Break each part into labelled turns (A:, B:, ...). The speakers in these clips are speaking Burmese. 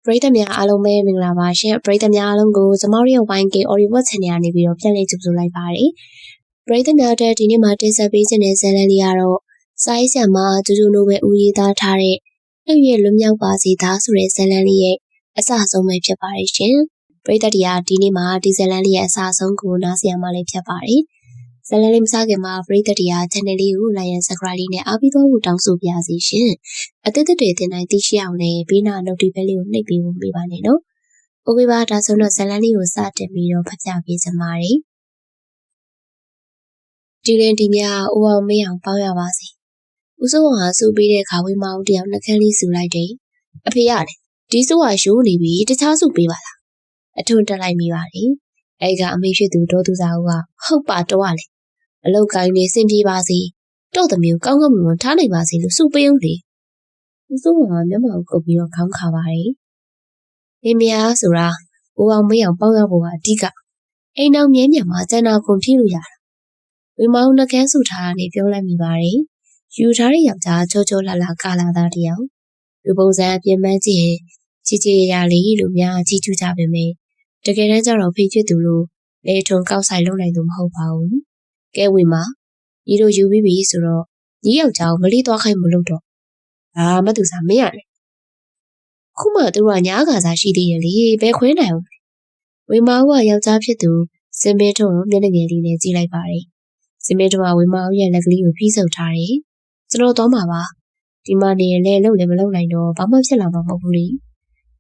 A: ပရိသတ်များအားလုံးပဲမင်္ဂလာပါရှင်ပရိသတ်များအားလုံးကိုကျမတို့ရဲ့ YK Audio Channel ကနေပြီးတော့ပြန်လည်ကြိုဆိုလိုက်ပါတယ်ပရိသတ်များတဲ့ဒီနေ့မှာတင်ဆက်ပေးခြင်းတဲ့ဇာတ်လမ်းလေးကတော့စာရေးဆရာမဂျူဂျူနိုဘယ်ဦးရေးသားထားတဲ့နှုတ်ရလွတ်မြောက်ပါစေသားဆိုတဲ့ဇာတ်လမ်းလေးရဲ့အစအဆုံးပဲဖြစ်ပါတယ်ရှင်ပရိသတ်တရားဒီနေ့မှာဒီဇာတ်လမ်းလေးရဲ့အစအဆုံးကိုနားဆင်ရမှာလေးဖြစ်ပါတယ်ဇာတ်လမ်းလေးမစခင်မှာပရိသတ်တရား channel လေးကို like and subscribe လေးနဲ့အားပေးသွားဖို့တောင်းဆိုပါရစေရှင်အသစ်တွေတင်တိုင်းသိရှိအောင်လည်းဘေးနား notification လေးကိုနှိပ်ပေးဖို့ပေးပါနဲ့နော်။ဟုတ်ပြီပါဒါဆိုတော့ဇာတ်လမ်းလေးကိုစတင်ပြီးတော့ဖတ်ပြပေးစမှာတယ်။ဒီရင်ဒီမြဦးအောင်မေးအောင်ပေါင်းရပါစေ။ဦးစိုးအောင်ဟာစူပေးတဲ့ခါဝေးမအောင်တယောက်နှကန်းလေးစူလိုက်တယ်။အဖေရတယ်ဒီစိုးဟာရှိုးနေပြီတခြားစူပေးပါလား။အထွန်းတက်လိုက်မိပါတယ်။အဲ့ကအမေဖြစ်သူဒေါ်သူစာဦးကဟုတ်ပါတော့လေ။အလောက်ကိုင်းနေစင်ပြေပါစေ။တော့တမျိုးကောင်းကောင်းမွန်ထားနိုင်ပါစေလို့စူပေးဦးလေ။ဦးစိုးအောင်ကမျက်မှောက်ကုပ်ပြီးတော့ခေါင်းခါပါတယ်။မိမယာဆိုတာဦးအောင်မေးအောင်ပေါင်းရဖို့ကအဓိကအိမ်အောင်မြဲမြံမှာကျန်တာကုန်ဖြည့်လို့ရတာဝေမောင်နှကန်းစုထားနေပြောလိုက်မိပါတယ်ယူထားတဲ့ယောက်ျားချောချောလှလှကာလာသားတယောက်လူပုံစံအပြင်းပန်းကြည့်ရင်ချီချီရရလေးလို့များကြီးကျူးကြပါမယ်တကယ်တမ်းကျတော့ဖေဖြစ်သူလို့လေထုံကောက်ဆိုင်လုပ်နိုင်သူမဟုတ်ပါဘူးကဲဝေမညီတို့ယူပြီးပြီဆိုတော့ညီယောက်ျားကိုမလေးသွားခိုင်းမလို့တော့မသူစားမင်းရတယ်ခုမှသူတို့ကညားကာစားရှိသေးရဲ့လေဘယ်ခွဲနိုင်အောင်ဝေမောင်ကယောက်ျားဖြစ်သူစင်မဲထုံမျက်နှာငယ်လေးနဲ့ကြည့်လိုက်ပါတယ်စင်မဲထုံကဝေမောင်ရဲ့လက်ကလေးကိုဖိစုပ်ထားတယ်ကျွန်တော်တော့မှာပါဒီမနေလဲလုံလည်းမလုံနိုင်တော့ဘာမှဖြစ်လာမှာမဟုတ်ဘူးလေ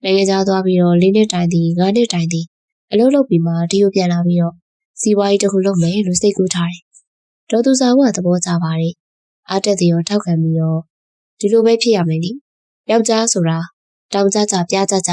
A: နိုင်ငံခြားသွားပြီးတော့၄နှစ်တိုင်သည်၅နှစ်တိုင်သည်အလုပ်လုပ်ပြီးမှဒီကိုပြန်လာပြီးတော့စီးပွားရေးတစ်ခုလုပ်မယ်လို့စိတ်ကူးထားတယ်ဒေါ်သူစာကသဘောကျပါတယ်အားတက်သည်ရောထောက်ခံပြီးတော့ဒီလိုပဲဖြစ်ရမယ်လေယောက်ျားဆိုတာတောင်ကြကြပြားကြကြ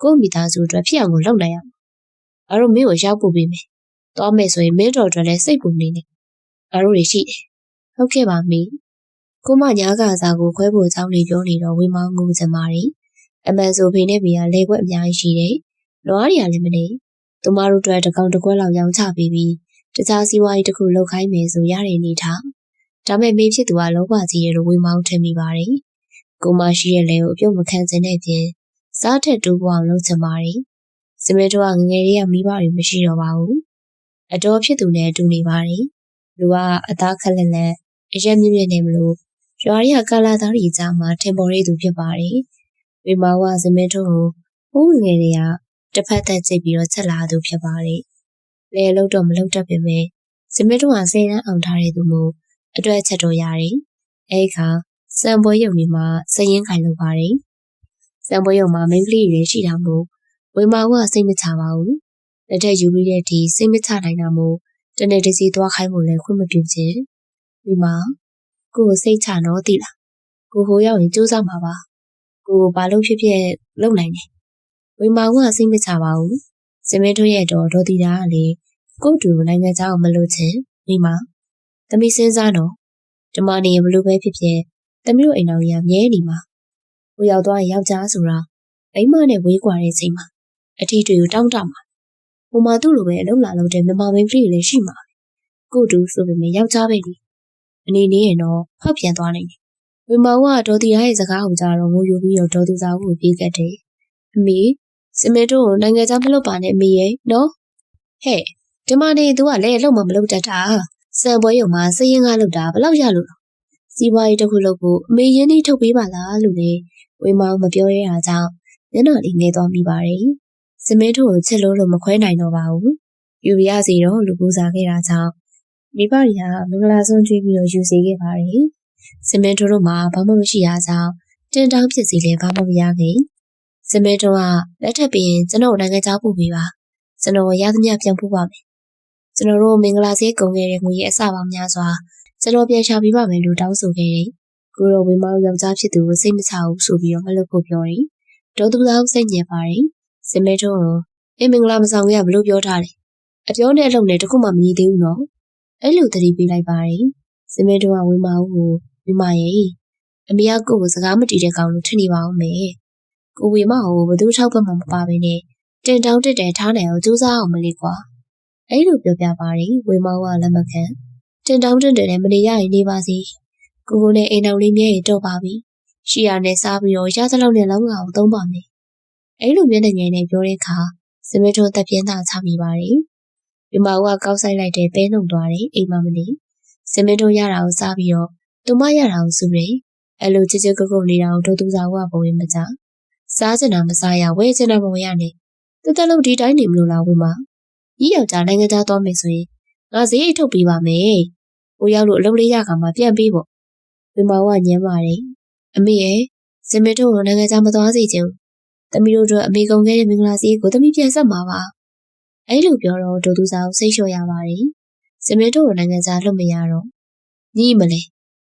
A: ကို့မိသားစုအတွက်ဖြစ်အောင်ကိုလုပ်နိုင်ရမှာ။အားတို့မင်းကိုရောက်ပို့ပေးမယ်။သွားမယ်ဆိုရင်မင်းတော်အတွက်လည်းစိတ်ပူနေနေ။အားတို့တွေရှိတယ်။ဟုတ်ကဲ့ပါမင်း။ကိုမညာကစားကိုခွဲဖို့အကြောင်းလေးပြောနေတော့ဝေမောင်းငိုစမာရီ။အမှန်ဆိုဖေနဲ့ဖေကလေခွက်အများကြီးရှိတယ်။နွားတွေကလည်းမနေ။သူမတို့အတွက်တကောင်တစ်ခွက်လောက်ရောင်းချပေးပြီးတခြားစီးပွားရေးတစ်ခုလုပ်ခိုင်းမယ်ဆိုရတဲ့အနေထား။ဒါမဲ့မင်းဖြစ်သူကလောဘကြီးတယ်လို့ဝေမောင်းထင်မိပါတယ်။ကိုမရှိရဲ့လေကိုအပြုတ်မခံစင်တဲ့ပြင်စားထက်တိုးပွားအောင်လုပ်ချင်ပါတယ်။စမဲတော်ကငငယ်လေးကမိဘတွေမရှိတော့ပါဘူး။အတော်ဖြစ်သူနဲ့တူနေပါတယ်။လူကအသားခက်လက်လက်အရက်မြင့်မြင့်နေမလို့ရွာရီကကာလာသားတွေကြားမှာထင်ပေါ်ရသူဖြစ်ပါတယ်။ဝေမောင်ကစမဲတော်ကိုဟိုးငယ်လေးကတစ်ဖက်သက်ကြိတ်ပြီးတော့ချက်လာသူဖြစ်ပါတယ်။လေလုံးတော့မလုံးတတ်ပေမဲ့စမဲတော်ကဆယ်တန်းအောင်ထားတဲ့သူမို့အတွက်ချက်တော်ရတယ်။အဲဒီခါစံပွဲရုံဒီမှာစရင်ခိုင်လုပ်ပါတယ်။စံပွဲရုံမှာမိန်းကလေးတွေရှိတာမို့ဝေမောင်ကစိတ်မချပါဘူး။လက်ထက်ယူပြီးတဲ့အထိစိတ်မချနိုင်တာမို့တနေ့တစီသွားခိုင်းဖို့လည်းခွင့်မပြုချင်။ဒီမှာကိုယ်စိတ်ချတော့သိလား။ကိုဟိုရောက်ရင်စူးစမ်းမှာပါ။ကိုဘာလို့ဖြစ်ဖြစ်လုပ်နိုင်တယ်။ဝေမောင်ကစိတ်မချပါဘူး။စမင်းတို့ရဲ့ဒေါ်တီတာကလေကို့တူနိုင်ငံခြားအောင်မလို့ချင်ဒီမှာသမီးစဉ်းစားတော့ဒီမနေဘလို့ပဲဖြစ်ဖြစ်သမီးတို့အိမ်တော်ကြီးကမြဲနေမှာ။ကိုရောက်သွားရင်ယောက်ျားဆိုတာမိန်းမနဲ့ဝေးကွာတဲ့ချိန်မှာအထီးတွေကိုတောင်းတမှာ။ဟိုမှာသူ့လိုပဲအလုံးလာလို့တဲ့မြန်မာမိန်းကလေးတွေလည်းရှိမှာ။ကိုတူဆိုပေမဲ့ယောက်ျားပဲလေ။အနေနဲ့ရင်တော့ဖောက်ပြန်သွားနိုင်တယ်။ဝေမောင်ကဒေါ်တီရဲ့စကားကိုကြားတော့ငိုယိုပြီးတော့ဒေါ်သူစာကိုပြေးကတ်တယ်။အမေစမင်းတို့နိုင်ငံခြားမလုပ်ပါနဲ့အမေရဲ့နော်။ဟဲ့ဒီမနေသူကလည်းအလုပ်မလုပ်တတ်တာ။စံပွဲရုံမှာစရင်ကားလုပ်တာဘယ်လောက်ရလို့စီးပွားရေးတစ်ခုလုပ်ဖို့အမေရင်းနှီးထုတ်ပေးပါလားလို့လေဝေမောင်မပြောရတာကြောင့်မျက်နှာလေးငဲသွားမိပါတယ်။စမင်းတို့ကိုချစ်လို့မခွဲနိုင်တော့ပါဘူး။ယူပြရစီတော့လူပူစားခဲ့တာကြောင့်မိဘတွေကမင်္ဂလာဆုံးကျွေးပြီးတော့ယူစီခဲ့ပါတယ်။စမင်းတို့မှာဘာမှမရှိရကြောင်းတင်တောင်းဖြစ်စီလဲဘာမှမရခဲ့။စမင်းတို့ကလက်ထပ်ပြီးကျွန်တော်နိုင်ငံခြားပို့ပေးပါ။ကျွန်တော်ရသမျှပြန်ပို့ပါမယ်။ကျွန်တော်တို့မင်္ဂလာစေးကုန်ခဲ့တဲ့ငွေရဲ့အစပေါင်းများစွာကျွန်တော်ပြန်ရှာပေးပါမယ်လို့တောင်းဆိုခဲ့တယ်။ကိုတော်ဝေမောင်ယောက်ျားဖြစ်သူကိုစိတ်မချဘူးဆိုပြီးတော့မလုပ်ဖို့ပြောတယ်။ဒေါ်သူသားစိတ်ညစ်ပါတယ်။စမဲတို့မင်္ဂလာမဆောင်ရဘလို့ပြောထားတယ်။အပြောနဲ့အလုပ်နဲ့တခုမှမညီသေးဘူးနော်။အဲ့လိုတတိပေးလိုက်ပါတယ်။စမဲတို့ကဝေမောင်ကိုဝေမရဲ့အမေကကိုကိုစကားမတီးတဲ့ကောင်လို့ထင်နေပါအောင်မယ်။ကိုဝေမောင်ကိုဘသူထောက်ပတ်မှမပါဘဲနဲ့တင်တောင်းတက်တယ်ထားနိုင်အောင်ကြိုးစားအောင်မလေးကွာ။အဲ့လိုပြောပြပါတယ်ဝေမောင်ကလက်မခံတင်တောင်းတက်တယ်လည်းမနေရရင်နေပါစီကိုကိုနဲ့အိမ်အောင်လေးမြဲရင်တော့ပါပြီရှိရနဲ့စားပြီးတော့ရသလောက်နဲ့လောင်းငါကိုသုံးပါမယ် အဲ့လိုမျက်နှာငယ်နဲ့ပြောတဲ့အခါစမင်းတို့တက်ပြင်းသားချမိပါတယ်ဝေမာဦးကကောက်ဆိုင်လိုက်တဲ့ပဲနှုံသွားတယ်အိမ်မမနေစမင်းတို့ရတာကိုစားပြီးတော့သူမရတာကိုစုတယ်အဲ့လိုချစ်ချစ်ကုတ်ကုတ်နေတာကိုဒေါ်သူစာဦးကဘဝင်မကြစားချင်တာမစားရဝယ်ချင်တာမဝယ်ရနဲ့တက်လုံးဒီတိုင်းနေမလို့လားဝေမာကြီးယောက်ျားနိုင်ငံသားသွားမယ်ဆိုရင်ငါဈေးအိတ်ထုတ်ပေးပါမယ်ဟိုရောက်လို့အလုပ်လေးရကမှပြန်ပေးဖို့ဝေမာဦးကညမ်းပါတယ်အမေရဲ့စမင်းတို့ကနိုင်ငံသားမသွားစေချင်ဘူးသမီးတို့တို့အမေကုန်ခဲ့တဲ့မင်္ဂလာစီကိုသမီးပြန်ဆက်မှာပါအဲ့လိုပြောတော့ဒေါ်သူစာကိုစိတ်လျှော့ရပါတယ်စမင်းတို့နိုင်ငံသားလွတ်မရတော့ညီမလဲ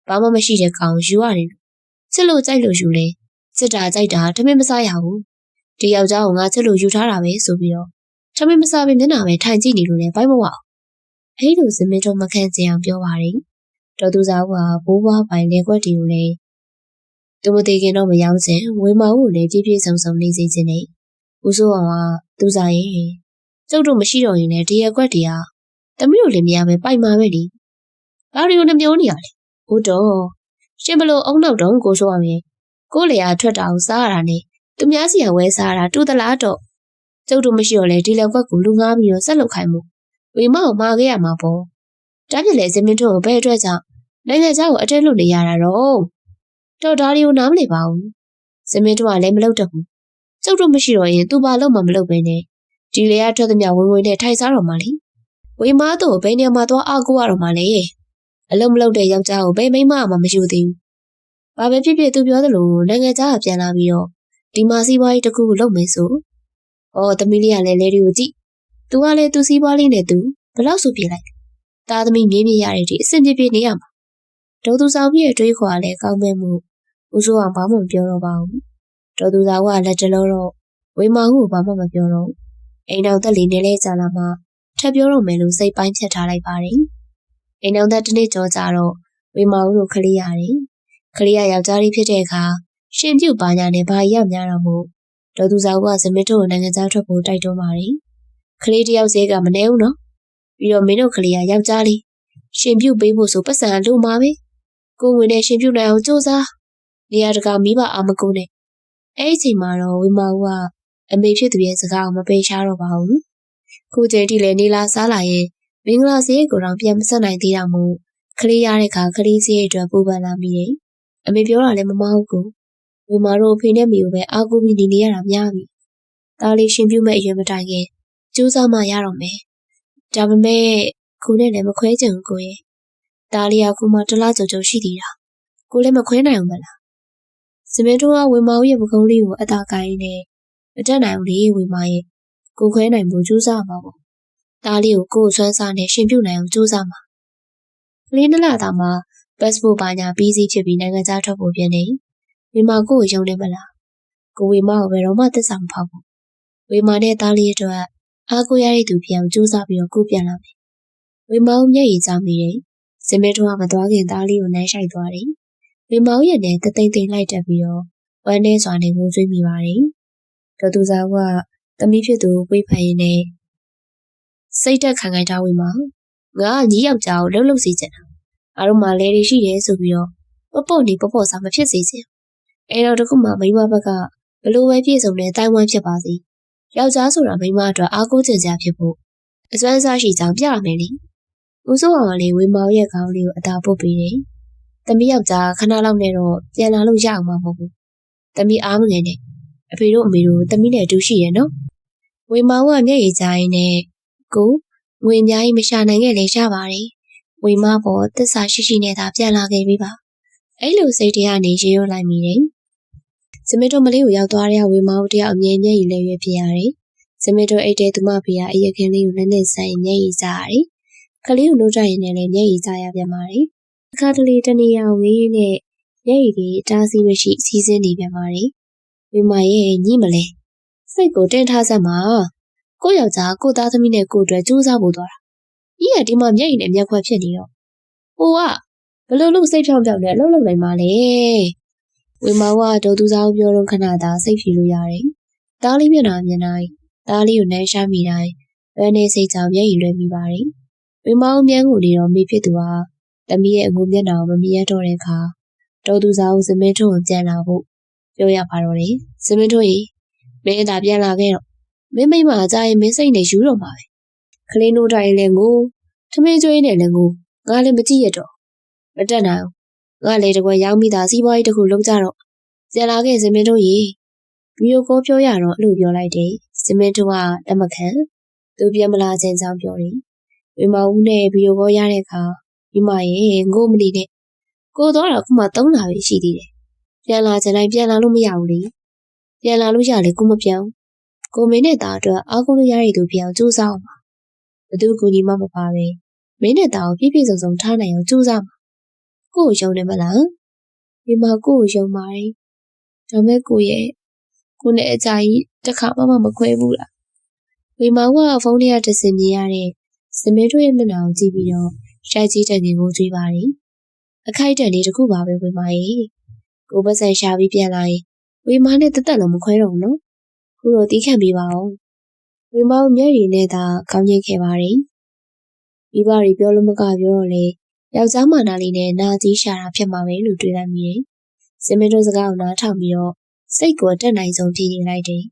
A: ဘာမှမရှိတဲ့ကောင်ယူရတယ်ချစ်လို့ကြိုက်လို့ယူလဲစစ်တာကြိုက်တာထမင်းမစားရဘူးဒီယောက်ျားကိုငါချစ်လို့ယူထားတာပဲဆိုပြီးတော့ထမင်းမစားဘဲမျက်နှာပဲထိုင်ကြည့်နေလို့လည်းဘိုက်မဝအောင်အဲ့လိုစမင်းတို့မခန့်ချင်အောင်ပြောပါတယ်ဒေါ်သူစာကဘိုးဘွားပိုင်လေကွက်တီကိုလည်းသူမသေးခင်တော့မရောက်စင်ဝေမာဦးကိုလည်းပြည့်ပြည့်စုံစုံနေစေခြင်းနဲ့ဦးစိုးအောင်ကသူစားရဲ့ကျုပ်တို့မရှိတော့ရင်လည်းဒီရက်ကွက်တီကသမီးတို့လည်းမရပဲပိုက်မှာပဲလေဘာလို့နှမျောနေရလဲဟုတ်တော့ရှင်ဘလို့အုံနောက်တော့ကိုစိုးအောင်ရဲ့ကိုလေအားထွက်တာကိုစားရတာနဲ့သူများစီကဝဲစားရတာတူသလားတော့ကျုပ်တို့မရှိတော့လေဒီလက်ကွက်ကိုလူငားပြီးတော့ဆက်လုပ်ခိုင်းမှုဝေမောက်မှာခဲ့ရမှာပေါ့တားပြလေစမင်းတို့ဘယ်အတွက်ကြောင့်နိုင်ငံခြားကိုအတဲလွတ်နေရတာတော့ဒါတွေကိုနားမလည်ပါဘူးစမင်းတို့ကလည်းမလုပ်တတ်ဘူးကျုပ်တို့မရှိတော့ရင်သူဘာလို့မှမလုပ်ပဲနဲ့ဒီလေကထွက်သမျှဝင်နဲ့ထိုင်စားတော့မှလေဝေမားတို့ဘယ်နေရာမှာသွားအားကိုးရတော့မှလေအလုံးမလုပ်တဲ့ယောက်ျားကိုဘယ်မိန်းမမှမရှိသေးဘူးဘာပဲဖြစ်ဖြစ်သူပြောသလိုနိုင်ငံခြားကပြန်လာပြီးတော့ဒီမှာစီးပွားရေးတစ်ခုလုပ်မယ်ဆိုသမီးလေးကလည်းလဲတွေကိုကြည့်သူကလည်းသူစီးပွားလေးနဲ့သူဘလောက်ဆိုပြေးလိုက်သားသမီးမြင်းမြရတဲ့ဒီအဆင်ပြေနေရမှာဒေါ်သူဆောင်ပြည့်အတွေးခေါ်ကလည်းကောင်းမဲ့မှုဦးစိုးအောင်ဘာမှမပြောတော့ပါဘူးဒေါ်သူဆောင်ကလက်တလုံးတော့ဝေမာဟုကိုဘာမှမပြောတော့အိမ်တော်သက်လေးနေလဲကြာလာမှထပ်ပြောတော့မယ်လို့စိတ်ပိုင်းဖြတ်ထားလိုက်ပါတယ်အိမ်တော်သက်တစ်နေ့ကြောကြာတော့ဝေမာဟုတို့ခလေးရတယ်ခလေးရယောက်ျားလေးဖြစ်တဲ့အခါရှင်ပြုတ်ပါညာနဲ့ဘာရများတော့မို့ဒေါ်သူဆောင်ကစမစ်တို့နိုင်ငံသားထွက်ဖို့တိုက်တွန်းပါတယ်ခလေးတယောက်စီကမနေဘူးနော်ပြီးတော့မင်းတို့ခလေးရယောက်ျားလေးရှင်ပြုတ်ပေးဖို့ဆိုပတ်စံလို့မှာပဲကိုဝင်နဲ့ရှင်ပြုတ်နိုင်အောင်စူးစမ်းနေရာတကာမိဘအာမကုန်းနဲ့အဲ့ဒီချိန်မှာတော့ဝေမာဦးကအမေဖြစ်သူရဲ့စကားကိုမပယ်ရှားတော့ပါဘူးခုချိန်ထိလည်းနေလာစားလာရဲ့မင်္ဂလာစရိတ်ကိုတော့ပြန်မဆက်နိုင်သေးတာမို့ခလေးရတဲ့ခါခလေးစရိတ်အတွက်ပူပန်လာမိတယ်အမေပြောတာလည်းမမဟုတ်ဘူးဝေမာတို့အဖေနဲ့မိကိုပဲအားကိုးပြီးနေရတာများပြီဒါလေးရှင်ပြုတ်မဲ့အရွယ်မတိုင်ခင်စူးစမ်းမှရတော့မယ်ဒါပေမဲ့ကိုနဲ့လည်းမခွဲချင်ဘူးကိုရဲ့ဒါလေးကခုမှတလားကြုံကြုံရှိသေးတာကိုလည်းမခွဲနိုင်ဘူးမလားစမင်းတို့ကဝေမာဦးရဲ့ပကုံးလေးကိုအသာကိုင်းနေမတက်နိုင်ဘူးလေဝေမာရဲ့ကိုခွဲနိုင်ဖို့ကြိုးစားမှာပေါ့ဒါလေးကိုဆွမ်းစားနဲ့ရှင်ပြုတ်နိုင်အောင်ကြိုးစားမှာလေးနလသားမှာ passport ပါညာပြီးစီးဖြစ်ပြီးနိုင်ငံခြားထွက်ဖို့ပြင်နေဝေမာကိုယုံနေမလားကိုဝေမာကိုဘယ်တော့မှသစ္စာမဖောက်ဘူးဝေမာနဲ့သားလေးအတွက်အားကိုရတဲ့သူပြောင်းကြိုးစားပြီးတော့ကိုပြန်လာမယ်ဝေမာကိုမျက်ရည်ကျမိတယ်စမင်းတို့ကမသွားခင်သားလေးကိုနှမ်းဆိုင်သွားတယ်ဝေမာရဲ့နဲ့တသိမ့်သိမ့်လိုက်တက်ပြီးတော့ဝမ်းနဲ့စွာနဲ့ငိုကြွေးမိပါတယ်ဒေါ်သူစာကသမီးဖြစ်သူကိုပြေးဖန်ရင်းနဲ့စိတ်တက်ခံခိုင်းထားဝေမာငါကညီယောက်ျားကိုလှုပ်လှုပ်စေချင်တာအားလုံးမှလဲတွေရှိတယ်ဆိုပြီးတော့ပေါ့စားမဖြစ်စေချင်အဲတော့တခုမှမိမဘက်ကဘလို့ပဲပြည့်စုံတဲ့တိုင်ဝမ်ဖြစ်ပါစေယောက်ျားဆိုတာမိမအတွက်အားကိုးချင်စရာဖြစ်ဖို့အစွမ်းစားရှိကြောင်ပြရမယ်လေဦးစိုးအောင်ကလေဝေမာရဲ့ခေါင်းလေးကိုအသာပုတ်ပေးတယ်သမီးယောက်ျားခဏလောက်နဲ့တော့ပြန်လာလို့ရအောင်မှာမဟုတ်ဘူးသမီးအားမငယ်နဲ့အဖေတို့အမေတို့သမီးနဲ့အတူရှိရနော်ဝေမာကမျက်ရည်ကျရင်နဲ့ကိုငွေအများကြီးမရှာနိုင်ခဲ့လေရပါတယ်ဝေမာပေါ်သစ္စာရှိရှိနဲ့သာပြန်လာခဲ့ပြီပါအဲ့လိုစိတ်တရားနေရေရွလိုက်မိတယ်စမစ်တို့မလေးကိုရောက်သွားတဲ့ဝေမာကိုတယောက်အမြဲမျက်ရည်လဲရွယ်ဖြစ်ရတယ်စမစ်တို့အိတ်တဲသူမဖေကအရက်ခင်းလေးကိုလက်နဲ့ဆိုင်မျက်ရည်ကျရတယ်ခလေးကိုနှုတ်ကြရင်လည်းမျက်ရည်ကျရပြန်ပါတယ်အခါတလေတနေရာငေးရင်းနဲ့မျက်ရည်တွေတားဆီးမရှိစီးစင်းနေပြန်ပါတယ်ဝေမာရဲ့ညိမလဲစိတ်ကိုတင်းထားစမ်းပါကိုယောက်ျားကိုသားသမီးနဲ့ကိုအတွက်ကြိုးစားဖို့သွားတာညီကဒီမှာမျက်ရည်နဲ့မျက်ခွက်ဖြစ်နေတော့ဟိုကဘလို့လို့စိတ်ဖြောင်းပြောင်းနဲ့အလုပ်လုပ်နိုင်ပါလေဝေမာကဒေါ်သူစားပြောတော့ခဏသာစိတ်ဖြူလို့ရတယ်တားလေးမျက်နှာမြင်တိုင်းတားလေးကိုနှမ်းရှားမိတိုင်းဘယ်နဲ့စိတ်ကြောင်မျက်ရည်လွှဲမိပါတယ်ဝေမာကမြန်းကိုနေတော့မိဖြစ်သူဟာသမီးရဲ့အငုံမျက်နှာကိုမမြင်ရတော့တဲ့အခါဒေါ်သူစားကိုစမင်းထုံပြန်လာဖို့ပြောရပါတော့တယ်စမင်းထုံကြီး မင်းသာပြန်လာခဲ့တော့မင်းမိမအကြရင်မင်းစိတ်နဲ့ယူတော့မှာပဲခလေးနိုးတိုင်းလည်းငိုထမင်းကျွေးနဲ့လည်းငိုငါလည်းမကြည့်ရတော့မတက်နိုင်ငါလည်းတကွယ်ရောက်မိတာစီးပွားရေးတစ်ခုလုံးကြတော့ပြန်လာခဲ့စင်မင်းတို့ရေဗီဒီယိုကောပြောရတော့အဲ့လိုပြောလိုက်တယ်စင်မင်းတို့ကလက်မခံသူပြန်မလာခြင်းကြောင့်ပြောတယ်ဝေမဦးနဲ့ဗီဒီယိုကောရတဲ့အခါမိမရဲ့ငိုမနေနဲ့ကိုတော့ခုမှ3လပဲရှိသေးတယ်ပြန်လာခြင်းတိုင်းပြန်လာလို့မရဘူးလေပြန်လာလို့ရလေကိုမပြောင်းကိုမင်းနဲ့သားအတွက်အားကိုးလို့ရတဲ့သူပြောင်းကြိုးစားအောင်ပါဘသူကူညီမှမပါပဲမင်းနဲ့သားကိုပြည့်ပြည့်စုံစုံထားနိုင်အောင်ကြိုးစားမှာကိုကိုယုံနေမလားဒီမှာကိုကိုယုံပါတယ်ဒါမဲ့ကိုရဲ့ကိုနဲ့အကြိုင်တစ်ခါမှမခွဲဘူးလားဝေမောင်ကဖုန်းထဲကတစင်မြင်ရတဲ့စမင်းတို့ရဲ့မျက်နှာကိုကြည့်ပြီးတော့ရှိုက်ကြီးတန်ငင်ကိုကြွေးပါတယ်အခိုက်တန်လေးတစ်ခုပါပဲဝေမောင်ရဲ့ကိုပတ်စံရှာပြီးပြန်လာရင်ဝေမောင်နဲ့တက်တက်လုံးမခွဲတော့ဘူးနော်ခုတော့တီးခန့်ပေးပါအောင်ဝေမောင်မျက်ရည်နဲ့သာကောင်းကျင်ခဲ့ပါတယ်မိဘတွေပြောလို့မကပြောတော့လေယောက်ျားမနာလေးနဲ့နာကြီးရှာတာဖြစ်မှာပဲလို့တွေးလိုက်မိတယ်စမင်းတို့စကားကိုနားထောင်ပြီးတော့စိတ်ကိုတက်နိုင်ဆုံးဖြေနေလိုက်တယ်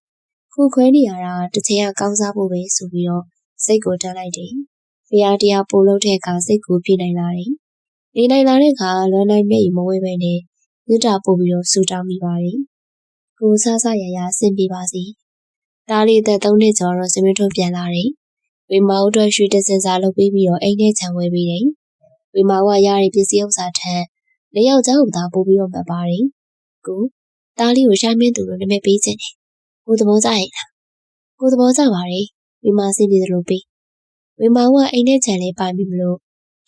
A: ခုခွဲနေရတာတစ်ချိန်ကကောင်းစားဖို့ပဲဆိုပြီးတော့စိတ်ကိုတက်လိုက်တယ်။ဘုရားတရားပို့လို့တဲ့အခါစိတ်ကိုပြေးနိုင်လာတယ်။နေနိုင်လာတဲ့အခါလွမ်းနိုင်မျက်ရည်မဝဲပဲနဲ့မြတ်တာပို့ပြီးတော့ဆူတောင်းမိပါတယ်။ကိုဆဆရရအဆင်ပြေပါစေ။ဒါလေးသက်3နှစ်ကျော်တော့စမင်းထုတ်ပြန်လာတယ်။ဝေမောင်အတွက်ရွှေတစင်စာလုပ်ပြီးတော့အိမ်ထဲခြံဝဲပြီးတယ်။ဝေမောင်ကရတဲ့ပစ္စည်းဥစ္စာထက်လက်ယောက်ျားကိုသာပို့ပြီးတော့မှတ်ပါတယ်။ကိုဒါလေးကိုရှာမင်းသူလို့နာမည်ပေးခြင်းတယ်။ကိုသဘောကျရဲ့လား။ကိုသဘောကျပါတယ်။ဝေမောင်စီးပြီးသလိုပေး။ဝေမောင်ကအိမ်ထဲခြံလေးပိုင်ပြီးမလို့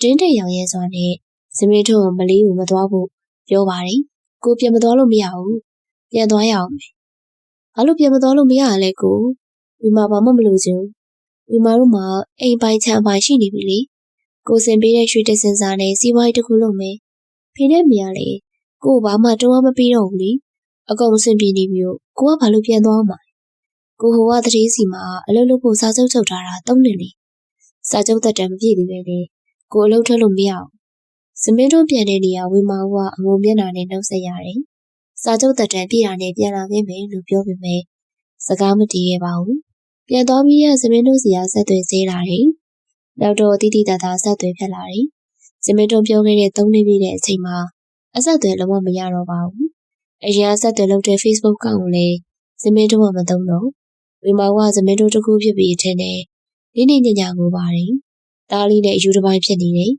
A: တင်းတဲ့ရောင်ရဲစွာနဲ့စမင်းထုတ်မလေးကိုမသွားဖို့ပြောပါတယ်။ကိုပြန်မသွားလို့မရဘူး။ပြန်သွားရအောင်မယ်။ဘာလို့ပြန်မသွားလို့မရရလဲကို။ဝေမောင်ဘာမှမလုပ်ချင်ဘူး။ဝေမောင်တို့မှအိမ်ပိုင်ခြံပိုင်ရှိနေပြီလေ။ကိုစင်ပေးတဲ့ရွှေတစင်စာနဲ့စီးပွားရေးတစ်ခုလုပ်မယ်။ဖေနဲ့မရလေကိုဘာမှတော့မပေးတော့ဘူးလေ။အကုန်အဆင်ပြေနေပြီကိုကဘာလို့ပြန်သွားမှာကိုဟိုကတတိစီမှာအလုပ်လုပ်ဖို့စာချုပ်ချုပ်ထားတာ3နှစ်လေစာချုပ်သက်တမ်းမပြည့်သေးပဲလေကိုအလုပ်ထွက်လို့မရအောင်စမင်းတို့ပြန်တဲ့နေရာဝေမောင်ကအငုံမျက်နှာနဲ့နှုတ်ဆက်ရတယ်စာချုပ်သက်တမ်းပြည့်တာနဲ့ပြန်လာခဲ့မယ်လို့ပြောပေမဲ့စကားမတည်ခဲ့ပါဘူးပြန်သွားပြီးစမင်းတို့စီကဆက်သွယ်စေးလာတယ်နောက်တော့တိတိတသာဆက်သွယ်ဖြစ်လာတယ်စမင်းတို့ပြောခဲ့တဲ့3နှစ်ပြည့်တဲ့အချိန်မှာအဆက်အသွယ်လုံးဝမရတော့ပါဘူးအရင်ဆက်သွယ်လုပ်တဲ့ Facebook ကောင်ကိုလည်းစမင်းတို့ကမသုံးတော့ဝေမောင်ကစမင်းတို့တစ်ခုဖြစ်ပြီးထင်းတယ်နေ့ညကိုပါတယ်တားလေးနဲ့အယူတစ်ပိုင်းဖြစ်နေတယ်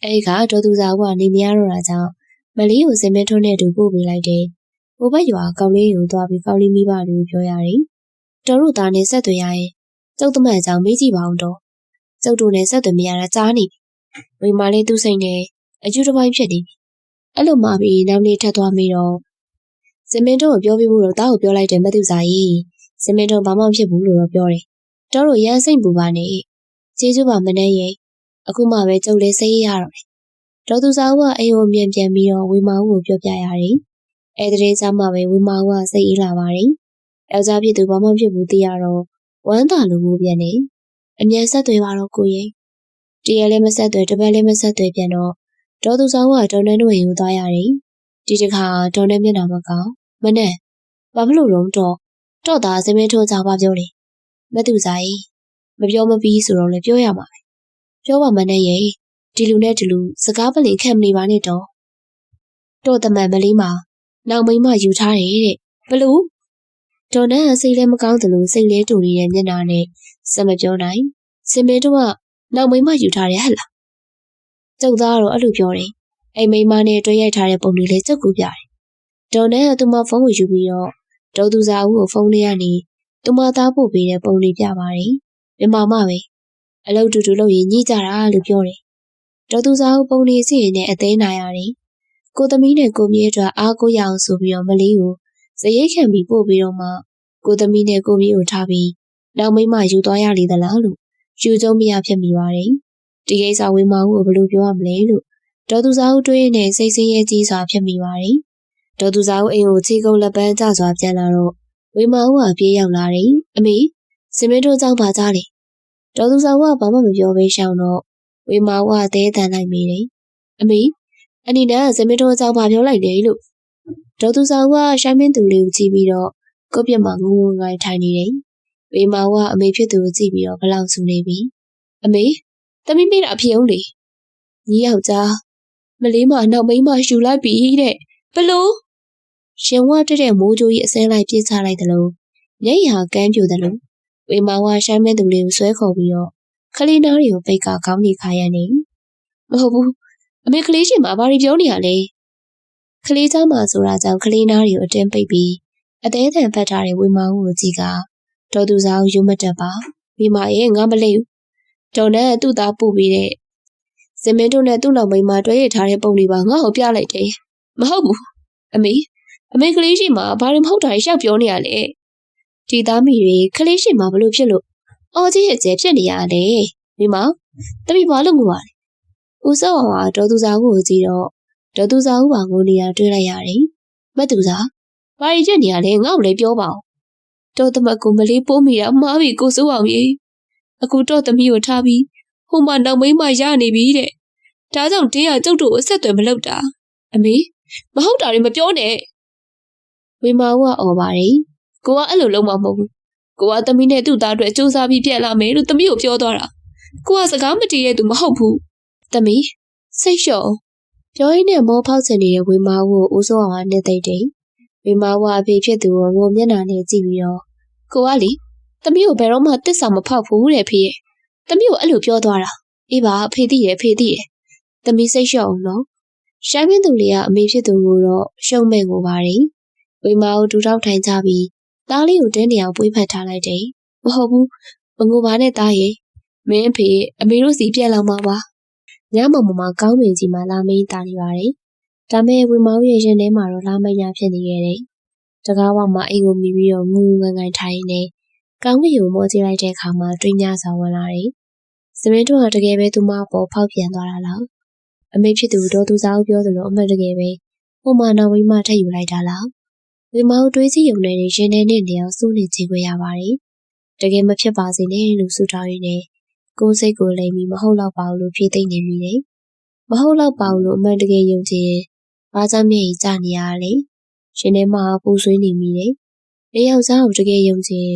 A: အဲဒီကဒေါ်သူစာကနေမရတော့တာကြောင့်မလေးကိုစမင်းထွန်းနဲ့အတူပို့ပေးလိုက်တယ်ဟိုဘက်ရွာကောင်းလေးကိုသွားပြီးကောင်းလေးမိဘတွေကိုပြောရတယ်တော်တို့သားနဲ့ဆက်သွယ်ရရင်ကျုပ်သမန်ကြောင့်မေးကြည့်ပါအောင်တော့ကျုပ်တို့နဲ့ဆက်သွယ်မရတာကြားနေပြီဝေမောင်လေးသူ့စိတ်နဲ့အယူတစ်ပိုင်းဖြစ်နေပြီအဲ့လိုမှပြီးနောက်နေ့ထပ်သွားမိတော့စမင်းတို့ကိုပြောပြဖို့တော့တားကိုပြောလိုက်တယ်မသူစားကြီးစမင်းတို့ဘာမှမဖြစ်ဘူးလို့တော့ပြောတယ်တော်တို့ရမ်းစိတ်ပူပါနဲ့ကျေးဇူးပါမနဲ့ရဲ့အခုမှပဲကျုပ်လေးစိတ်ရတော့တယ်ဒေါ်သူစားကအိမ်ကိုမြန်ပြန်ပြီးတော့ဝေမောင်ကိုပြောပြရတယ်အဲတည်းစားမှပဲဝေမောင်ကစိတ်အေးလာပါတယ်ယောက်ျားဖြစ်သူဘာမှဖြစ်ဘူးသိရတော့ဝမ်းသာလို့ကိုပြန်နေအမြန်ဆက်သွယ်ပါတော့ကိုရဲ့တရက်လည်းမဆက်သွယ်တစ်ပတ်လည်းမဆက်သွယ်ပြန်တော့ဒေါ်သူစားကဒေါ်နန်းတို့အိမ်ကိုသွားရတယ်ဒီတစ်ခါဒေါ်နန်းမျက်နှာမကောင်းမနဲ့ဘာဖြစ်လို့တော့သားစမင်းထိုးကြပါပြောလေမသူစားကြီးမပြောမပြီးဆိုတော့လည်းပြောရမှာပဲပြောပါမနဲ့ရဲ့ဒီလူနဲ့ဒီလူစကားပလင်ခက်မနေပါနဲ့တော့တမန်မလေးမှာနောက်မိမယူထားတယ်တဲ့ဘလို့ဒေါ်နန်းစိတ်လည်းမကောင်းသလိုစိတ်လည်းတူနေတဲ့မျက်နှာနဲ့စမပြောနိုင်စမင်းတို့ကနောက်မိမယူထားတယ်ဟဲ့လားကျုပ်သားကတော့အဲ့လိုပြောတယ်အိမ်မိမနဲ့တွေ့ရိုက်ထားတဲ့ပုံတွေလည်းကျုပ်ကူပြတယ်ဒေါ်နန်းကသူမဖုန်းကိုယူပြီးတော့ဒေါ်သူစာဦးကိုဖုန်းလေးကနေသူမသားပို့ပေးတဲ့ပုံလေးပြပါတယ်မြန်မာမပဲအလုပ်တူတူလုပ်ရင်ညှိကြတာလို့ပြောတယ်ဒေါ်သူစာဦးပုံလေးစီရင်နဲ့အသေးနိုင်ရတယ်ကိုသမီးနဲ့ကိုမြေးအတွက်အားကိုးရအောင်ဆိုပြီးတော့မလေးကိုဇရိတ်ခံပြီးပို့ပြီးတော့မှကိုသမီးနဲ့ကိုမြေးကိုထားပြီးနောက်မိမယူသွားရလေသလားလို့ယူကျုံမရဖြစ်မိပါတယ်ဒီကိစ္စဝေမောင်ကိုဘယ်လိုပြောရမလဲလို့ဒေါ်သူစာဦးတွေးနေစိတ်ဆင်းရဲကြီးစွာဖြစ်မိပါတယ်ဒေါ်သူစာဦးအိမ်ကိုခြေကုပ်လက်ပန်းကျစွာပြန်လာတော့ဝေမောင်ကပြေးရောက်လာတယ်အမေစမင်းတို့ကြောင့်ပါကြလေဒေါ်သူစာဦးကဘာမှမပြောဘဲရှောင်းတော့ဝေမောင်ကတဲတန်လိုက်မိတယ်အမေအနီနဲ့စမင်းတို့ကြောင့်ပါပြောလိုက်တယ်လို့ဒေါ်သူစာဦးကရှိုင်းမင်းသူလေးကိုကြည့်ပြီးတော့ ကိုပြမငုံငိုင်းထိုင်နေတယ်ဝေမာကအမေဖြစ်သူကိုကြည့်ပြီးတော့ဘလောက်ဆူနေပြီအမေသမီးမိတာအဖြစ်အောင်လေညီယောက်ျားမလေးမနောက်မိန်းမယူလိုက်ပြီတဲ့ဘလို့ရှင်ဝတက်တဲ့မိုးကြိုးကြီးအစင်းလိုက်ပြစ်ချလိုက်တယ်လို့မျက်ရည်ဟာကန်းပြိုတယ်လို့ဝေမာဝရှိုင်းမဲ့သူလေးကိုဆွဲခေါ်ပြီးတော့ခလေးနားတွေကိုပိတ်ကခေါင်းကြီးခါရနေမဟုတ်ဘူးအမေကလေးရှင်မဘာတွေပြောနေရလဲခလေးသားမဆိုတာကြောင့်ခလေးနားတွေကိုအတင်းပိတ်ပြီးအသေးထန်ဖတ်ထားတဲ့ဝေမာဦးကိုကြည့်ကတော်သူစားကိုယူမတက်ပါဝေမာရဲ့ငါမလိမ့်ဘူးတော်နဲ့သူ့သားပို့ပြီးတဲ့စင်မင်းတို့နဲ့သူ့နောက်မိန်းမတွဲရထားတဲ့ပုံတွေပါငါ့ကိုပြလိုက်တယ်မဟုတ်ဘူးအမေကလေးရှိမှဘာတွေမဟုတ်တာရှောက်ပြောနေရလဲဒီသားမိတွေကလေးရှိမှဘလို့ဖြစ်လို့အော်ကြီးရဲ့ကျဲဖြစ်နေရတယ်မိမတမိဘာလို့ငိုရလဲဦးစောအောင်ကဒေါ်သူစာကိုကြည့်တော့ဒေါ်သူစာဦးပါငိုနေရတွေ့လိုက်ရတယ်မတ်သူစာဘာကြီးဖြစ်နေရလဲငါ့ကိုလည်းပြောပါဦးတော်သမက်ကိုမလေးပိုးမိတာမှားပြီကိုစိုးအောင်ကြီးအခုတော့သမီးကိုထားပြီးဟိုမှာနောက်မိန်းမရနေပြီတဲ့ဒါကြောင့်တင်းကကျုပ်တို့ကိုအဆက်အသွယ်မလုပ်တာအမေမဟုတ်တာတွေမပြောနဲ့ဝေမာဦးကအော်ပါတယ်ကိုကအဲ့လိုလုံးမမဟုတ်ဘူးကိုကသမီးနဲ့သူ့သားအတွက်စူးစမ်းပြီးပြန်လာမယ်လို့သမီးကိုပြောသွားတာကိုကစကားမတည်တဲ့သူမဟုတ်ဘူးသမီးစိတ်လျှော့ပြောရင်းနဲ့မောဖောက်ချင်နေတဲ့ဝေမာဦးကိုဦးစိုးအောင်ကနှစ်သိမ့်တယ်ဝေမာဦးအဖေဖြစ်သူကိုငိုမျက်နှာနဲ့ကြည့်ပြီးတော့ကိုကလေသမီးကိုဘယ်တော့မှတစ္ဆာမဖောက်ဘူးတဲ့ဖေရဲ့သမီးကိုအဲ့လိုပြောသွားတာအေးပါဖေသိတယ်သမီးစိတ်လျှော့အောင်နော်ရှိုင်းမင်းသူလေးကအမေဖြစ်သူကိုတော့ရှုံးမဲ့ကိုပါတယ်ဝေမာဦးဒူတောက်ထိုင်ကြပြီးသားလေးကိုတင်းနေအောင်ပွေးဖက်ထားလိုက်တယ်မဟုတ်ဘူးမငိုပါနဲ့သားရဲ့မင်းအဖေအမေတို့စီပြန်လာမှာပါညမမကောင်းပင်ကြီးမှာလာမင်းတာနေပါတယ်ဒါမဲ့ဝေမာဦးရဲ့ရင်ထဲမှာတော့လာမညာဖြစ်နေခဲ့တယ်တကားဝမှာအိမ်ကိုမြည်ပြီးတော့ငုံငန်ငန်ထိုင်နေကောင်းကင်ကိုမောကြည့်လိုက်တဲ့အခါမှာတွင်းညစာဝင်လာတယ်စမင်းတို့ကတကယ်ပဲသူမပေါ်ဖောက်ပြန်သွားတာလားအမေဖြစ်သူတော်သူစားကိုပြောသလိုအမှန်တကယ်ပဲဟိုမှာနောက်ဝိမထည့်ယူလိုက်တာလားဝေမာဦးတွေးကြည့်ရုံနဲ့ရင်ထဲနဲ့နေအောင်စိုးနေကြည့်ခွင့်ရပါတယ်တကယ်မဖြစ်ပါစေနဲ့လို့ဆုတောင်းရင်းနဲ့ကိုယ်စိတ်ကိုလိမ်ပြီးမဟုတ်တော့ပါဘူးလို့ဖြေသိမ့်နေမိတယ်မဟုတ်တော့ပါဘူးလို့အမှန်တကယ်ယုံကြည်ရင်ဘာကြောင့်မျက်ရည်ကျနေရလဲရှင်ထဲမှာပူဆွေးနေမိတယ်။ယောက်ျားကိုတကယ်ယုံကြည်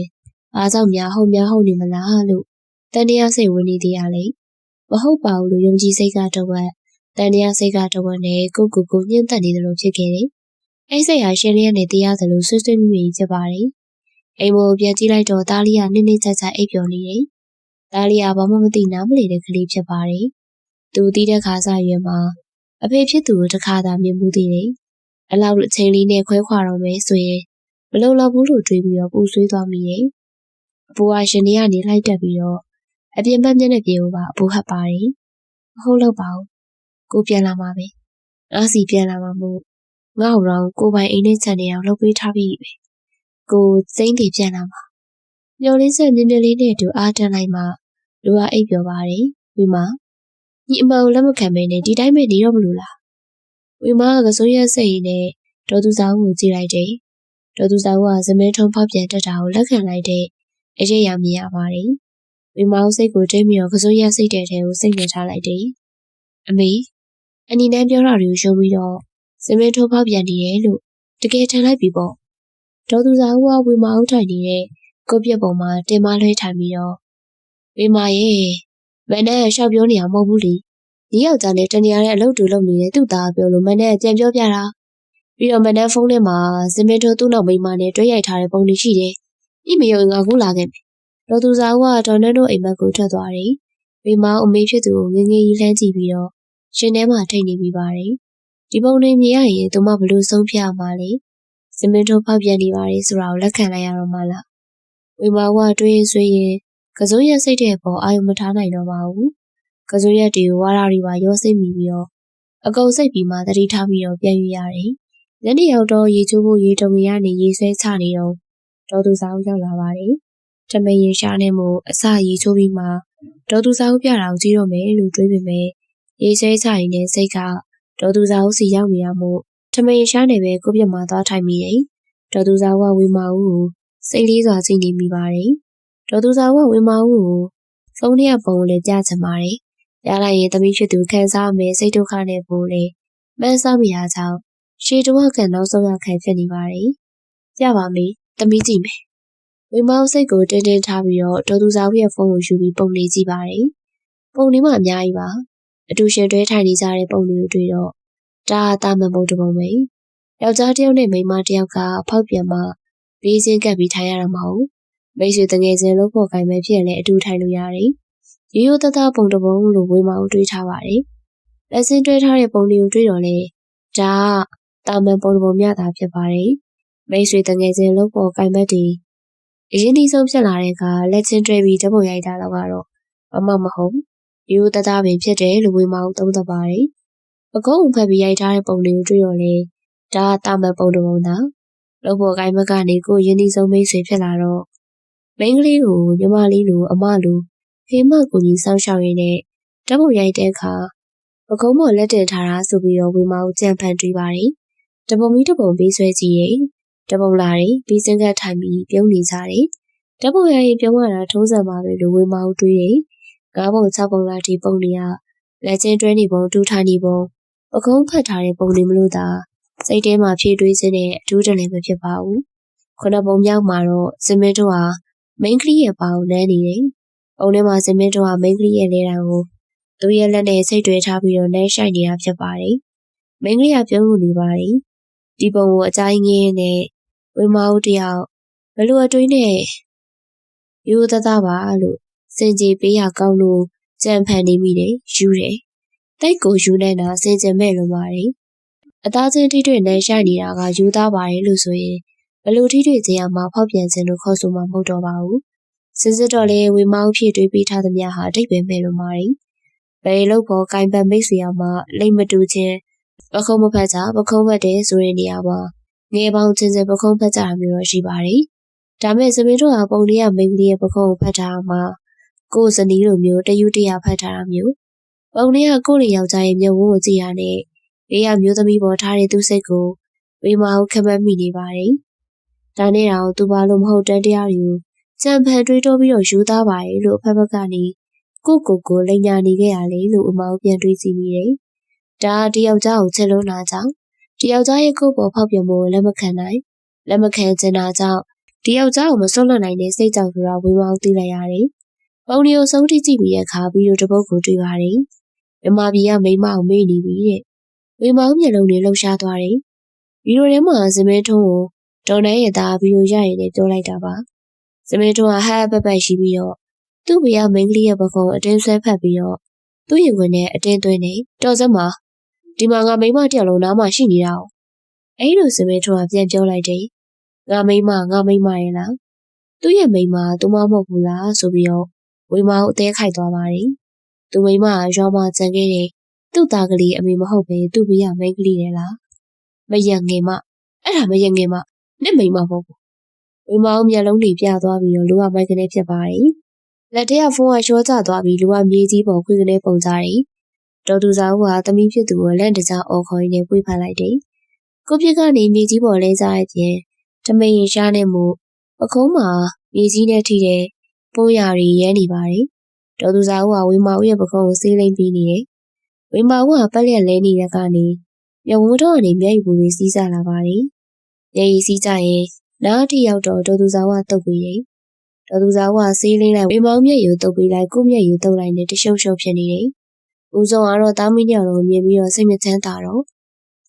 A: ဘာကြောင့်များဟုတ်နေမလားလို့တန်တရားစိတ်ဝင်နေသေးရလေ။မဟုတ်ပါဘူးလို့ယုံကြည်စိတ်ကတဝက်တန်တရားစိတ်ကတဝက်နဲ့ကိုညှင်းသက်နေတယ်လို့ဖြစ်ခဲ့တယ်။အဲ့စိတ်ဟာရှင်လေးနဲ့တရားသလိုဆွဆွမိမိဖြစ်ပါတယ်။အိမ်ပေါ်ပြန်ကြည့်လိုက်တော့သားလေးကနစ်နစ်ကြအိပ်ပျော်နေတယ်။သားလေးကဘာမှမသိနားမလည်တဲ့ကလေးဖြစ်ပါတယ်။သူတီးတဲ့ခါစားရွယ်မှာအဖေဖြစ်သူကိုတစ်ခါသာမြင်မှုသေးတယ်။အလောက်အချိန်လေးနဲ့ခွဲခွာတော့မယ်ဆိုရင်မလုံလောက်ဘူးလို့တွေးပြီးတော့ပူဆွေးသွားမိတယ်။အပူဟာရှင်နေကနေလိုက်တက်ပြီးတော့အပြင်ဘက်မျက်နှာပြင်ကိုပါအပူဟပ်ပါတယ်။မဟုတ်တော့ပါဘူး။ကိုပြန်လာမှာပဲ။ငါစီပြန်လာမှာမို့ငါ့ဟိုတော့ကိုပိုင်အိမ်နဲ့ခြံနေအောင်လုပ်ပေးထားပြီးပဲ။ကိုစိမ့်တည်ပြန်လာမှာ။မျော်လင်းဆက်မြင်းမြင်းလေးနဲ့အတူအားတန်းလိုက်မှလူကအိပ်ပျော်ပါတယ်။ဝီမာညီအမကိုလက်မခံမနဲ့ဒီတိုင်းပဲနေတော့မလို့လား။ဝီမာကကစိုးရက်စိတ်နဲ့ဒေါ်သူစာကိုကြည့်လိုက်တယ်။ဒေါ်သူစာကဇမင်းထုံဖောက်ပြန်တက်တာကိုလက်ခံလိုက်တဲ့အရေးရမြင်ရပါတယ်။ဝီမာစိတ်ကိုတိတ်ပြီးတော့ကစိုးရက်စိတ်တဲ့ထဲကိုစိတ်နေထားလိုက်တယ်။အမေအနီနဲ့ပြောတာတွေကိုရှုံးပြီးတော့ဇမင်းထုံဖောက်ပြန်နေတယ်လို့တကယ်ထင်လိုက်ပြီပေါ့။ဒေါ်သူစာကဝီမာအုပ်ထိုင်နေတဲ့ကိုပြက်ပေါ်မှာတင်မလွှဲထိုင်ပြီးတော့ဝီမာရဲ့မနဲ့ရှောက်ပြောနေရမဟုတ်ဘူးလေ။ညီယောက်ျားနဲ့တနေရာနဲ့အလုပ်တူလုပ်နေတဲ့သူ့သားပြောလို့မနဲ့ပြန်ပြောပြတာပြီးတော့မနဲ့ဖုန်းထဲမှာဇမင်းတို့သူ့နောက်မိန်းမနဲ့တွဲရိုက်ထားတဲ့ပုံတွေရှိတယ်။ဤမယုံငါကူလာခဲ့မယ်။ဒေါ်သူစာကဒေါ်နန်းတို့အိမ်မက်ကိုထွက်သွားတယ်။ဝီမာအမေဖြစ်သူကိုငငယ်ကြီးလှမ်းကြည့်ပြီးတော့ရှင်ထဲမှာထိတ်နေပြီးပါတယ်။ဒီပုံတွေမြင်ရရင်သူမဘလို့ဆုံးဖြတ်မှာလဲ။ဇမင်းတို့ဖောက်ပြန်နေပါတယ်ဆိုတာကိုလက်ခံလိုက်ရတော့မှလား။ဝီမာကတွေးဆွေးရင်ကစိုးရက်စိတ်တဲ့ပေါ်အာရုံမထားနိုင်တော့ပါဘူး။ကစိုးရက်တွေကိုဝါရာတွေပါရောစိတ်မိပြီးတော့အကုန်စိတ်ပြီးမှသတိထားပြီးတော့ပြန်ယူရတယ်။ညနေရောက်တော့ရေချိုးဖို့ရေတုံရနေရေဆွဲချနေတော့ဒေါ်သူစာအုပ်ရောက်လာပါတယ်။ထမင်းရင်ရှားနေမှုအစရေချိုးပြီးမှဒေါ်သူစာအုပ်ပြတာကိုကြည့်တော့မယ်လို့တွေးပေမဲ့ရေဆွဲချရင်လည်းစိတ်ကဒေါ်သူစာအုပ်စီရောက်နေရမို့ထမင်းရင်ရှားနေပဲကိုပြတ်မှသွားထိုင်မိတယ်။ဒေါ်သူစာအုပ်ကဝေမာဦးကိုစိတ်လေးစွာကြည့်နေမိပါတယ်။ဒေါ်သူစာအုပ်ကဝေမာဦးကိုဖုန်းထဲကပုံကိုလည်းပြချင်ပါတယ်။ပြလိုက်ရင်သမီးဖြစ်သူခံစားမယ်စိတ်ဒုက္ခနဲ့ပို့လေမှန်းစားမိတာကြောင့်ရှေ့တော့ကနောက်ဆုံးရခံဖြစ်နေပါတယ်။ကြပါမေ သမီးကြည့်မယ်ဝေမောင်စိတ်ကိုတင်းတင်းထားပြီးတော့ဒေါ်သူစာဦးရဲ့ဖုန်းကိုယူပြီးပုံလေးကြည့်ပါတယ်ပုံလေးမှအများကြီးပါအတူရှင်တွဲထိုင်နေကြတဲ့ပုံလေးကိုတွေ့တော့ဒါတာမန်ပုံတစ်ပုံပဲယောက်ျားတစ်ယောက်နဲ့မိန်းမတစ်ယောက်ကဖောက်ပြန်မှဘေးချင်းကပ်ပြီးထိုင်ရတာမဟုတ်မိတ်ဆွေတငယ်ချင်းလို့ဖို့ကိုင်ပဲဖြစ်ရင်လည်းအတူထိုင်လို့ရတယ်ရိုးရိုးသားသားပုံတစ်ပုံလို့ဝေမောင်တွေးထားပါတယ်လက်စင်းတွဲထားတဲ့ပုံလေးကိုတွေ့တော့လေဒါတာမန်ပုံတစ်ပုံမျှတာဖြစ်ပါတယ်မိတ်ဆွေတငယ်ချင်းလို့ဖို့ကိုင်ဘက်တီအရင်ဒီဆုံးဖြစ်လာတဲ့အခါလက်ချင်းတွဲပြီးဓာတ်ပုံရိုက်တာတော့ကတော့မမဟုတ်ရိုးသားသားပင်ဖြစ်တယ်လို့ဝေမောင်သုံးသပ်ပါတယ်အကုန်းဖက်ပြီးရိုက်ထားတဲ့ပုံလေးကိုတွေ့တော့လေဒါတာမန်ပုံတစ်ပုံသာလို့ဖို့ကိုင်ဘက်ကနေကိုရင်းနှီးဆုံးမိတ်ဆွေဖြစ်လာတော့မိန်းကလေးကိုညီမလေးလိုအမလိုဖေမကိုကြီးစောင့်ရှောက်ရင်းနဲ့ဓာတ်ပုံရိုက်တဲ့အခါပကုံးပေါ်လက်တင်ထားတာဆိုပြီးတော့ဝေမောင်ကြံဖန်တွေးပါတယ်တပုံပြီးတပုံပေးဆွဲကြည့်ရင်တပုံလာတယ်ပြီးစင်ကတ်ထိုင်ပြီးပြုံးနေကြတယ်ဓာတ်ပုံရိုက်ရင်ပြုံးရတာထုံးစံပါပဲလို့ဝေမောင်တွေးတယ်9ပုံ6ပုံလာဒီပုံတွေကလက်ချင်းတွဲနေပုံတူထိုင်နေပုံပကုံးဖတ်ထားတဲ့ပုံတွေမလို့သာစိတ်ထဲမှာဖြည့်တွေးစင်းတဲ့အထူးတလည်းမဖြစ်ပါဘူး9ပုံမြောက်မှာတော့စင်မင်းတို့ဟာမိန်းကလေးရဲ့ပေါင်နမ်းနေတယ်။ပုံထဲမှာစင်မင်းတို့ဟာမိန်းကလေးရဲ့လေတံကိုသူ့ရဲ့လက်နဲ့စိတ်တွေထားပြီးတော့နှဲရှိုက်နေတာဖြစ်ပါတယ်။မိန်းကလေးကပြုံးလို့နေပါတယ်။ဒီပုံကိုအကြိုင်းငင်းနဲ့ဝေမောင်တယောက်ဘလို့အတွေးနဲ့ရိုးသားသားပါလို့စင်ကြေပေးရကောင်းလို့ကြံဖန်နေမိတယ်ယူတယ်။တိတ်ကိုယူနေတာစင်ကြင်မဲ့လွန်ပါတယ်။အသားချင်းထိတွေ့နှဲရှိုက်နေတာကယူသားပါတယ်လို့ဆိုရင်ဘလို့ထိတွေ့ခြင်းအမှာဖောက်ပြန်ခြင်းလို့ခေါ်ဆိုမှာမဟုတ်တော့ပါဘူး။စစ်စစ်တော့လေဝေမောင်ဖြစ်တွေးပေးထားသမျှဟာအတိတ်ပဲမဲ့လွန်ပါတယ်။ဘယ်လို့ပေါ်ကိုင်ပတ်မိတ်ဆွေအောင်မှလိမ့်မတူခြင်းပခုံးမဖက်ကြပခုံးဖက်တယ်ဆိုတဲ့နေရာမှာငယ်ပေါင်းချင်းချင်းပခုံးဖက်ကြတာမျိုးတော့ရှိပါတယ်။ဒါမဲ့စမင်းတို့ဟာပုံလေးကမိန်းကလေးရဲ့ပခုံးကိုဖက်ထားမှကိုယ်စနီးလိုမျိုးတယူတရဖက်ထားတာမျိုးပုံလေးကကိုယ့်လေယောက်ျားရဲ့မျက်ဝန်းကိုကြည့်ရတဲ့ဘေးကမျိုးသမီးပေါ်ထားတဲ့သူ့စိတ်ကိုဝေမောင်ခမက်မိနေပါတယ်။ဒါနဲ့တော့သူဘာလို့မဟုတ်တန်းတရားတွေကိုကြံဖန်တွေးတောပြီးတော့ယူသားပါရဲ့လို့အဖက်ဖက်ကနေကိုလိန်ညာနေခဲ့ရလေလို့အမောင်ပြန်တွေးကြည့်မိတယ်။ဒါတယောက်ျားကိုချက်လုံးလာကြောင်းတယောက်ျားရဲ့ကိုယ်ပေါ်ဖောက်ပြန်မှုကိုလက်မခံနိုင်လက်မခံချင်တာကြောင့်တယောက်ျားကိုမစွန့်လွတ်နိုင်တဲ့စိတ်ကြောင့်ဆိုတာဝေမောင်သိလိုက်ရတယ်။ပုံတွေကိုစုံထိကြည့်ပြီးရခါပြီးတော့တပုတ်ကိုတွေ့ပါတယ်။မြမပြည်ကမိမအောင်မေ့နေပြီတဲ့။ဝေမောင်မျက်လုံးတွေလှုပ်ရှားသွားတယ်။ဗီဒီယိုထဲမှာစမင်းထုံးကိုဒေါ်နန်းရဲ့သားဗီဒီယိုရရင်လည်းပြောလိုက်တာပါစမင်းတို့ကဟဲ့ပက်ရှိပြီးတော့သူ့ဘရမိန်းကလေးရဲ့ပကုံးအတင်းဆွဲဖက်ပြီးတော့သူ့ရင်ခွင်နဲ့အတင်းသွင်းနေတော်စက်မှာဒီမှာငါမိန်းမတယောက်လုံးနားမှာရှိနေတာ哦အဲ့လိုစမင်းတို့ကပြန်ပြောလိုက်တယ်ငါမိန်းမရဲ့လားသူ့ရဲ့မိန်းမသူမမဟုတ်ဘူးလားဆိုပြီးတော့ဝေမောင်အသေးခိုက်သွားပါတယ်သူမိန်းမကရွာမှာကြံခဲ့တယ်သူ့သားကလေးအမေမဟုတ်ပဲသူ့ဘရမိန်းကလေးရဲ့လားမယံငယ်မအဲ့ဒါမယံငယ်မနဲ့မိန်းမမဟုတ်ဘူးဝေမောင်မျက်လုံးတွေပြသွားပြီးတော့လူကမိုက်ကနေဖြစ်ပါတယ်။လက်ထဲကဖုန်းကရှော့ကျသွားပြီးလူကမြေကြီးပေါ်ခွေကနေပုံကြတယ်။ဒေါ်သူစာဦးကသမီးဖြစ်သူကိုလက်တကြားအော်ခေါ်ရင်းနဲ့ပွေဖန်လိုက်တယ်။ကိုပြစ်ကနေမြေကြီးပေါ်လဲကြရဲ့ပြင်ထမိန်ရှားနေမှုပခုံးမှာမြေကြီးနဲ့ထိတဲ့ပိုးရတွေရဲနေပါတယ်။ဒေါ်သူစာဦးကဝေမောင်ရဲ့ပခုံးကိုဆေးလိမ့်ပြီးနေတယ်။ဝေမောင်ကပတ်လျက်လဲနေတဲ့ကနေမျက်ဝန်းတော့ကနေမျက်ရည်ပူတွေစီးစားလာပါတယ်။မျက်ရည်စီးကြရင်နားထိရောက်တော့ဒေါ်သူစာဝါတုတ်ပြီးတယ်။ဒေါ်သူစာဝါဆေးလိမ့်လိုက်ဝေမောင်မျက်ရည်တုတ်ပြီးလိုက်ကိုမျက်ရည်တုတ်လိုက်နဲ့တရှုပ်ရှုပ်ဖြစ်နေတယ်။ဦးဆုံးကတော့တာမီးညောင်တော့မြင်ပြီးတော့စိတ်မချမ်းသာတော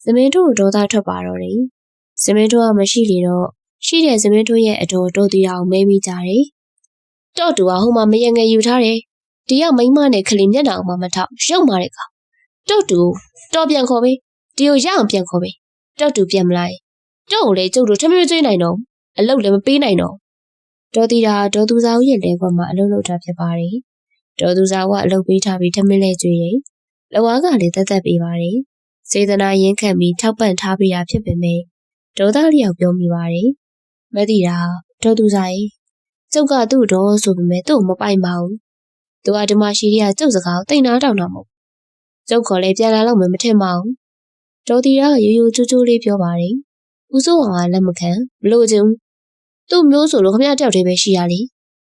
A: ့စမင်းတို့ဒေါသထွက်ပါတော့တယ်။စမင်းတို့ကမရှိလေတော့ရှိတဲ့စမင်းတို့ရဲ့အတော်တို့တီအောင်မဲမိကြတယ်။တော့တူကဟိုမှာမရငယ်ယူထားတယ်။ဒီကမိန်းမနဲ့ကလေးမျက်နှာအောင်မထောက်ရုပ်မာတဲ့ကောင်။တော့တူတော့ပြန်ခေါ်ပေး။ဒီကိုရအောင်ပြန်ခေါ်ပေး။တော့တူပြန်မလိုက်။တော့ကိုလေကျုပ်တို့ထမင်းကျွေးနိုင်တော့အလုပ်လည်းမပေးနိုင်တော့ဒေါ်တီတာဒေါ်သူစာဦးရဲ့လဲခွက်မှာအလုပ်လုပ်တာဖြစ်ပါတယ်ဒေါ်သူစာဦးကအလုပ်ပေးထားပြီးထမင်းလဲကျွေးတယ်လဝါကလည်းတက်တက်ပေးပါတယ်စေတနာရင်းခံပြီးထောက်ပံ့ထားပေးတာဖြစ်ပေမဲ့ဒေါသလျောက်ပြောမိပါတယ်မသိတာဒေါ်သူစာရဲ့ကျုပ်ကသူ့တော်ဆိုပေမဲ့သူ့မပိုင်ပါဘူးသူကဒီမှာရှိရကျုပ်စကားကိုတိတ်နာတောင်းတာမဟုတ်ကျုပ်ခေါ်လဲပြန်လာတော့မှမထင်ပါဘူးဒေါ်တီတာရိုးရိုးချိုးချိုးလေးပြောပါတယ်ဦးစိုးအောင်ကလက်မခံမလို့ချင်သူ့မျိုးဆိုလို့ခမရတယောက်တည်းပဲရှိရလေ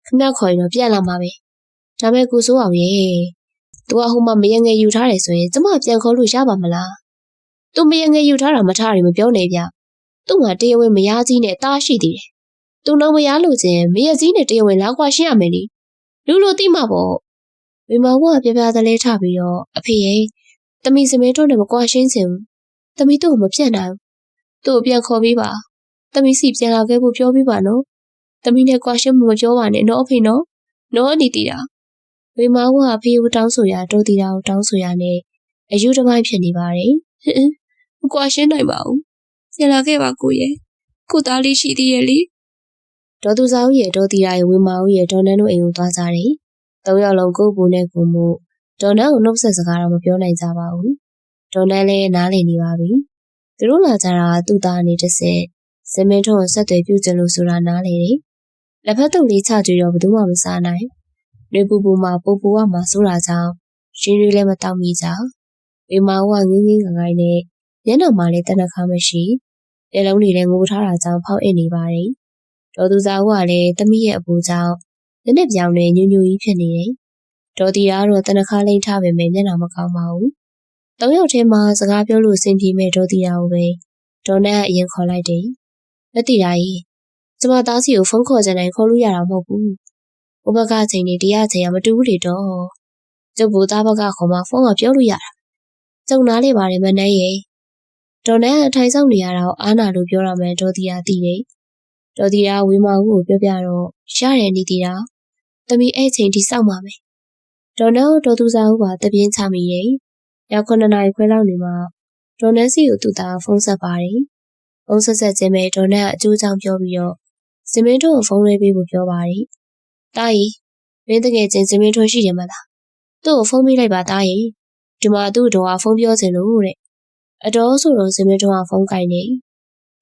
A: ခမရခေါ်ရင်တော့ပြန်လာမှာပဲဒါမဲ့ကိုစိုးအောင်ရဲ့သူကဟိုမှာမရငယ်ယူထားတယ်ဆိုရင်ကျမပြန်ခေါ်လို့ရပါမလားသူမရငယ်ယူထားတာမထားရင်မပြောနဲ့ဗျသူ့မှာတရားဝင်မရကြီးနဲ့တားရှိသေးတယ် သူ့နောက်မရလို့ချင်းမရစည်းနဲ့တရားဝင်လောက်ခွာရှင်းရမယ်လေလူလိုတိမှပေါ့ဝေမောင်ကပြပြသလဲထပြီးတော့အဖေရဲ့တမီစမဲတို့နဲ့မကွာရှင်းချင်ဘူးတမီတို့ကိုမပြတ်နိုင်ဘူးသူ့ကိုပြန်ခေါ်ပြီးပါတမီစီပြန်လာခဲ့ဖို့ပြောပြီးပါနော်တမီနဲ့ကွာရှင်းမှုမပြောပါနဲ့နော်အဖေနော်နော်အနေတီတာဝေမောင်ကအဖေကိုတောင်းဆိုရတိုးတီတာကိုတောင်းဆိုရနဲ့အယူတစ်ပိုင်းဖြစ်နေပါတယ်မကွာရှင်းနိုင်ပါဘူးပြန်လာခဲ့ပါကိုရဲ့ကိုသားလေးရှိသေးရဲ့လေဒေါ်သူစာဦးရဲ့ဒေါ်တီတာရဲ့ဝေမောင်ရဲ့ဒေါ်နန်းတို့အိမ်ကိုသွားကြတယ်သုံးယောက်လုံးကိုပူနဲ့ကိုမှုဒေါ်နန်းကိုနှုတ်ဆက်စကားတော့မပြောနိုင်ကြပါဘူးဒေါ်နန်းလည်းနားလည်နေပါပြီသူတို့လာကြတာသူ့သားအနေတစ်စက်စင်မင်းထုံးကိုဆက်သွယ်ပြုကြလို့ဆိုတာနားလေတယ်လက်ဖက်တုပ်လေးချကြတော့ဘယ်သူမှမစားနိုင်နေပူပူမှာပူပူကမှဆိုတာကြောင့်ရှင်ရီလည်းမတောက်မိကြဝေမောင်ကငင်းငင်းငိုင်းငိုင်းနဲ့မျက်နှာမှာလည်းတနခါမရှိမျက်လုံးတွေလည်းငိုထားတာကြောင့်ဖောက်အစ်နေပါတယ်ဒေါ်သူစာဦးကလည်းတမိရဲ့အပူကြောင့်လက်နဲ့ပြောင်းနေညူညူကြီးဖြစ်နေတယ်ဒေါ်တီကတော့တနခါလိမ့်ထားပေမဲ့မျက်နှာမကောင်းပါဘူးသုံးယောက်ထဲမှာစကားပြောလို့စင်ပြေမဲ့ဒေါ်တီတာကိုပဲဒေါ်နန်းကအရင်ခေါ်လိုက်တယ်လက်တီတာကြီးကျမသားစီကိုဖုန်းခေါ်ကြနိုင်ခေါ်လို့ရတာမဟုတ်ဘူးဘဘကအချိန်နဲ့တရားချိန်ကမတူဘူးလေတော့ကျုပ်ဘိုးသားဘကခေါ်မှဖုန်းကပြောလို့ရတာကျုံနားလေပါတယ်မနှဲရဲ့ဒေါ်နန်းအထိုင်ဆောင်နေရတာကိုအားနာလို့ပြောရမယ်ဒေါ်တီတာသိတယ်ဒေါ်တီတာဝေမောင်ကိုပြောပြတော့ရတယ်နေတီတာတမီအဲ့ချိန်ထိစောင့်ပါမယ်ဒေါ်နန်းဒေါ်သူစာဦးပါတပြင်းချမိရဲ့ရောက်9နာရီခွဲလောက်နေမှဒေါ်နန်းစီကိုသူ့သားဖုန်းဆက်ပါတယ်ဖုန်းဆက်ချင်းပဲဒေါ်နန်းကအကျိုးကြောင့်ပြောပြီးတော့စင်မင်းတို့ကိုဖုန်းလေးပေးဖို့ပြောပါတယ်တားကြီးမင်းတကယ်ချင်းစင်မင်းတို့ရှိတယ်မလားသူ့ကိုဖုန်းပေးလိုက်ပါတားကြီးဒီမှာသူ့တော်ကဖုန်းပြောချင်လို့တဲ့အတော်ဆိုတော့စင်မင်းတို့ကဖုန်းကင်နေ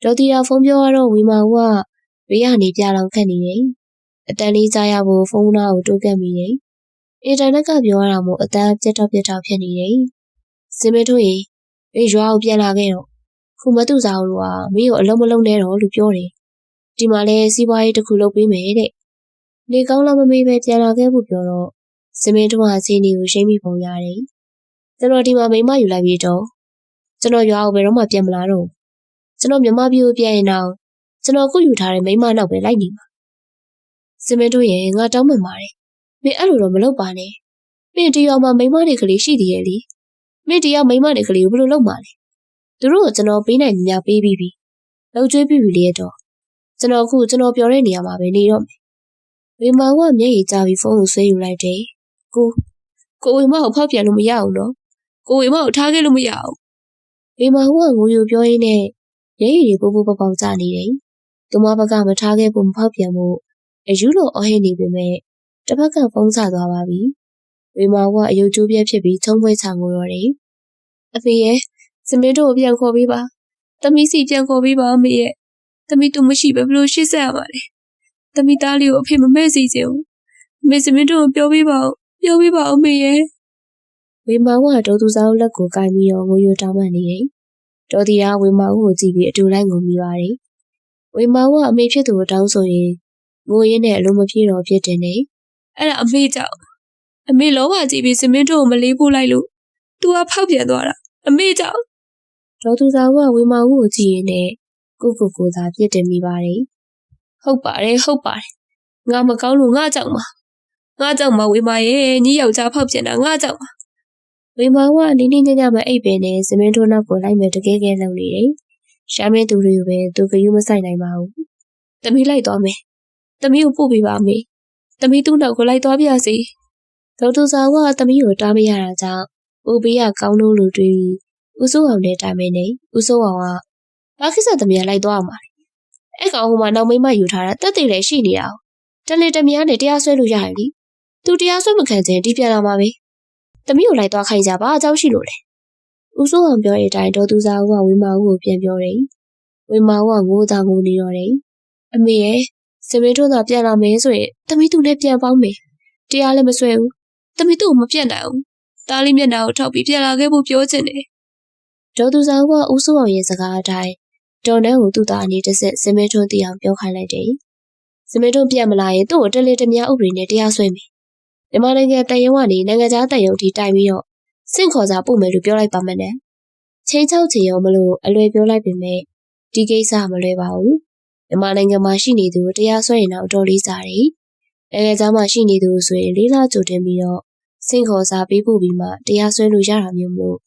A: ဒေါ်တီတာဖုန်းပြောတော့ဝီမာကဘေးကနေပြလောင်ခတ်နေတယ်အတန်လေးကြားရဖို့ဖုန်းနာကိုတိုးကပ်မိတယ်အင်တာနက်ကပြောရတာမို့အတန်ပြတ်တော့ဖြစ်နေတယ်စင်မင်းတို့ရေဘေးရွာကိုပြန်လာခဲ့တော့ခုမတူစားလို့ကမင်းကိုအလုံးမလုံးနဲ့တော့လို့ပြောတယ်ဒီမှာလဲစီးပွားရေးတစ်ခုလုပ်ပေးမယ်တဲ့နေကောင်းလားမမေးပဲပြန်လာခဲ့ဖို့ပြောတော့စင်မင်းတို့ကချင်းဒီကိုရှိမ့်မိပုံရတယ်ကျွန်တော်ဒီမှာမိမယူလိုက်ပြီးတော့ကျွန်တော်ရွာကိုဘယ်တော့မှပြန်မလာတော့ကျွန်တော်မြန်မာပြည်ကိုပြန်ရင်တော့ကျွန်တော်ခုယူထားတဲ့မိမနောက်ပဲလိုက်နေမှာစင်မင်းတို့ရေငါတောင်းပန်ပါတယ်မင်းအဲ့လိုတော့မလုပ်ပါနဲ့မင်းဒီရွာမှာမိမတွေကလေးရှိသေးရဲ့လေမင်းတရားမိမတွေကလေးကိုဘယ်လိုလုပ်မှာလဲသူတို့ကိုကျွန်တော်ပေးနိုင်များပေးပြီးပြီလောက်ကျွေးပြီးပြီလေတော့ကျွန်တော်ပြောတဲ့နေရာမှာပဲနေတော့မယ်ဝေမောင်ကမျက်ရည်ကျပြီးဖုန်းကိုဆွဲယူလိုက်တယ်ကိုဝေမောင်ကိုဖောက်ပြန်လို့မရအောင်နော်ကိုဝေမောင်ကိုထားခဲ့လို့မရအောင်ဝေမောင်ကငိုယိုပြောရင်းနဲ့မျက်ရည်တွေပိုးပေါက်ကျနေတယ်သူမဘက်ကမထားခဲ့ဖို့မဖောက်ပြန်ဖို့အယူလိုအော်ဟစ်နေပေမဲ့တစ်ဖက်ကဖုန်းချသွားပါပြီဝေမောင်ကအယုတ်ကျိုးပြဲဖြစ်ပြီးချုံပွဲချငိုတော့တယ်အဖေရဲ့စမင်းတို့ကိုပြန်ခေါ်ပေးပါသမီးစီပြန်ခေါ်ပေးပါအမေရဲ့သမီးတူမရှိပဲဘလို့ရှေ့ဆက်ရပါလဲသမီးသားလေးကိုအဖေမမဲ့စီချင်ဘူးအမေစမင်းတို့ကိုပြောပေးပါဦးအမေရဲ့ဝေမောင်ကဒေါ်သူစာအုပ်လက်ကိုကိုင်ပြီးတော့ငိုယိုတောင်းပန်နေတယ်ဒေါ်တီကဝေမောင်ကိုကြည့်ပြီးအတူလိုက်ငုံမိပါတယ်ဝေမောင်ကအမေဖြစ်သူကိုတောင်းဆိုရင်ငိုရင်းနဲ့အလုံးမပြေတော့ဖြစ်တင်နေအဲ့ဒါအမေကြောင့်အမေလောဘကြီးပြီးစမင်းတို့ကိုမလေးပို့လိုက်လို့သူကဖောက်ပြန်သွားတာအမေကြောင့်ဒေါ်သူစာကဝေမောင်ကိုကြည့်ရင်းနဲ့ကိုသာပြစ်တင်မိပါတယ်ဟုတ်ပါတယ်ငါမကောင်းလို့ငါကြောင့်ပါဝေမောင်ရဲ့ညီယောက်ျားဖောက်ပြန်တာငါကြောင့်ပါဝေမောင်ကနေနေညညမအိပ်ပင်နဲ့စမင်းတို့နောက်ကိုလိုက်မယ်တကယ်လုံနေတယ်ရှာမင်းသူတွေကိုပဲသူကယူမဆိုင်နိုင်ပါဘူးသမီးလိုက်သွားမယ်သမီးကိုပို့ပေးပါမေသမီးသူ့နောက်ကိုလိုက်သွားပြစီဒေါက်တာစာကသမီးကိုတားမရတာကြောင့်ဦးဘေးကကောင်းလို့လူတွေးဦးစိုးအောင်နဲ့တိုင်မင်းနေဦးစိုးအောင်ကဘာကိစ္စသမီးကလိုက်သွားမှာအဲ့ကောင်ဟိုမှာနောက်မိမယူထားတာတက်တည်လည်းရှိနေရအောင်တလေတမယားနဲ့တရားစွဲလို့ရတယ်လေသူတရားစွဲမခံခြင်းဒီပြန်လာမှာပဲသမီးကိုလိုက်သွားခိုင်းကြပါအကြောင်းရှိလို့လေဦးစိုးအောင်ပြောတဲ့အတိုင်းဒေါ်သူစာကဝေမောင်ကိုပြန်ပြောတယ်ဝေမောင်ကငိုသာငိုနေတော့တယ်အမေရဲ့စမင်းတို့ကပြန်လာမယ်ဆိုရင်သမီးသူနဲ့ပြန်ပေါင်းမယ်တရားလည်းမဆွဲဘူးသမီးသူ့ကိုမပြတ်နိုင်ဘူးတားလေးမျက်နှာကိုထောက်ပြီးပြန်လာခဲ့ဖို့ပြောချင်တယ်ဒေါ်သူစာကဦးစိုးအောင်ရဲ့စကားအတိုင်းဒေါ်နန်းကိုသူ့သားအနေနဲ့စမင်းတို့တီအောင်ပြောခိုင်းလိုက်တယ်စမင်းတို့ပြန်မလာရင်သူ့ကိုတလေတမယားဥပဒေနဲ့တရားစွဲမယ်မြန်မာနိုင်ငံတန်ရုံကနေနိုင်ငံခြားတန်ရုံထိတိုင်ပြီးတော့စင့်ခေါ်စာပို့မယ်လို့ပြောလိုက်ပါမယ်နဲ့ချင်းချောက်ချေရောမလို့အလွယ်ပြောလိုက်ပေမဲ့ဒီကိစ္စမလွယ်ပါဘူး မြန်မာနိုင်ငံမှာရှိနေသူတရားစွဲရင်တော့တော်လေးစားတယ်။နိုင်ငံခြားမှာရှိနေသူဆိုရင်လေးလားကြိုတင်ပြီးတော့စင်ခေါ်စာပေးပို့ပြီးမှတရားစွဲလို့ရတာမျိုးမလို့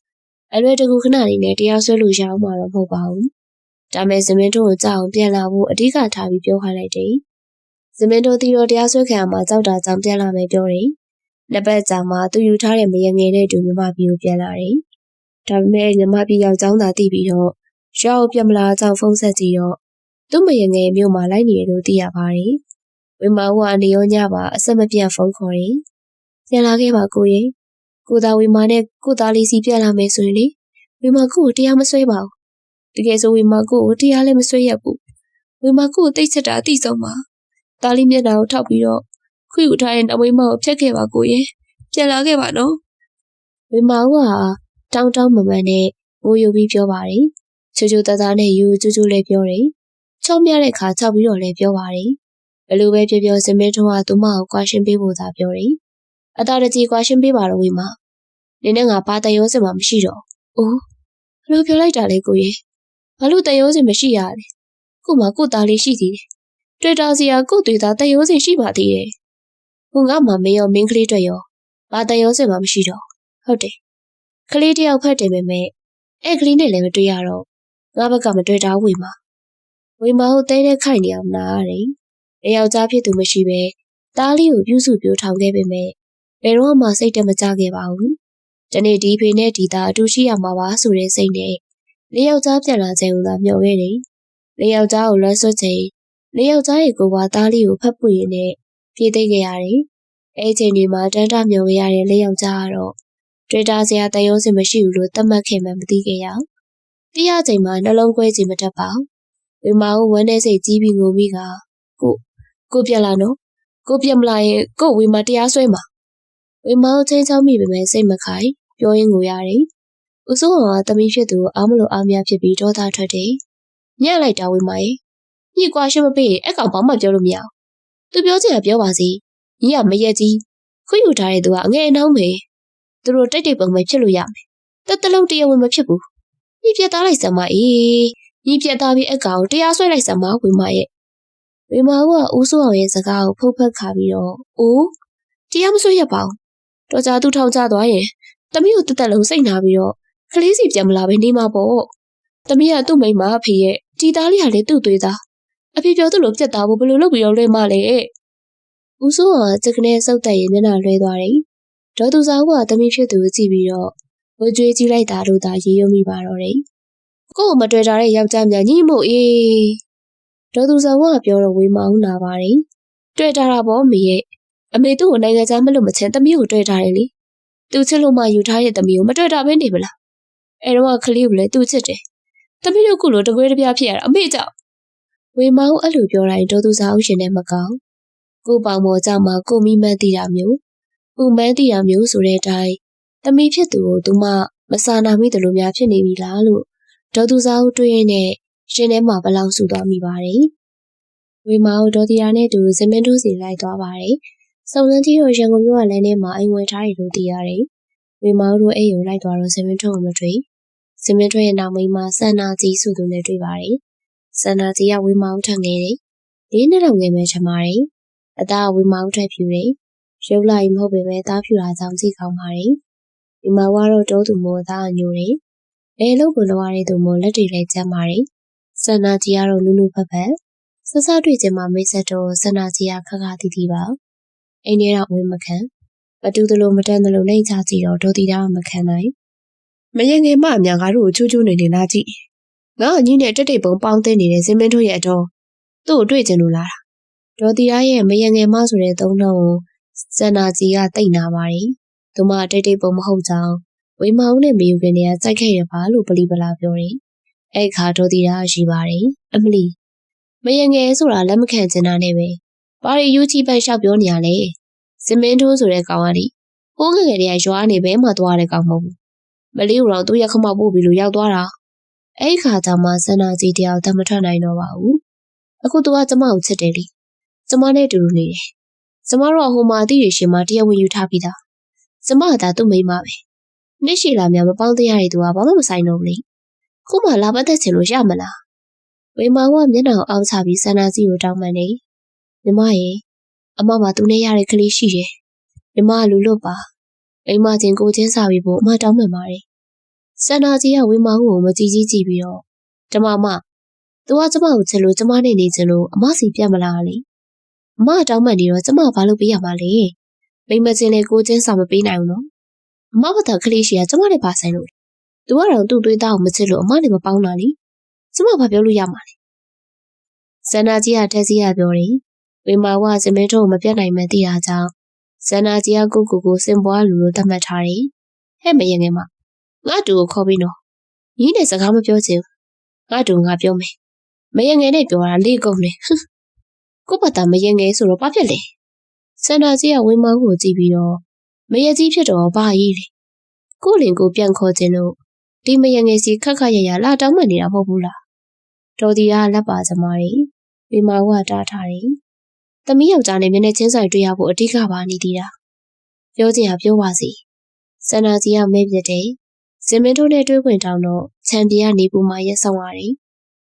A: အလွယ်တကူခဏလေးနဲ့တရားစွဲလို့ရအောင်မှာတော့မဟုတ်ပါဘူး။ဒါမဲ့ဇမင်းတို့ကိုကြောက်အောင်ပြန်လာဖို့အဓိကထားပြီးပြောခိုင်းလိုက်တယ်။ဇမင်းတို့တီတော်တရားစွဲခံရမှာကြောက်တာကြောင့်ပြန်လာမယ်ပြောတယ်။နှစ်ပတ်ကြာမှသူယူထားတဲ့မရငယ်နဲ့တူမြမပြည်ကိုပြန်လာတယ်။ဒါပေမဲ့မြမပြည်ယောက်ျောင်းသာသိပြီးတော့ရောက်ပြမလားကြောင့်ဖုန်းဆက်ကြည့်တော့သူ့မရငယ်မြို့မှာလိုက်နေရလို့သိရပါတယ်။ဝေမာဦးကနေရောညပါအဆက်မပြတ်ဖုန်းခေါ်တယ်။ပြန်လာခဲ့ပါကိုရဲ့။ကိုသားဝေမာနဲ့ကိုသားလေးစီပြန်လာမယ်ဆိုရင်လေဝေမာကိုကိုတရားမဆွဲပါဘူး။တကယ်ဆိုဝေမာကိုကိုတရားလည်းမဆွဲရဘူး။ဝေမာကိုကိုတိတ်ချက်တာအတိဆုံးပါ။သားလေးမျက်နှာကိုထောက်ပြီးတော့ခွေယူထားတဲ့နောက်ဝေမာကိုဖြတ်ခဲ့ပါကိုရဲ့။ပြန်လာခဲ့ပါနော်။ဝေမာဦးကတောင်းမမှန်နဲ့မိုးယူပြီးပြောပါတယ်။ချိုချိုသားသားနဲ့ယူကျူးကျူးလည်းပြောတယ်။ချောမြတဲ့ခါချောက်ပြီးတော့လည်းပြောပါတယ်။ဘလို့ပဲပြောဇမင်းထွန်းကသူမကိုကွာရှင်းပေးဖို့သာပြောတယ်။အတားတကြီးကွာရှင်းပေးပါတော့ဝေမာ။နင်းနဲ့ငါဘာတန်ရုံးစင်မှမရှိတော့။အိုးဘလို့ပြောလိုက်တာလဲကိုရဲ့။ဘာလို့တန်ရုံးစင်မရှိရလဲ။ကို့မှာကို့သားလေးရှိသေးတယ်။တွေ့တာစီကကို့တွေ့တာတန်ရုံးစင်ရှိပါသေးတယ်။ဟိုငါမှမရောမင်းကလေးတွေ့ရောဘာတန်ရုံးစင်မှမရှိတော့။ဟုတ်တယ်။ကလေးတယောက်ဖက်တယ်ပေမဲ့အဲ့ကလေးနဲ့လည်းမတွေ့ရတော့ငါဘက်ကမတွေ့တာဝေမာ။ဝေမာကိုတဲတဲ့ခိုင်နေအောင်နားရတယ်။တယောက်ကြားဖြစ်သူမရှိပဲသားလေးကိုပြုစုပြိုးထောင်ခဲ့ပေမဲ့ဘယ်တော့မှစိတ်တမကြခဲ့ပါဘူး။ဒီနေ့ဒီဖေနဲ့ဒီသားအတူရှိရမှာပါဆိုတဲ့စိတ်နဲ့လေးယောက်ကြားပြန်လာချိန်ကမျှော်ခဲ့တယ်။လေးယောက်ကြားကိုလွှမ်းဆွချိန်လေးယောက်ကြားရဲ့ကိုယ်ပါသားလေးကိုဖက်ပွေရင်းနဲ့ပြေးသိခဲ့ရတယ်။အဲ့ချိန်ဒီမှာတန်းတမျှော်ခဲ့ရတဲ့လေးယောက်ကြားကတော့တွေ့တာစရာတန်ရုံးစင်မရှိဘူးလို့သတ်မှတ်ခဲ့မှမသိခဲ့ရအောင်။တိရချိန်မှာနှလုံးကွဲချင်မတတ်ပါဘူး။ဝေမာကိုဝမ်းထဲစိတ်ကြီးပြီးငိုမိကကိုပြန်လာနော်။ကိုပြန်မလာရင်ကိုဝေမာတရားစွဲမှာ။ဝေမာကိုချင်းချောင်းမိပေမဲ့စိတ်မခိုင်ပြောရင်းငိုရတယ်။ဦးစိုးအောင်ကတမီးဖြစ်သူကိုအားမလို့အားမရဖြစ်ပြီးဒေါသထွက်တယ်။ညံ့လိုက်တာဝေမာရဲ့။ညှိကွာရှင်းမပေးရင်အကောင်ဘာမှပြောလို့မရအောင်။သူပြောချင်တာပြောပါစီ။ညီကမရက်ကြီးခွေယူထားတဲ့သူကအငဲအနှောင်းပဲ။သူတို့တိတ်ပုံပဲဖြစ်လို့ရမယ်။တလုံးတရားဝင်မဖြစ်ဘူး။ညီပြတ်သားလိုက်စမ်းမအေး။ညီပြတ်သားပြီးအကောင်တရားစွဲလိုက်စမ်းမဝေမာရဲ့။ဝေမာကဦးစိုးအောင်ရဲ့စကားကိုဖုတ်ဖက်ခါပြီးတော့အိုးတရားမစွဲရပါဘူး။တော်ကြာသူထောင်ချသွားရင်တမီးကိုတက်လုံးစိတ်နာပြီးတော့ကလေးစီပြန်မလာပဲနေမှာပေါ့။တမီးကသူ့မိန်းမအဖေရဲ့ဒီသားလေးကလည်းသူ့သွေးသား။အဖေပြောသူ့လိုပြတ်သားဖို့ဘယ်လိုလုပ်ပြီးတော့လွှဲမလဲ။ဦးစိုးအောင်ကစကနေစုပ်တက်ရင်မျက်နှာလွှဲသွားတယ်။ဒေါ်သူစားကတမီးဖြစ်သူကိုကြည့်ပြီးတော့ဝကြွေးကြည့်လိုက်တာလို့သာရေရွမိပါတော့တယ်။ကို့ကိုမတွေ့တာတဲ့ယောက်ျားများညီမို့အေးဒေါ်သူစားကပြောတော့ဝေမောင်းလာပါတယ်။တွေ့တာပေါ့မေရဲ့အမေသူ့ကိုနိုင်ငံခြားမလို့မချင်တမီးကိုတွေ့တာတယ်လေ။သူချစ်လို့မှယူထားတဲ့တမီးကိုမတွေ့တာပဲနေမလား။အဲတော့ကလေးကိုလည်းသူချစ်တယ်။တမီးတို့ကလိုတကွဲတပြားဖြစ်ရတာအမေကြောင့်ဝေမောင်းအဲ့လိုပြောတိုင်းဒေါ်သူစားဦးရှင်နဲ့မကောင်းကိုပေါင်မော်ကြောင့်မှကိုမိမန်းသိတာမျိုးဥမန်းသိတာမျိုးဆိုတဲ့အတိုင်းတမီးဖြစ်သူကိုသူမမစာနာမိတယ်လို့များဖြစ်နေပြီလားလို့ဒေါ်သူစားဦးတွေးရင်းနဲ့ရှင်ထဲမှာဘလောင်ဆူသွားမိပါတယ်ဝေမောင်ဒေါ်တီယာနဲ့တူဇမင်းတို့စီလိုက်သွားပါတယ်စုံစမ်းကြည့်တော့ရန်ကုန်မြို့ကလမ်းထဲမှာအိမ်ဝယ်ထားတယ်လို့သိရတယ်ဝေမောင်တို့အိမ်ကိုလိုက်သွားတော့ဇမင်းတို့ကိုမတွေ့ဇမင်းတို့ရဲ့နောက်မိန်းမစန္နာကြီးဆိုသူနဲ့တွေ့ပါတယ်စန္နာကြီးကဝေမောင်ထက်ငယ်တယ်၄နှစ်လောက်ငယ်မယ်ချင်ပါတယ်အသားဝေမောင်ထက်ဖြူတယ်ရုပ်လိုက်မဟုတ်ပေမဲ့သားဖြူတာကြောင့်ကြည့်ကောင်းပါတယ်ဒီမှာကတော့တောသူမို့သားအညိုတယ်အဲလို့ကိုလောရတဲ့သူမို့လက်တွေလည်းကျမ်းပါတယ်စန္နာကြီးကတော့နုနုဖက်ဖက်စစတွေ့ချင်မှမိတ်ဆက်တော့စန္နာကြီးကခက်ခါတီးတီးပါအိမ်ထဲတော့ဝင်မခံမတူသလိုမတန်သလိုနှိမ့်ချကြည့်တော့ဒေါ်တီတာမခံနိုင်မရင်ငယ်မအများငါတို့ကိုချိုးချိုးနေနေလားကြည့်ငါအကြီးနဲ့တက်ပုံပေါင်းသိနေတဲ့ဇင်းမင်းတို့ရဲ့အတော်သူ့ကိုတွေ့ချင်လို့လာတာဒေါ်တီတာရဲ့မရင်ငယ်မဆိုတဲ့သုံးနှုန်းကိုစန္နာကြီးကတိတ်နာပါတယ်သူမတိတ်ပုံမဟုတ်ကြောင်းဝေမောင်နဲ့မေယူခင်တွေကစိုက်ခဲ့ရပါလို့ပလီပလာပြောတယ်အဲ့ခါဒေါ်တီတာရှိပါတယ်အမလီမရင်ငယ်ဆိုတာလက်မခံချင်တာနဲ့ပဲဘာရီယူချီပိုက်လျှောက်ပြောနေရလဲဇမင်းထိုးဆိုတဲ့ကောင်ကဒီဟိုးငယ်ငယ်တွေကရွာနေပဲမှသွားတဲ့ကောင်မဟုတ်ဘူးမလေးကတော့သူ့ရက်ခမောက်ပို့ပြီးလို့ရောက်သွားတာအဲ့ခါကျမှစန္နာကြီးတယောက်တမထွက်နိုင်တော့ပါဘူးအခုသူကကျမကိုချစ်တယ်လေကျမနဲ့တူတူနေတယ်ကျမတို့ကဟိုမှာအသည့်ရရှင်မှာတရားဝင်ယူထားပြီးသားကျမကသာသူ့မိန်းမပဲနှစ်ရှည်လာများမပေါင်းတရားရတဲ့သူကဘာမှမဆိုင်တော့ဘူးလေခုမှလာပတ်သက်ချင်လို့ရမလားဝ ဝေမာကမျက်နှာအောက်ချပြီးဆန္ဒစီကိုတောင်းပန်နေမြမရဲ့အမမှာသူနဲ့ရတဲ့ကလေးရှိတယ်မြမလူလွတ်ပါအိမ်မချင်းကိုချင်းစာပြီးဖို့အမတောင်းပန်ပါတယ်ဆန္ဒစီကဝေမာကိုမကြည့်ကြည့်ပြီးတော့ကျမသူကကျမကိုချစ်လို့ကျမနဲ့နေချင်လို့အမစီပြတ်မလားလေအမတောင်းပန်နေတော့ကျမဘာလို့ပေးရမှာလဲမိမချင်းလေကိုချင်းစာမပေးနိုင်ဘူးနော်အမဘာသာကလေးရှိရကျမနဲ့ပါဆိုင်လို့သူကတော့သူ့သွေးသားကိုမချစ်လို့အမနဲ့မပေါင်းတာလေကျမဘာပြောလို့ရမှာလဲဆန္ဒကြီးကတက်စီရပြောတယ်ဝေမာကစမင်းတို့မပြတ်နိုင်မှသိတာကြောင့်ဆန္ဒကြီးကကိုစင်ပွားလူလိုသတ်မှတ်ထားတယ်ဟဲ့မရင်ငယ်မငါတူကိုခေါ်ပြီးနော်ညီးနဲ့စကားမပြောချင်ငါတူငါပြောမယ်မရင်ငယ်နဲ့ပြောတာလေကုန်လေကိုပတ်တာမရင်ငယ်ဆိုတော့ဘာဖြစ်လဲဆန္ဒကြီးကဝေမာကိုကြည့်ပြီးတော့မရကြီးဖြစ်တော့ဘာကြီးလဲကိုလင်ကိုပြန်ခေါ်ခြင်းလို့ဒီမရင်ငယ်စီခက်ခက်ရရလာတောင်းမှနေတာမဟုတ်ဘူးလားတော်ဒီကလက်ပါစမားတွေဝေမာကတားထားတယ်သမီးယောက်ျားနဲ့မျက်နှာချင်းဆိုင်တွေ့ရဖို့အဓိကပါနေသေးတာပြောချင်တာပြောပါစီဆန္ဒကြီးကမဲပြတ်တယ်ဇင်မင်းတို့နဲ့တွေ့ခွင့်တောင်းတော့ချန်ပီယံနေပူမှာရက်ဆောင်ရတယ်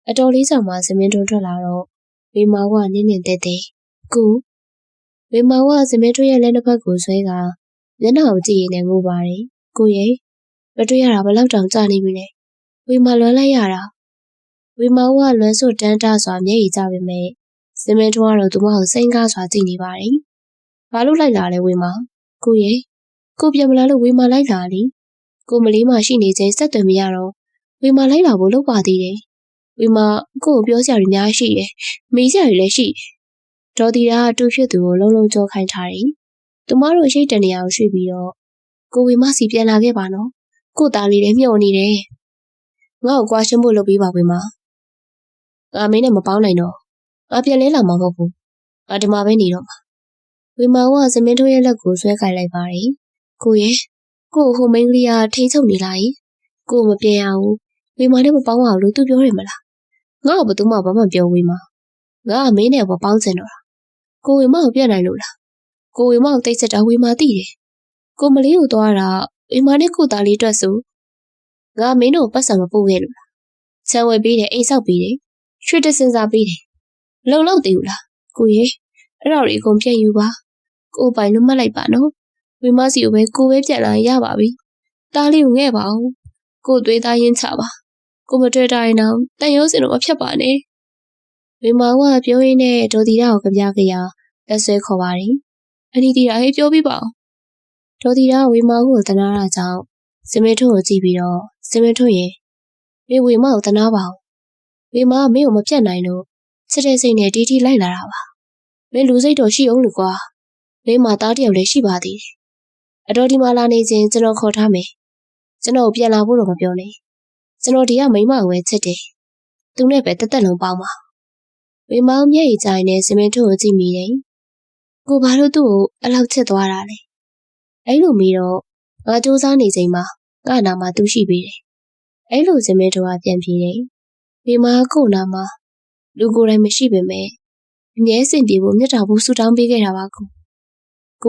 A: အတော်လေးဆောင်မှာဇင်မင်းတို့ထွက်လာတော့ဝေမာကနင်းနေတဲကိုဝေမာကဇင်မင်းတို့ရဲ့လက်နှစ်ဖက်ကိုဆွဲကမျက်နှာကိုကြည့်ရင်လည်းငိုပါတယ်ကိုရဲ့မတွေ့ရတာဘယ်လောက်တောင်ကြာနေပြီလဲဝေမာလွမ်းလိုက်ရတာဝေမာကလွမ်းစွတ်တန်းတစွာမျက်ရည်ကျပေမဲ့ဇင်မင်းတို့ကတော့သူမကိုစိတ်ကားစွာကြည့်နေပါတယ်ဘာလို့လိုက်လာလဲဝေမာကိုရဲ့ကိုပြန်မလာလို့ဝေမာလိုက်လာလीကိုမလေးမရှိနေချင်းဆက်သွယ်မရတော့ဝေမာလိုက်လာဖို့လုပ်ပါသေးတယ်ဝေမာကိုပြောစရာတွေများရှိတယ်မေးစရာတွေလည်းရှိဒေါ်တီကတူဖြစ်သူကိုလုံးလုံးကြောခိုင်းထားတယ်သူမတို့ရှိတ်တနေရာကိုရွှေ့ပြီးတော့ကိုဝေမစီပြန်လာခဲ့ပါနော်ကိုသားလေးလည်းမျှော်နေတယ်ငါ့ကိုကွာရှင်းဖို့လုပ်ပေးပါဝေမာငါမင်းနဲ့မပေါင်းနိုင်တော့ငါပြန်လဲလာမှာမဟုတ်ဘူးငါဒီမှာပဲနေတော့မှာဝေမာကဇမင်းတို့ရဲ့လက်ကိုဆွဲခိုင်းလိုက်ပါတယ်ကိုရဲ့ကိုဟိုမိန်းကလေးကထိန်ချုပ်နေလိုက်ကိုမပြန်ရဘူးဝေမာနဲ့မပေါင်းအောင်လို့သူပြောရမလားငါ့ကိုဘယ်သူမှဘာမှပြောဝေမာငါကမင်းနဲ့မပေါင်းချင်တော့တာကိုဝေမာကိုပြန်နိုင်လို့လားကိုဝေမာကိုတိတ်ချက်တာဝေမာသိတယ်ကိုမလေးကိုသွားတာဝေမာနဲ့ကိုသားလေးအတွက်ဆိုငါမင်းတို့ပတ်စံမပို့ခဲ့လို့လားချမ်းဝဲပေးတယ်အိမ်ဆောက်ပေးတယ်ရွှေတစင်စာပေးတယ်လုံလောက်သေးဘူးလားကိုရဲ့အဲ့ဒါတွေအကုန်ပြန်ယူပါကိုပိုင်လွတ်မှတ်လိုက်ပါနော်ဝေမစီကိုပဲကိုပဲပြန်လာရပါပြီတားလေးကိုငဲ့ပါဦးကိုသွေးသားရင်းချပါကိုမတွေ့တာရင်တော့တန်ရုံးစင်တော့မဖြတ်ပါနဲ့ဝေမာကပြောရင်းနဲ့ဒေါ်တီတာကိုကြပြကြလက်ဆွဲခေါ်ပါတယ်အနီတီတာဟေးပြောပြပါဦးဒေါ်တီတာဝေမာကိုတနာတာကြောင့်စမင်းထွန်းကိုကြည့်ပြီးတော့စမင်းထွန်းရဲ့မေဝေမာကိုတနာပါဦးဝေမာကမင်းကိုမပြတ်နိုင်လို့ချစ်တဲ့စိတ်နဲ့တီတီလိုက်လာတာပါမင်းလူစိတ်တော့ရှိအောင်လို့ကွာမင်းမသားတယောက်လည်းရှိပါသေးတယ်အတော်ဒီမှာလာနေချင်းကျွန်တော်ခေါ်ထားမယ်ကျွန်တော်ပြန်လာဖို့တော့မပြောနဲ့ကျွန်တော်ဒီကမိမကိုပဲချစ်တယ်သူနဲ့ပဲတက်တက်လုံးပေါင်းပါဝေမောင်မျက်ရည်ကျရင်နဲ့စမင်းထွန်းကိုကြည့်မိတယ်ကိုဘာလို့သူ့ကိုအလောက်ချစ်သွားတာလဲအဲ့လိုမီတော့ငါစူးစမ်းနေချိန်မှာငါနာမှာသူရှိပေတယ်အဲ့လိုစမင်းထွန်းကပြန်ပြေးတယ်ဝေမောင်ကိုနာမှာလူကိုယ်တိုင်မရှိပေမဲ့အမြဲစင်ပြေဖို့မြတ်တာဘူးဆူတောင်းပေးခဲ့တာပါကို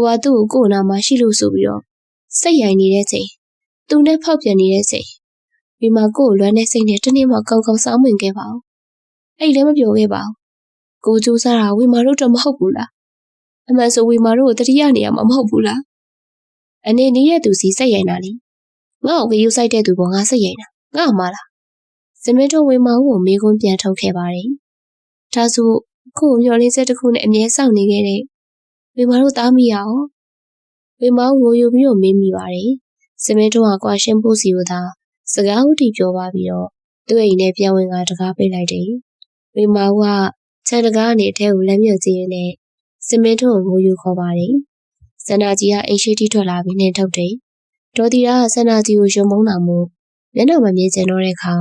A: ကသူ့ကိုနာမှာရှိလို့ဆိုပြီးတော့စိတ်ရိုင်နေတဲ့ချိန်သူနဲ့ဖောက်ပြန်နေတဲ့ချိန်ဝေမောင်ကိုလွမ်းတဲ့စိတ်နဲ့တနေ့မှကောင်းကောင်းစောင်းဝင်ခဲ့ပါဦးအဲ့လည်းမပြောခဲ့ပါဘူးကိုစူးစမ်းတာဝေမာတို့တော့မဟုတ်ဘူးလားအမှန်ဆိုဝေမာတို့ကိုတတိယနေရာမှာမဟုတ်ဘူးလားအနေနေတဲ့သူစီစိတ်ရိုင်တာလေငါ့ကိုယူဆိုင်တဲ့သူကငါစိတ်ရိုင်တာငါ့မှာလားစမင်းတို့ဝေမာကိုမေးခွန်းပြန်ထုတ်ခဲ့ပါတယ်ဒါဆိုကို့မျောလင်းစက်တစ်ခုနဲ့အမြဲစောင့်နေခဲ့တဲ့ဝေမာတို့သားမိရအောင်ဝေမာငိုယူပြီးတော့မေးမိပါတယ်စမင်းတို့ကကွာရှင်းဖို့စီကိုသာစကားဥတီပြောပါပြီးတော့သူ့အိမ်နဲ့ပြန်ဝင်ကတကားပိတ်လိုက်တယ်ဝေမာကခြံတကားကနေအထဲကိုလက်မြုပ်ကြည့်ရင်းနဲ့စမင်းတို့ကိုငိုယူခေါ်ပါတယ်စန္ဒာကြီးကအိမ်ရှိတီထွက်လာပြီးနှင်ထုတ်တယ်ဒေါ်တီကစန္ဒာကြီးကိုရုံမုန်းတာမို့မျက်နှာမမြင်ကျင်တော့တဲ့အခါ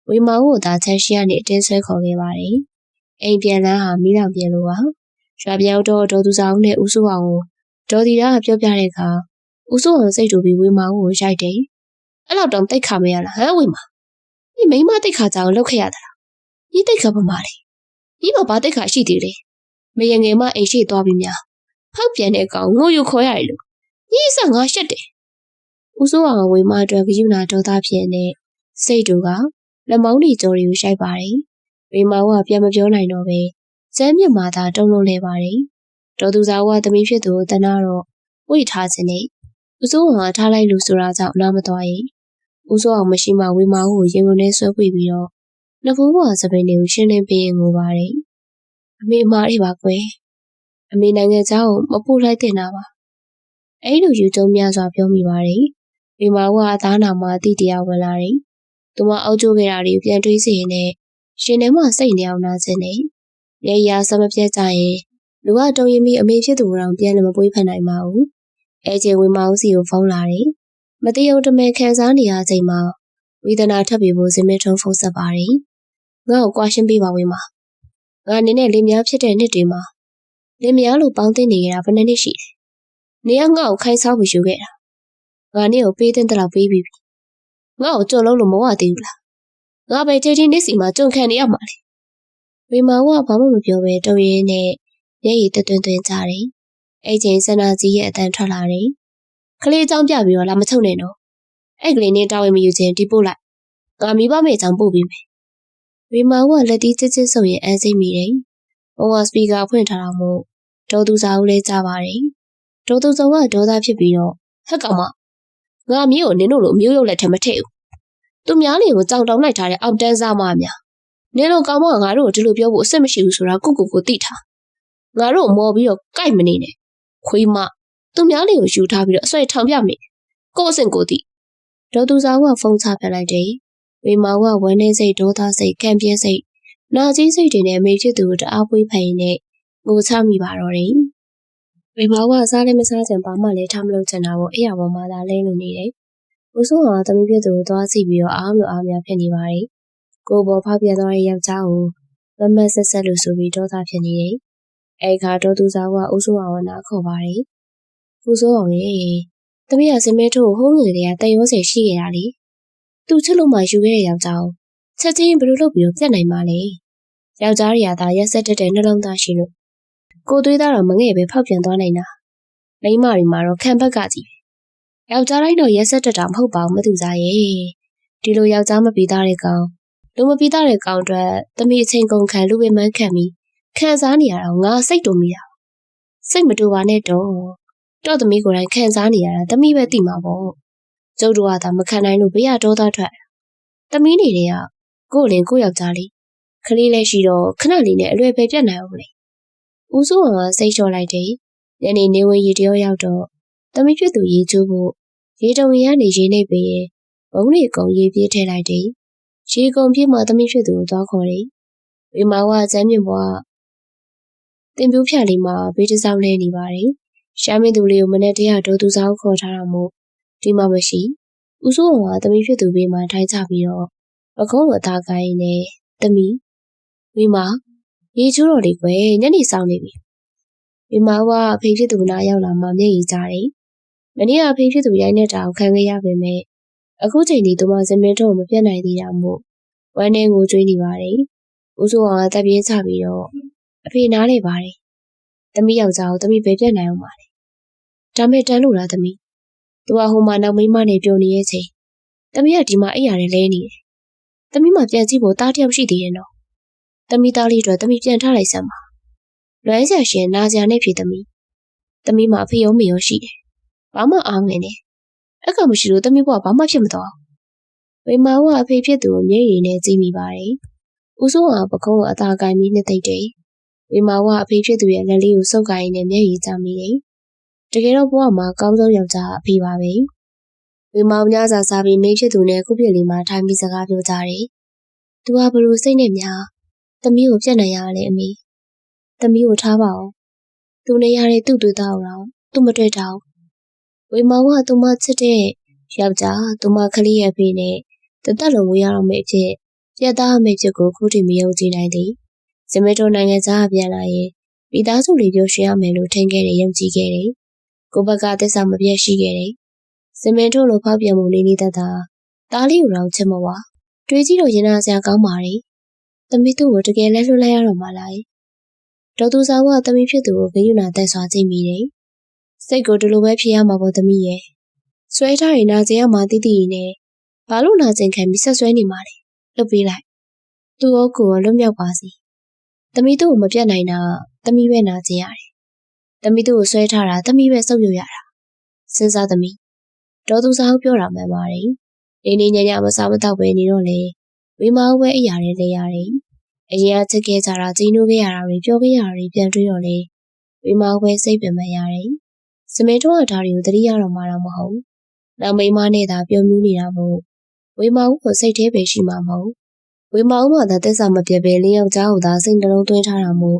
A: ဝေမာကိုသာချမ်းရှိကနေအတင်းဆွဲခေါ်ခဲ့ပါတယ်အိမ်ပြန်လန်းဟာမိလောင်ပြန်လို့ပါရွာပြောင်းတော့ဒေါ်သူဆောင်နဲ့ဦးစိုးအောင်ကိုဒေါ်တီကပြောပြတဲ့အခါဦးစိုးအောင်စိတ်တူပြီးဝေမာကိုရိုက်တယ်အဲ့လောက်တောင်တိတ်ခါမရလားဟမ်ဝေမာဒီမိမတိတ်ခါကြောင်လောက်ခဲ့ရတာလားဒီတိတ်ခါပမာလေဒီမှာဘာတိတ်ခါရှိသေးလဲမယငယ်မအိမ်ရှိသွားပြီးများဖောက်ပြန်တဲ့ကောင်ငိုယူခေါ်ရတယ်လို့ညီစငါရှက်တယ်ဦးစိုးအောင်ဝေမာအတွက်ဂယုဏဒေါသဖြစ်နေစိတ်တူကလက်မောင်းတွေကြော်တွေကိုရိုက်ပါတယ် ဝေမာဝကပြန်မပြောနိုင်တော့ပဲကျမ်းမြင့်မာသာတုံးလုံးလဲပါတယ်ဒေါ်သူစာဝကသမီးဖြစ်သူကိုတနာတော့ဝိထားခြင်းနဲ့ဦးစိုးအောင်ကထားလိုက်လို့ဆိုတာကြောင့်နားမသွားရင်ဦးစိုးအောင်မရှိမှဝေမာဝကိုရင်ကုန်နဲ့ဆွဲပွေပြီးတော့နှစ်ဖူးပေါ်စပင်းတွေကိုရှင်းလင်းပေးရင်ငိုပါတယ်အမေမားတွေပါကွယ်အမေနိုင်ငံသားကိုမပို့လိုက်တင်တာပါအဲ့လိုယူကျုံများစွာပြောမိပါတယ်ဝေမာဝကအသားနာမှာအတိတရားဝင်လာတယ်သူမအောက်ကျိုးခဲ့တာတွေပြန်တွေးစီရင်နဲ့ရှင်ထဲမှာစိတ်နေအောင်နာခြင်းနဲ့မျက်ရည်စမပြတ်ကြရင်လူကတုံရင်ပြီးအမေဖြစ်သူကောင်ပြန်လည်းမပွေးဖက်နိုင်ပါဘူးအဲကျဝေမာဦးစီကိုဖုန်းလာတယ်မတရုံတမဲခံစားနေရချိန်မှာဝေဒနာထပ်ပြီးဖို့စင်မထုံးဖုန်းဆက်ပါတယ်ငါ့ကိုကွာရှင်းပေးပါဝေမာငါနေနဲ့လင်းများဖြစ်တဲ့နှစ်တွေမှာလင်းများလို့ပေါင်းတင်နေကြတာဘယ်နှစ်နှစ်ရှိတယ်နေကငါ့ကိုခိုင်းဆောက်ပြီးယူခဲ့တာငါနေကိုပေးတဲ့လောက်ပေးပြီးပြီငါ့ကိုကြုံလုံးလို့မဝသေးဘူးလားငါပဲချိန်ချင်းနေစီမှာကြုံခံနေရမှာလေဝေမာဝကဘာမှမပြောဘဲတုံရင်းနဲ့မျက်ရည်တွင်တွင်ကြတယ်အဲ့ချိန်စန္ဒကြီးရဲ့အတန်ထွက်လာတယ်ကလေးအကြောင်းပြပြီးတော့လာမချုပ်နဲ့နော်အဲ့ကလေးနဲ့တာဝန်မယူခြင်းဒီပို့လိုက်ငါမိဘမေအကြောင်းပို့ပြီးမယ်ဝေမာဝကလက်တီးချစ်ချစ်ဆုံရင်အန်စိတ်မိတယ်ဘုံကစပီကာဖွင့်ထားတော့မို့ဒေါ်သူစာဦးလဲကြားပါတယ်ဒေါ်သူစာကဒေါသဖြစ်ပြီးတော့ဟက်ကောင်မငါမျိုးကိုနင်တို့လိုအမျိုးရုပ်လက်ထက်မထည့်ဘူးသူများလေးကိုကြောင်တောင်လိုက်ထားတဲ့အောက်တန်းစားမများနင်တို့ကောင်မငါတို့ကိုဒီလိုပြောဖို့အဆင်မရှိဘူးဆိုတာကိုသိထားငါတို့မော်ပြီးတော့ကြိုက်မနေနဲ့ခွေးမသူများလေးကိုယူထားပြီးတော့အဆွဲထောင်ပြမယ်ကိုအဆင်ကိုသိဒေါ်သူစာကဖုန်းချပြလိုက်တယ်ဝေမာကဝမ်းနေစိတ်ဒေါသစိတ်ကံပြင်းစိတ်နာကြီးစိတ်တွေနဲ့အမေဖြစ်သူကိုတအားပွေးဖိုင်နဲ့ငိုချမိပါတော့တယ်ဝေမာကစားလည်းမစားချင်ဘာမှလည်းထားမလို့ချင်တာကိုအဲ့ရပေါ်မှာသာလဲလို့နေတယ်ဦးစိုးကသမီးဖြစ်သူကိုသွားစီပြီးတော့အားများဖြစ်နေပါတယ်ကိုပေါ်ဖောက်ပြန်သွားတဲ့ယောက်ျားကိုမမတ်ဆက်လို့ဆိုပြီးဒေါသဖြစ်နေတယ်အဲ့ခါဒေါ်သူစာကဦးစိုးအောင်နာခေါ်ပါတယ်ဦးစိုးအောင်ရေသမီးကစမဲထိုးဟိုးငယ်တွေကတန်ရောစင်ရှိခဲ့တာလေသူချစ်လို့မှယူခဲ့တဲ့ယောက်ျားချက်ချင်းဘယ်လိုလုပ်ပြီးတော့ပြတ်နိုင်မှာလဲယောက်ျားတွေကသာရက်ဆက်တဲ့နှလုံးသားရှိလို့ကိုသွေးသားတော့မငဲ့ပဲဖောက်ပြန်သွားနိုင်တာမိန်းမတွေမှာတော့ခံဘက်ကကြီးယောက်ျားတိုင်းတော့ရက်ဆက်တတ်တာမဟုတ်ပါဘူးမသူစားရဲ့ဒီလိုယောက်ျားမပီသားတဲ့ကောင်လူမပီသားတဲ့ကောင်အတွက်သမီးအချိန်ကုန်ခံလူပင်မန်းခံပြီးခံစားနေရတော့ငါစိတ်တူမိတာစိတ်မတူပါနဲ့တော့သမီးကိုယ်တိုင်ခံစားနေရတာသမီးပဲသိမှာပေါ့ကျုပ်တို့ကသာမခံနိုင်လို့ဘေးရဒေါသထွက်သမီးနေတယ်ကကို့လင်ကိုယောက်ျားလေးခလေးလေးရှိတော့ခဏလေးနဲ့အလွယ်ပဲပြတ်နိုင်အောင်လေဦးစိုးအောင်ကစိတ်လျှော့လိုက်တယ်ညနေနေဝင်ရေတရောရောက်တော့သမီးဖြစ်သူရေချိုးဖို့ရေတုံရကနေရေနှိပ်ပြီးဘုံလေးကုံရေပြေးထည့်လိုက်တယ်ရေကုံပြေးမှသမီးဖြစ်သူကိုသွားခေါ်တယ်ဝေမာဝကျမ်းမြင့်ဘွားတင်ပြိုးဖြတ်လေးမှာဘေးတစောင်းလဲနေပါတယ်ရှာမင်းသူလေးကိုမနေ့တည်းကဒေါ်သူစားကိုခေါ်ထားတာမို့ဒီမှာမရှိဦးစိုးအောင်ကသမီးဖြစ်သူဘေးမှာထိုင်ချပြီးတော့ပကုံးအသားကိုင်းနဲ့သမီးဝေမာရေချိုးတော်လေးကွယ်ညနေဆောင်နေပြီဝေမာကအဖေဖြစ်သူနားရောက်လာမှမျက်ရည်ကျတယ်မနေ့ကအဖေဖြစ်သူရိုင်းနေတာကိုခံခဲ့ရပေမဲ့အခုချိန်ဒီသူမစင်မင်းတို့မပြတ်နိုင်သေးတာမို့ဝမ်းနဲ့ငိုကြွေးနေပါတယ်ဦးစိုးအောင်ကတက်ပြေးချပြီးတော့အဖေနားလေပါတယ်သမီးယောက်ျားကိုသမီးပဲပြတ်နိုင်အောင်ပါလေဒါမဲ့တန်းလို့လားသမီးသူကဟိုမှာနောက်မိန်းမနဲ့ပြောနေရဲ့ချိန်သမီးကဒီမှာအိပ်ရတယ်လဲနေတယ်သမီးမှပြန်ကြည့်ဖို့တားတယောက်ရှိသေးရဲ့နော်သမီးသားလေးတို့သမီးပြန်ထားလိုက်စမ်းပါလွမ်းစရာရှင်နာစရာနဲ့ဖြေသမီးမှအဖေရောမေရောရှိတယ်ဘာမှအားငယ်နေအကောင်မရှိလို့သမီးဘွားဘာမှဖြစ်မသွားဝေမာကအဖေဖြစ်သူကိုမျက်ရည်နဲ့ကြည့်မိပါတယ်ဦးစိုးကပကုံးကိုအသာကိုင်းပြီးနှစ်သိမ့်တယ်ဝေမာကအဖေဖြစ်သူရဲ့လက်လေးကိုစုပ်ကိုင်းနေမျက်ရည်ကျမိတယ်တကယ်တော့ဘဝမှာအကောင်းဆုံးယောက်ျားအဖေပါပဲဝေမာများစာစားပြီးမိဖြစ်သူနဲ့ခုပြစ်လေးမှာထိုင်ပြီးစကားပြောကြတယ်သူကဘလို့စိတ်နဲ့များသမီးကိုပြတ်နိုင်ရလေအမေသမီးကိုထားပါအောင်သူနဲ့ရတဲ့သူ့သွေးသားအောင်သူမတွေ့တော့ဝေမာကသူမချစ်တဲ့ယောက်ျားသူမကလေးရဲ့ဖေးနဲ့တသက်လုံးဝေးရအောင်မယ့်အဖြစ်ပြတ်သားမယ့်ဖြစ်ကိုခုထိမယုံကြည်နိုင်သည်ဇမေတိုနိုင်ငံသားပြန်လာရင်မိသားစုလေးပြောရှင်းရမယ်လို့ထင်ခဲ့တယ်ယုံကြည်ခဲ့တယ်ကိုဘက်ကသစ္စာမပြတ်ရှိခဲ့တယ်ဇမေတိုလိုဖောက်ပြန်မှုလေးလေးသက်သာတားလေးကိုတော့ချစ်မဝတွေးကြည့်တော့ရင်နာစရာကောင်းပါလေသမီးသူ့ကိုတကယ်လဲလွှတ်လိုက်ရတော့မှလားဒေါ်သူစာကသမီးဖြစ်သူကိုဂယုဏတက်စွာကြည့်မိတယ်စိတ်ကိုဒီလိုပဲဖြစ်ရမှာပေါ့သမီးရဲ့ဆွဲထားရင်နာကျင်ရမှာတိတိနဲ့ဘာလို့နာကျင်ခံပြီးဆက်ဆွဲနေမှာလဲလှုပ်ပေးလိုက် သူ့ကိုကိုယ်လွတ်မြောက်ပါစေ။သမီးတို့ကိုမပြတ်နိုင်တာသမီးပဲနာကျင်ရတယ်။သမီးတို့ကိုဆွဲထားတာသမီးပဲဆုပ်ယုပ်ရတာ။စဉ်းစားသမီးဒေါ်သူစာဟုတ်ပြောတာမှန်ပါတယ်။နေနေညညမစားမတော့ပဲနေတော့လေဝေမောင်ပဲအရာတွေလဲရတယ်။အရင်ကချက်ခဲ့ကြတာကြီးနိုးခဲ့ရတာတွေပြောခဲ့ရတာတွေပြန်တွေးတော့လေဝေမောင်ပဲစိတ်ပင်ပန်းရတယ်။စမေတော့ဒါတွေကိုသတိရတော့မှတော့မဟုတ်။နောက်မိမနဲ့သာပြောမြူးနေတာမို့ဝေမောင်ကိုစိတ်ထဲပဲရှိမှာမဟုတ်။ဝေမောင်မှသာသက်စာမပြတ်ပဲလင်းယောက်ျားကိုသာစိတ်နှလုံးသွင်းထားတာမို့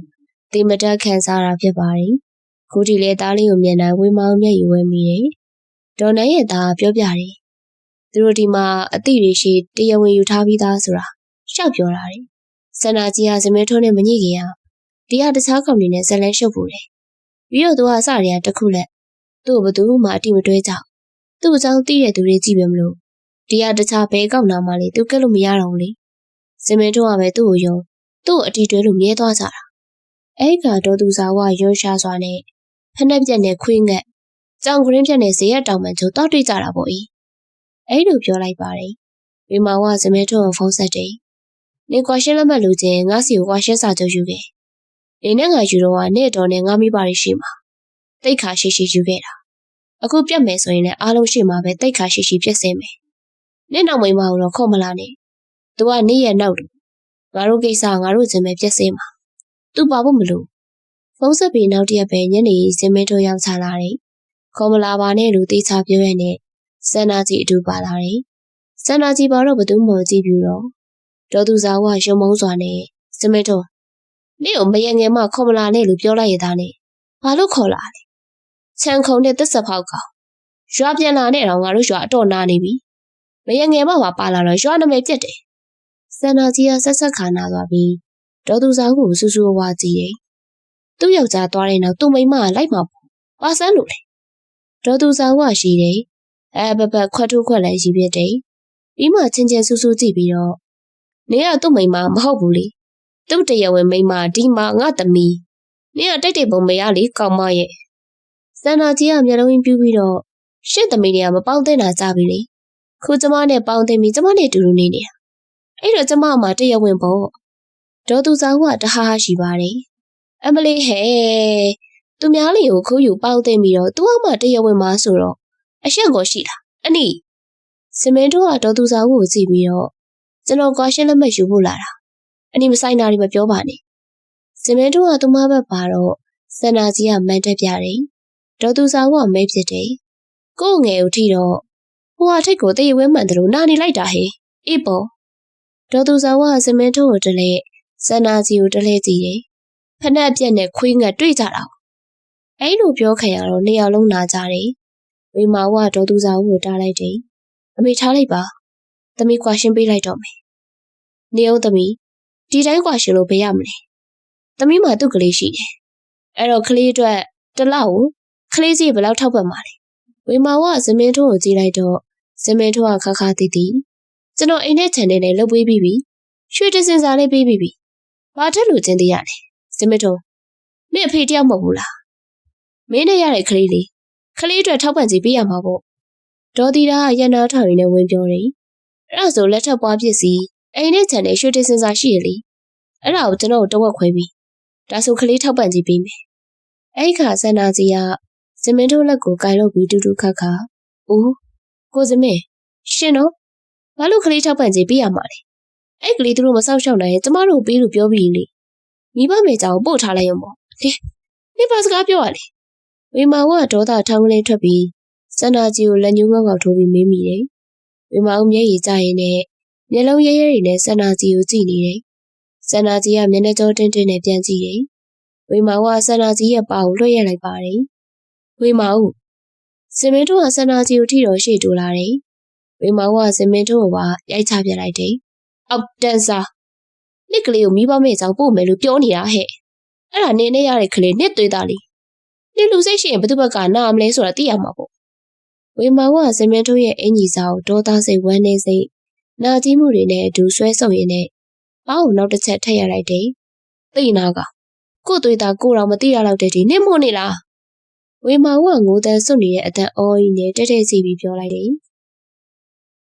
A: တိမတက်ခံစားတာဖြစ်ပါတယ်။ခုဒီလေသားလေးကိုမြင်တိုင်းဝေမောင်မျက်ရည်ဝဲမိတယ်။ဒေါ်နန်းရဲ့သားပြောပြတယ်။သူတို့ဒီမှာအတိတွေရှိတရားဝင်ယူထားပြီးသားဆိုတာရှောက်ပြောတာတယ်။စန္ဒာကြီးကစမဲထုံးနဲ့မညစ်ခင်ရဒီဟာတခြားကောင်တွေနဲ့ဇက်လန်းရှုပ်ပူတယ်။ပြီးတော့သူကအစတွေကတခုလက်သူ့ဘသူမှအတိမတွဲကြ။သူ့အကြောင်းသိတဲ့သူတွေကြည့်ပဲမလို့ဒီဟာတခြားဘဲကောက်နာမှလေသူကက်လို့မရတော့ဘူးလေ။စမဲထုံးကပဲသူ့ကိုယုံသူ့အတိတွဲလို့မြဲသွားကြတာ။အဲ့ကတော့သူစာဝရွှရှားစွာနဲ့ဖက်နှက်ပြက်နဲ့ခွေးငက်ကြောင်ကရင်းပြက်နဲ့ဇေယျတောင်မှန်ကျိုးတောက်တွေ့ကြတာပေါ့ဤအဲ့လိုပြောလိုက်ပါတယ်ဝေမောင်ကစမဲထုံးကိုဖုန်းဆက်တယ်နေကွာရှင်းလက်မှတ်လို့ချင်းငါစီကိုကွာရှင်းစာချုပ်ယူခဲ့နေနဲ့ငါယူတော့ကနေတော်နဲ့ငါမိပါရရှိမှာတိတ်ခါရှိရှိယူခဲ့တာအခုပြတ်မယ်ဆိုရင်လည်းအားလုံးရှိမှာပဲတိတ်ခါရှိရှိပြည့်စင်မယ်နေနောက်မိမကိုတော့ခေါ်မလာနဲ့သူကနေရဲ့နောက်လို့ငါတို့ကိစ္စငါတို့ချင်းပဲပြည့်စင်မှာသူပါဖို့မလို့ဖုန်းဆက်ပြီးနောက်တရက်ပဲညနေစမဲထုံးရောက်ချလာတယ်ခေါ်မလာပါနဲ့လို့တေးချပြောရနဲ့စန္ဒာကြီးအတူပါလာတယ်။စန္ဒာကြီးပါတော့ဘသူမှကြည့်ပြီးတော့ဒေါ်သူစာဝရုံမုံစွာနဲ့စမဲထုံးနေကိုမယငယ်မှခေါ်မလာနဲ့လို့ပြောလိုက်ရတာနဲ့ဘာလို့ခေါ်လာလဲ။ချန်ခုံနဲ့သက်ဆက်ဖောက်ကောင်ရွာပြန်လာနဲ့တော့ငါတို့ရွာအတော့နာနေပြီ။မယငယ်မှပါလာတော့ရွာနာမည်ပြတ်တယ်။စန္ဒာကြီးကဆက်ဆက်ခါနာသွားပြီးဒေါ်သူစာကိုစူးစူးဝါကြည့်တယ်။သူ့ယောက်ျားသွားတဲ့နောက်သူ့မိန်းမကလိုက်မှာပေါ့။ပါစမ်းလို့လေ။ဒေါ်သူစာဝရှိတယ်။ဘခွတ်ထုခွက်လည်းရှိပြတယ်။ပြီးမှချင်းချင်းဆူဆူကြည့်ပြီးတော့နေကသူ့မိန်းမမဟုတ်ဘူးလေ။သူ့တရားဝင်မိန်းမဒီမှာငါသမီးနေကတိတ်တိတ်ပုံမရလေကောင်မရဲ့။စန္ဒာကြီးကမျက်လုံးပြူးပြီးတော့ရှင့်သမီးတွေကမပေါင်းသင့်တာကြပြီလေ။ခုကျမနဲ့ပေါင်းသင့်ပြီးကျမနဲ့တူတူနေနေတာ။အဲ့တော့ကျမမှတရားဝင်ပေါ့။ဒေါ်သူစာဝတဟားရှိပါတယ်။အမလေးဟဲ့သူများလေးကိုခိုးယူပေါင်းသင့်ပြီးတော့သူ့အမတရားဝင်မှာဆိုတော့အရှက်ကိုရှိတာအနိစမင်းတို့ကဒေါ်သူစာကိုကြည့်ပြီးတော့ကျွန်တော်ကွာရှင်းလက်မှတ်ယူဖို့လာတာအနိမဆိုင်တာတွေမပြောပါနဲ့စမင်းတို့ကသူမဘက်ပါတော့စန္ဒာကြီးကမန်တက်ပြတယ်ဒေါ်သူစာကမဲဖြစ်တယ်ကို့ငယ်ဦးထီတော့ဟိုဟာထိတ်ကိုတရေဝဲမှန်တယ်လို့နာနေလိုက်တာဟဲ့အေးပေါ်ဒေါ်သူစာကစမင်းတို့ကိုတလဲစန္ဒာကြီးကိုတလဲကြည့်တယ်ဖက်နှက်ပြက်နဲ့ခွေးငတ်တွေ့ကြတာအဲ့လိုပြောခံရတော့နှစ်ယောက်လုံးနာကြတယ်ဝေမာဝဒေါ်သူစာကိုတားလိုက်တယ်အမေထားလိုက်ပါသမီးကွာရှင်းပေးလိုက်တော့မယ်နေအောင်သမီးဒီတိုင်းကွာရှင်းလို့ဘယ်ရမလဲသမီးမှသူ့ကလေးရှိတယ်အဲ့တော့ကလေးအတွက်တလောက်ကိုကလေးစီဘယ်လောက်ထောက်ပံ့မှာလဲဝေမာဝဇမင်းထုံးကိုကြည့်လိုက်တော့ဇမင်းထုံးကခါခါတီးတီးကျွန်တော်အိမ်နဲ့ခြံနဲ့လည်းလုပ်ပေးပြီးပြီရွှေတစင်စာလေးပေးပြီးပြီဘာထက်လို့ကျင်းသေးရလဲဇမင်းထုံးမင်းအဖေတယောက်မဟုတ်ဘူးလားမင်းနဲ့ရတဲ့ကလေးလေးကလေးအတွက်ထောက်ပံ့စီပေးရမှာပေါ့ဒေါ်တီတာကရန်နာထောင်ရင်းနဲ့ဝင်ပြောတယ်အဲ့ဒါဆိုလက်ထပ်ပွားပစ္စည်းအိမ်နဲ့ခြံနဲ့ရွှေတစင်စာရှိရလေအဲ့ဒါကိုကျွန်တော်တို့တဝက်ခွဲပြီးဒါဆိုကလေးထောက်ပံ့စီပေးမယ်အဲ့ခါစန္ဒာကြီးကဇမင်းတို့လက်ကိုကိုင်လို့ပြီးတူတူခါခါဦးကိုဇမင်းရှင်တော့ဘာလို့ကလေးထောက်ပံ့စီပေးရမှာလဲအဲ့ကလေးတို့မဆောက်ရှောက်နိုင်ရင်ကျမတို့ပေးလို့ပြောပြီးလေမိဘမေကြောင်ပို့ထားလိုက်ရုံပေါ့နေပါစကားပြောရလေဝေမာဝဒေါသထောင်းကလေးထွက်ပြီးစန္ဒာကြီးကိုလက်ညှိုးငေါက်ငေါက်ထိုးပြီးမေးမိတယ်ဝေမာဦးမျက်ရည်ကျရင်နဲ့မျက်လုံးရဲရဲတွေနဲ့စန္ဒာကြီးကိုကြည့်နေတယ်စန္ဒာကြီးကမျက်နှာကြောတင်းတင်းနဲ့ပြန်ကြည့်တယ်ဝေမာဦးကစန္ဒာကြီးရဲ့ပါကိုလွှတ်ရက်လိုက်ပါတယ်ဝေမာဦးစင်မင်းတို့ကစန္ဒာကြီးကိုထိတော်ရှေ့တိုးလာတယ်ဝေမာဦးကစင်မင်းတို့ကိုပါရိုက်ချပြလိုက်တယ်အောက်တန်းစားနှစ်ကလေးကိုမိဘမဲ့ကြောင်ပို့မယ်လို့ပြောနေတာဟဲ့အဲ့ဒါနင်းနဲ့ရတဲ့ကလေးနှစ်သွေးသားလေးနှစ်လူစိတ်ရှိရင်ဘယ်သူဘက်ကနားမလဲဆိုတာသိရမှာပေါ့ဝေမာဦးကစင်မင်းတို့ရဲ့အင်ကြီးစာကိုဒေါသစိတ်ဝမ်းနေစိတ်နာကြီးမှုတွေနဲ့အတူဆွဲဆုပ်ရင်းနဲ့ဘာကိုနောက်တစ်ချက်ထည့်ရလိုက်တယ်သိနာကကို့သွေးသားကိုတော့မသိရတော့တဲ့ဒီနင့်မို့နေလားဝေမာဦးကငိုတန်းစွတ်နေတဲ့အတန်အော်ကြီးနဲ့တဲတဲစီပြီးပြောလိုက်တယ်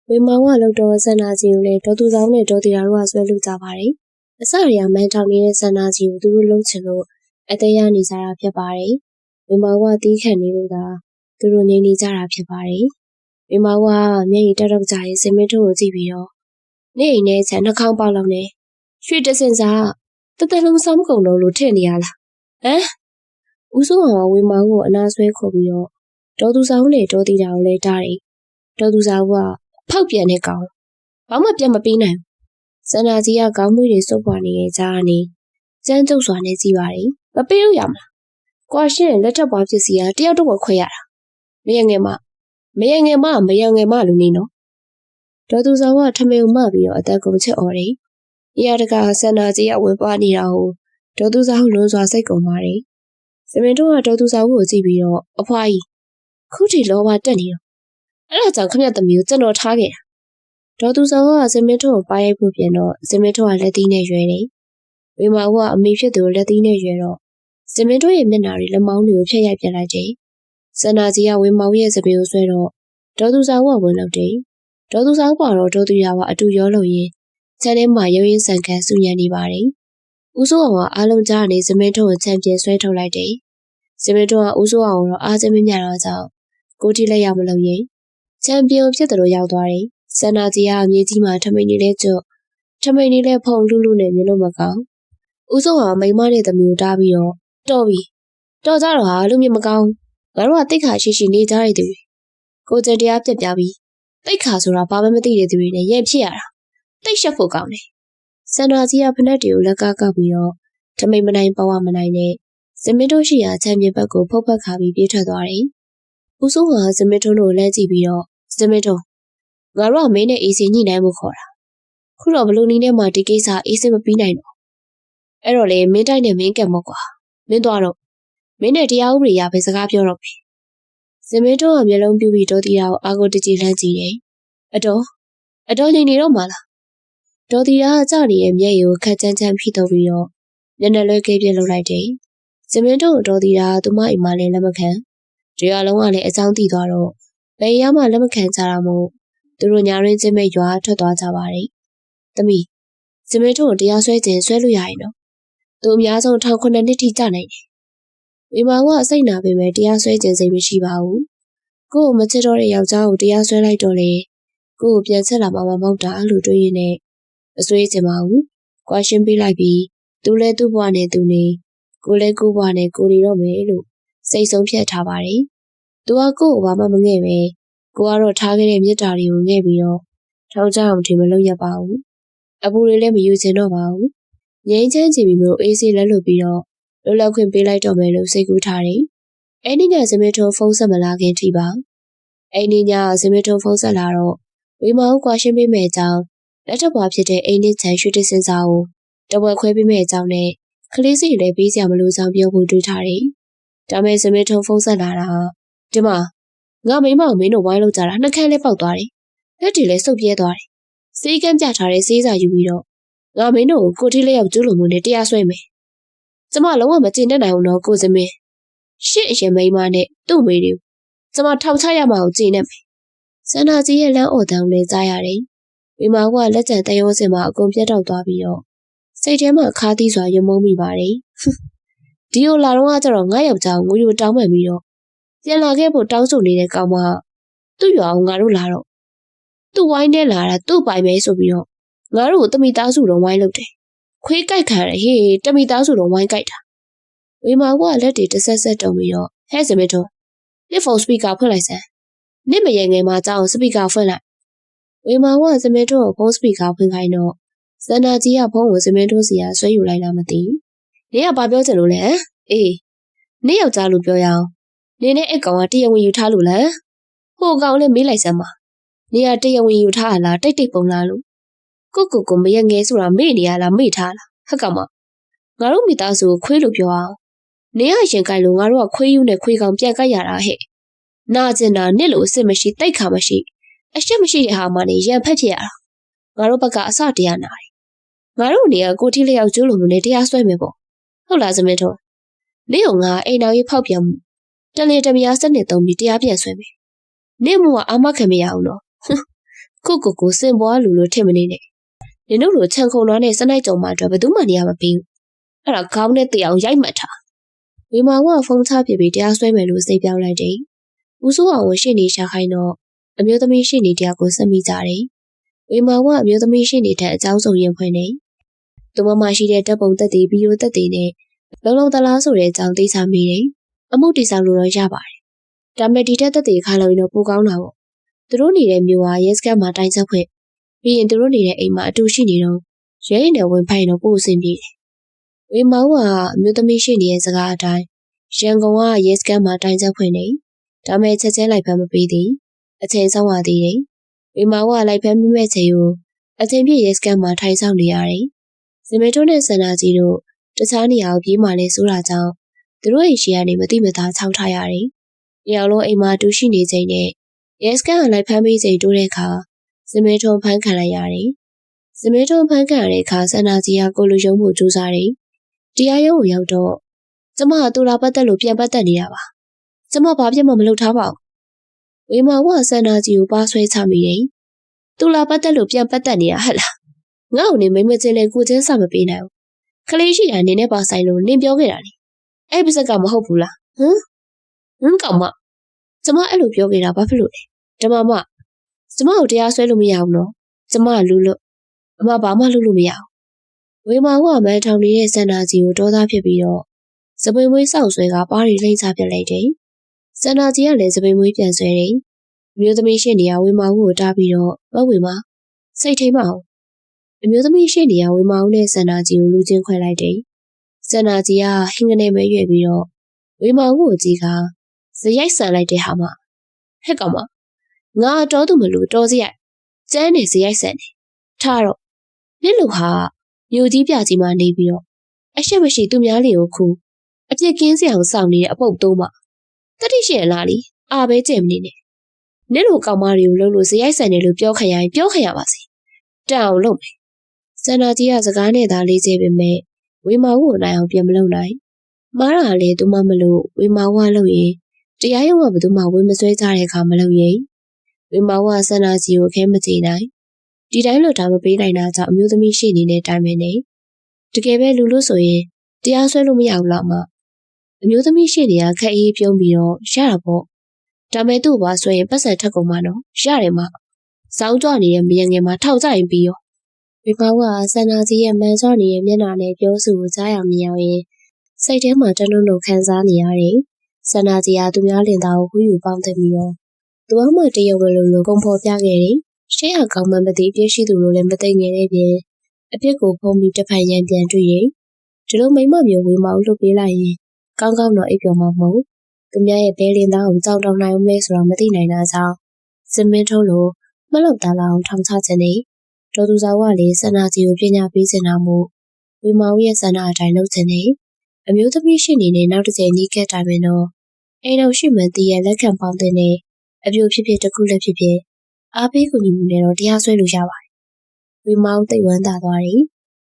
A: ဝေမောင်ကလောက်တော့ဆန္ဒကြီးကိုလည်းဒေါ်သူဆောင်နဲ့ဒေါ်တီရာတို့ကဆွဲလို့ကြပါတယ်။အစရမန်းထောင်နေတဲ့ဆန္ဒကြီးကိုသူတို့လုံးချင်လို့အသေးရနေကြတာဖြစ်ပါတယ်။ဝေမောင်ကတီးခတ်နေလို့သာသူတို့ငြိမ်နေကြတာဖြစ်ပါတယ်။ဝေမောင်ကမျက်ရည်တက်တော့ကြရင်စင်မင်းတို့ကိုကြည့်ပြီးတော့နေအိမ်နဲ့ချန်နှာခေါင်းပေါက်လောက်နဲ့ရွှေတစင်စားတသက်လုံးစောင်းကုန်တော့လို့ထင်နေရလားဟမ်ဦးစိုးအောင်ဝေမောင်ကိုအနာဆွဲခေါ်ပြီးတော့ဒေါ်သူဆောင်နဲ့ဒေါ်တီတာကိုလည်းတားတယ်ဒေါ်သူဆောင်ကဖောက်ပြန်တဲ့ကောင်ဘာမှပြန်မပေးနိုင်ဘူးစန္ဒာကြီးကခေါင်းမွေးတွေစုပ်ပွားနေတဲ့ကြားကနေကျန်းကျုပ်စွာနဲ့ကြည့်ပါတယ်မပေးလို့ရမလားကွာရှင်လက်ထပ်ပွားပစ္စည်းကတယောက်တော့ခွဲရတာမယငယ်မလူနေနော်ဒေါ်သူဆောင်ကထမေုံမပြီးတော့အသက်ကုန်ချက်អော်တယ်။အရာတကာစန္ဒာကြီးကဝင်ပွားနေတာကိုဒေါ်သူဆောင်လွန်စွာစိတ်ကုန်ပါတယ်။စမင်တို့ကဒေါ်သူဆောင်ကိုကြည့်ပြီးတော့အဖွားကြီးခုထိလောဘတက်နေတော့အဲ့ဒါကြောင့်ခမရသမီးကိုကျွန်တော်ထားခဲ့တာ။ဒေါ်သူဆောင်ကစမင်တို့ကိုပါရိုက်ဖို့ပြင်တော့စမင်တို့ကလက်သီးနဲ့ရွယ်တယ်။ဝေမာကအမေဖြစ်သူကိုလက်သီးနဲ့ရွယ်တော့စမင်တို့ရဲ့မျက်နှာတွေလက်မောင်းတွေကိုဖျက်ရိုက်ပြလိုက်တယ်။စန္ဒာကြီးကဝေမောင်ရဲ့စပင်ကိုဆွဲတော့ဒေါ်သူဆောင်ကဝင်လောက်တယ်။ဒေါ်သူဆောင်ပါတော့ဒေါ်သူရကအတူရောလို့ရင်ချမ်းထဲမှာရုံရင်ဆန်ခံဆူညံနေပါတယ်။ဦးစိုးအောင်ကအားလုံးကြားနေစမင်းတို့ကိုချမ်းပြန်ဆွဲထုတ်လိုက်တယ်။စမင်းတို့ကဦးစိုးအောင်ကိုတော့အားချင်းမမြတော့ကြောင်းကိုတီလက်ရောက်မလို့ရင်ချမ်းပြန်ဖြစ်တယ်လို့ရောက်သွားတယ်။စန္ဒာကြီးကမြေကြီးမှာထမိန်နေလဲကျွတ်ထမိန်နေလဲဖုံလူလူနဲ့မျိုးလို့မကောင်း။ဦးစိုးအောင်မိမနဲ့သမီးကိုတားပြီးတော့တော်ပြီ။တော်ကြတော့ဟာလူမြင်မကောင်းငါတို့ကတိတ်ခါရှိနေကြရတဲ့သူတွေကိုကျတရားပြက်ပြပြီးတိတ်ခါဆိုတာဘာမှမသိတဲ့သူတွေနဲ့ရဲ့ဖြစ်ရတာတိတ်ရှက်ဖို့ကောင်းတယ်စန္ဒာကြီးကဖနက်တွေကိုလက်ကကောက်ပြီးတော့ထမိန်မနိုင်ပေါ်ဝမနိုင်နဲ့စမင်းတို့ရှိရာချမ်းမြေဘက်ကိုဖုတ်ဖက်ခါပြီးပြေးထွက်သွားတယ်ဦးစိုးကစမင်းတို့ကိုလမ်းကြည့်ပြီးတော့စမင်းတို့ငါတို့ကမင်းနဲ့အေးစီညှိနှိုင်းမှုခေါ်တာခုတော့ဘလူနီနဲ့မှဒီကိစ္စအေးစစ်မပြီးနိုင်တော့အဲ့တော့လေမင်းတိုက်နဲ့မင်းကက်မော့ကွာမင်းသွားတော့မင်းနဲ့တရားဥပဒေရပဲစကားပြောတော့မယ်စမင်းတို့ကမျက်လုံးပြူပြီးဒေါ်တီရာကိုအာကိုတကြီးလှမ်းကြည့်တယ်အတော်ငြိမ်နေတော့မှလားဒေါ်တီရာကကြနေတဲ့မျက်ရည်ကိုခက်ချမ်းချမ်းဖိထုတ်ပြီးတော့မျက်နှာလွှဲကဲပြစ်လုပ်လိုက်တယ်စမင်းတို့ဒေါ်တီရာသူမအိမ်မလည်းလက်မခံတရားလုံးကလည်းအကြောင်းသိသွားတော့ဘယ်ရမှလက်မခံကြတာမို့သူတို့ညာရင်းချင်းမိတ်ရွာထွက်သွားကြပါတယ်သမီးစမင်းတို့တရားစွဲခြင်းဆွဲလို့ရရင်တော့သူအများဆုံး19နှစ်ထိကြာနိုင်တယ်မိမကအစိတ်နာပေမဲ့တရားစွဲခြင်းစိတ်မရှိပါဘူးကို့ကိုမချစ်တော့တဲ့ယောက်ျားကိုတရားစွဲလိုက်တော့လေကို့ကိုပြန်ချက်လာမှမဟုတ်တာလို့တွေးရင်းနဲ့မစွေးချင်ပါဘူး။ကွာရှင်းပေးလိုက်ပြီးသူလဲသူ့ဘဝနဲ့သူနေကိုလဲကို့ဘဝနဲ့ကိုနေတော့မယ်လို့စိတ်ဆုံးဖြတ်ထားပါတယ်။သူကကို့ကိုဘာမှမငဲ့ပဲကိုကတော့ထားခဲ့တဲ့မြတ်တာတွေကိုငဲ့ပြီးတော့ထောင်ချအောင်ထင်မလို့ရပါဘူး။အပူတွေလည်းမယူချင်တော့ပါဘူး။ငြိမ်းချမ်းချင်ပြီးမျိုးအေးဆေးလက်လွတ်ပြီးတော့လွတ်လပ်ခွင့်ပေးလိုက်တော့မယ်လို့စိတ်ကူးထားတယ်။အဲ့ဒီညစမင်းထုံဖုန်းဆက်မလာခင်ထိပါ။အဲ့ဒီညစမင်းထုံဖုန်းဆက်လာတော့ဝေမောင်ကွာရှင်းပေးမယ်အကြောင်းလက်ထပ်ပွားဖြစ်တဲ့အိမ်နစ်ချန်ရွှေတစင်စာကိုတဝက်ခွဲပေးမယ်အကြောင်းနဲ့ကလေးစီလည်းပေးစရာမလိုဆောင်ပြောဖို့တွေးထားတယ်။ဒါမဲ့စမင်းထုံဖုန်းဆက်လာတာဒီမှာငါမိမကိုမင်းတို့ဝိုင်းလို့ကြတာနှခမ်းလေးပေါက်သွားတယ်။လက်တွေလည်းစုပ်ပြဲသွားတယ်။စေးကမ်းပြထားတဲ့စေးစာယူပြီးတော့ငါမင်းတို့ကိုထိလေးယောက်ကျူးလို့မှုနဲ့တရားစွဲမယ်။ကျမလုံးဝမကျင်တတ်နိုင်ဘူးနော်ကိုစမင်းရှစ်အရင်မိမနဲ့သူ့မိတွေကိုကျမထောက်ချရမှာကိုကျင်နေမယ်။စန္ဒာကြီးရဲ့လမ်းအော်တန်းလေးကြားရတယ်။မိမကလက်ကျန်တယောစင်မှာအကုန်ပြတ်တောက်သွားပြီးတော့စိတ်ထဲမှာခါးသီးစွာယုံမုန်းမိပါတယ်။ဒီလိုလာတော့ကကျတော့ငါယောက်ျားကိုငွေလိုတောင်းပန်ပြီးတော့ပြန်လာခဲ့ဖို့တောင်းဆိုနေတဲ့ကောင်မသူ့ရွာကိုငါတို့လာတော့သူ့ဝိုင်းထဲလာတာသူ့ပိုင်ပဲဆိုပြီးတော့ငါတို့ကိုတမိသားစုတော်ဝိုင်းလုပ်တယ်။ခွေးကြိုက်ခံရဟေးတမိသားစုတော်ဝိုင်းကြိုက်တာ။မိမကလက်တွေတဆက်ဆက်တုံပြီးတော့ဟဲ့စမင်းတို့ဒီဖုန်းစပီကာဖွင့်လိုက်စမ်း။နင့်မရေငယ်မှာကြောင်းစပီကာဖွင့်လိုက်။ဝေမာကစမင်းတို့ဖုန်းစပီကာဖွင့်ခိုင်းတော့စန္ဒာကြီးကဖုန်းကိုစမင်းတို့စီကဆွဲယူလိုက်လားမသိ။နင်ကဘာပြောချင်လို့လဲ။အေးနင့်ယောက်ျားလို့ပြောရအောင်။နင်နဲ့အဲ့ကောင်ကတရားဝင်ယူထားလို့လား။ဟိုကောင်လည်းမေးလိုက်စမ်းပါ။နင်ကတရားဝင်ယူထားရလားတိတ်တိတ်ပုံလားလို့။ကိုမရေငယ်ဆိုတာမေ့နေရလားမေ့ထားလား။ဟက်ကောင်မငါတို့မိသားစုကိုခွေးလို့ပြောအောင်။နင်ကရင်ကြိုက်လို့ငါတို့ကခွေးယူနဲ့ခွေးကောင်ပြန်ကြိုက်ရတာဟဲ့။နာကျင်တာနစ်လို့အစ်မရှိတိတ်ခါမရှိအရှက်မရှိတဲ့ဟာမှနေရံဖက်ဖြစ်ရတာငါတို့ဘက်ကအစတရားနာတယ်ငါတို့နေကကိုထိလျောက်ကျိုးလို့မျိုးနဲ့တရားစွဲမယ်ပေါ့ဟုတ်လားစမင်းတို့နေကငါအိမ်တော်ကြီးဖောက်ပြန်မှုတလေတမယာစနစ်သုံးပြီးတရားပြန်ဆွဲမယ်နေမှုကအာမခံမရအောင်တော့ ကိုစင်ပွားလူလိုထင်မနေနဲ့နင်တို့လိုခြံခုံတော်နဲ့စနိုက်ကြုံမှအတွက်ဘယ်သူမှနေရာမပေးဘူးအဲ့ဒါခေါင်းနဲ့တေအောင်ရိုက်မှတ်ထားဝေမာဝဖုန်းချပြပြီးတရားစွဲမယ်လို့စိတ်ပြောင်းလိုက်တယ်ဦးစိုးအောင်ကိုရှင်းနေရှာခိုင်းတော့အမျိုးသမီးရှင်းနေတရားကိုဆက်မိကြတယ်ဝေမာဝအမျိုးသမီးရှင်းနေတဲ့အကြောင်းစုံရင်ဖွင့်နေသူမမရှိတဲ့တပ်ပုံတက်တီဗီဒီယိုတက်တီနဲ့လုံတလားဆိုတဲ့အကြောင်းသိချမိတယ်အမှုတိဆောင်လို့တော့ရပါတယ်ဒါမဲ့ဒီတက်တီခါလို့ရင်တော့ပိုကောင်းတာပေါ့သူတို့နေတဲ့မြို့ဟာရဲစခန်းမှာတိုင်ချက်ဖွင့်ပြီးရင်သူတို့နေတဲ့အိမ်မှာအတူရှိနေတော့ရဲရင်နဲ့ဝင်ဖိုင်တော့ပို့အဆင်ပြေတယ်ဝေမောင်ကအမျိုးသမီးရှိနေတဲ့စကားအတိုင်းရန်ကုန်ကရဲစခန်းမှာတိုင်ချက်ဖွင့်နေဒါမဲ့ချက်ချင်းလိုက်ဖမ်းမပေးသေးအချိန်ဆောင်ရသေးတယ်ဝေမောင်ကလိုက်ဖမ်းမိမဲ့ချိန်ကိုအချိန်ပြည့်ရဲစခန်းမှာထိုင်ဆောင်နေရတယ်ဇမေတိုးနဲ့စန္ဒာကြီးတို့တခြားနေရာကိုပြေးမှလဲဆိုတာကြောင့်သူတို့အိမ်ရှိကနေမတိမသားခြောက်ထားရတယ်။ညောင်လုံးအိမ်မှာတူရှိနေချိန်နဲ့ရဲစခန်းကလိုက်ဖမ်းပေးချိန်တိုးတဲ့အခါဇမေထုံဖမ်းခံလိုက်ရတယ်။ဇမေထုံဖမ်းခံရတဲ့အခါစန္ဒာကြီးကကိုလူယုံမှုကြိုးစားတယ်။တရားရုံးကိုရောက်တော့ကျမကတူလာပတ်သက်လို့ပြန်ပတ်သက်နေတာပါ။ကျမဘာပြစ်မှမလုပ်ထားပါဘူး။ဝေမာဝစန္ဒာကြီးကိုပါဆွဲချမိတယ်။တူလာပတ်သက်လို့ပြန်ပတ်သက်နေတာဟဲ့လား။ငါ့ကိုနေမိမချင်းလဲကိုချင်းစာမပေးနိုင်ဘူး။ခလေးရှိတာနေနဲ့ပါဆိုင်လို့နင်ပြောခဲ့တာလေ။အဲ့ပါစက်ကမဟုတ်ဘူးလား။ဟမ်ကောင်မကျမအဲ့လိုပြောခဲ့တာဘာဖြစ်လို့လဲ။ကျမကိုတရားစွဲလို့မရဘူးနော်။ကျမကလူလို့အမဘာမှလုပ်လို့မရဘူး။ဝေမာကမန်ထောင်နေတဲ့စန္ဒာကြီးကိုဒေါသဖြစ်ပြီးတော့စပိန်မွေးဆောက်ဆွဲကပါးရီလှိမ့်ချပြလိုက်တယ်။စန္ဒာကြီးကလည်းစပိန်မွေးပြန်ဆွဲတယ်။အမျိုးသမီးရှင်းနေရဝေမာကိုတားပြီးတော့မဝေမာစိတ်ထိမအောင်အမျိုးသမီးရှင်းနေရဝေမာဦးနဲ့စန္ဒာကြီးကိုလူချင်းခွဲလိုက်တယ်။စန္ဒာကြီးကဟင်းကနေပဲရွက်ပြီးတော့ဝေမာဦးကိုကြီးကဇရိုက်ဆန်လိုက်တဲ့ဟာမှဟဲ့ကောင်မငါတော်သူမလို့တော်စရိုက်ကျန်းနေဇရိုက်ဆန်နေထားတော့နင့်လူဟာမြို့ကြီးပြကြီးမှနေပြီးတော့အရှိမရှိသူများလေးကိုခုအပြစ်ကင်းစရာကိုစောင့်နေတဲ့အပုပ်သုံးမှတတိရှိရလားလီအာပဲကြင်မနေနဲ့နင့်လူကောင်မတွေကိုလှုပ်လို့ဇရိုက်ဆန်နေလို့ပြောခရရင်ပြောခရပါစေတန်အောင်လုပ်မယ်စန္ဒာကြီးကစကားနဲ့သာလေးချေပေမဲ့ဝေမာဝကိုနိုင်အောင်ပြန်မလုပ်နိုင်မားတာလေသူမမလို့ဝေမာဝလုပ်ရင်တရားရုံးကဘယ်သူမှဝင်မဆွဲကြတဲ့အခါမလုပ်ရင်ဝေမာဝစန္ဒာကြီးကိုခဲမကြည့်နိုင်ဒီတိုင်းလို့ဒါမပေးနိုင်တာကြောင့်အမျိုးသမီးရှိနေတဲ့တိုင်ပဲနေတကယ်ပဲလူလို့ဆိုရင်တရားစွဲလို့မရဘူးလားမအမျိုးသမီးရှိနေတာခက်အေးပြုံးပြီးတော့ရတာပေါ့ဒါမဲ့သူ့ဘာဆိုရင်ပတ်စံထက်ကုန်မှနော်ရတယ်မစောင်းကြွနေတဲ့မယငယ်မှာထောက်ကြရင်ပြီးရောဝေမာဝကစန္ဒာကြီးရဲ့မန်စောနေတဲ့မျက်နှာနဲ့ပြောဆိုကိုကြားရမြင်ရရင်စိတ်ထဲမှာတလုံးလုံးခံစားနေရတယ်စန္ဒာကြီးကသူများလင်သားကိုဟူးယူပေါင်းသိပြီးတော့သူ့အမတရုပ်လိုပုံဖော်ပြခဲ့တယ်ရှေ့အကောင်မှမသိပြည့်ရှိသူလိုလည်းမသိငယ်တဲ့ပြင်အပြစ်ကိုဖုံးပြီးတစ်ဖက်ရန်ပြန်တွေ့တယ်ဒီလိုမိမမျိုးဝေမာဦးလုပ်ပေးလိုက်ရင်ကောင်းကောင်းတော့အိပ်ပျော်မှာမဟုတ်သူများရဲ့ဘဲလင်သားကိုကြောက်တောင်းနိုင်အောင်လဲဆိုတာမသိနိုင်တာကြောင့်စမင်းထုံးလိုမလောက်တာလောက်ထောင်ချခြင်းနဲ့ဒေါ်သူစာဝကလည်းစန္ဒာကြီးကိုပညာပေးချင်တာမို့ဝေမာဦးရဲ့စန္ဒာအတိုင်းလုပ်ခြင်းနဲ့အမျိုးသမီးရှိနေတဲ့နောက်တစ်ချိန်ကြီးကတိုင်မယ်တော့အိမ်တော်ရှိမှန်တည်ရဲ့လက်ခံပေါင်းတဲ့အပြိုဖြစ်ဖြစ်တစ်ခုလည်းဖြစ်ဖြစ်အားပေးကူညီမှုနဲ့တော့တရားစွဲလို့ရပါတယ်ဝေမာဦးသိဝမ်းသာသွားတယ်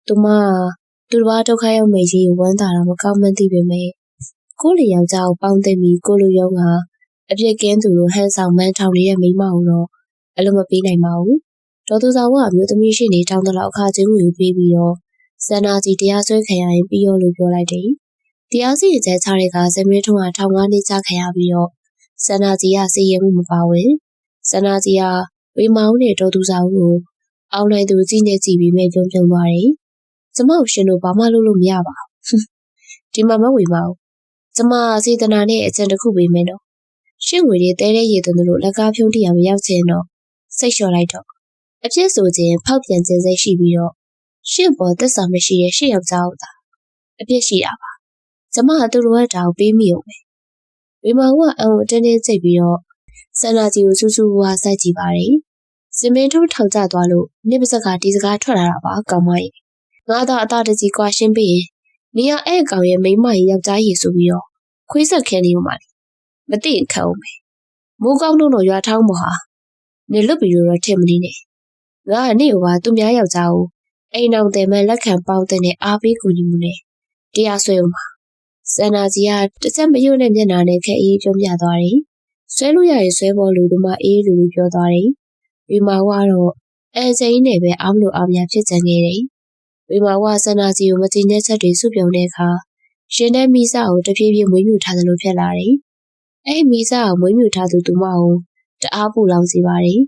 A: သူမသူတစ်ပါးဒုက္ခရောက်မယ်ကြီးဝမ်းသာတာမကောင်းမှန်းသိပေမဲ့ကိုယ့်လေယောက်ျားကိုပေါင်းသိပြီးကိုလိုရုံကအပြစ်ကင်းသူလိုဟန်ဆောင်မှန်းထောင်နေတဲ့မိမကိုတော့အလိုမပေးနိုင်ပါဘူးဒေါ်သူစာဝကအမျိုးသမီးရှိနေတောင်းတလောက်အခါချင်းကိုပေးပြီးတော့စန္ဒာကြီးတရားစွဲခံရရင်ပြီးရောလို့ပြောလိုက်တယ်တရားစီရင်ချက်ချတဲ့ကဇမင်းထုံးကထောင်ကားနေကြခံရပြီးတော့စန္ဒာကြီးကစီရင်မှုမပါဝင်စန္ဒာကြီးကဝေမောင်နဲ့ဒေါ်သူစာဝကိုအောင်းလိုက်သူကြည့်နေကြည့်ပြီးမဲ့ပြုံးသွားတယ်ကျမကိုရှင်တို့ဘာမှလုပ်လို့မရပါဘူးဒီမှာမဝေမောင်ကျမစေတနာနဲ့အကျဉ်တစ်ခုပေးမယ်နော်ရှင့်ဝေတွေတဲတဲ့ရည်သွန်းလို့လက်ကားဖြုံးတရမရောက်ခြင်းတော့စိတ်လျှော်လိုက်တော့အဖြစ်ဆိုခြင်းဖောက်ပြန်ခြင်းစိတ်ရှိပြီးတော့ရှင့်ပေါ်သက်စာမရှိတဲ့ရှင့်ယောက်ျားကိုသာအပြစ်ရှိတာပါကျမကသူတို့ရဲ့တောင်ပေးမိအောင်ပဲဝေမောင်ကအံကိုတင်းတင်းစိတ်ပြီးတော့စန္ဒာကြီးကိုစူးစူးဝါစိုက်ကြည့်ပါတယ်စင်မင်းထုံးထောက်ကျသွားလို့နိပစကဒီစကားထွက်လာတာပါကောင်မရဲ့ငါသာအသာတကြီးကွာရှင်းပေးရင်နေရအဲ့အကောင်ရဲ့မိမရဲ့ယောက်ျားရည်ဆိုပြီးတော့ခွေးဆက်ခင်းနေဦးမှာလေမသိရင်ခံအောင်ပဲမိုးကောင်းတော့ရွာထောင်းပေါ်ဟာနေလွတ်ပြီးတော့ထင်မနေနဲ့ငါကနေကသူများယောက်ျားကိုအိမ်အောင်တယ်မဲ့လက်ခံပေါင်းတဲ့အားပေးကူညီမှုနဲ့တရားစွဲဦးမှာစန္ဒာကြီးကတစ်ချက်မရွတ်တဲ့မျက်နှာနဲ့ခက်အေးပြုံးပြသွားတယ်ဆွဲလို့ရရင်ဆွဲပေါ်လို့ဒီမှာအေးလူပြောသွားတယ် ဝေမာဝတော့အန်စိန်နဲ့ပဲအားမလို့အားမရဖြစ်ကြခဲ့တယ်ဝေမာဝဆန္ဒစီကိုမကြည်တဲ့ချက်တွေစုပြုံတဲ့အခါရှင်တဲ့မိစကိုတဖြည်းဖြည်းမွေးမြူထားသလိုဖြစ်လာတယ်အဲ့မိစကိုမွေးမြူထားသူသူမကိုတအားပူလောင်စေပါတယ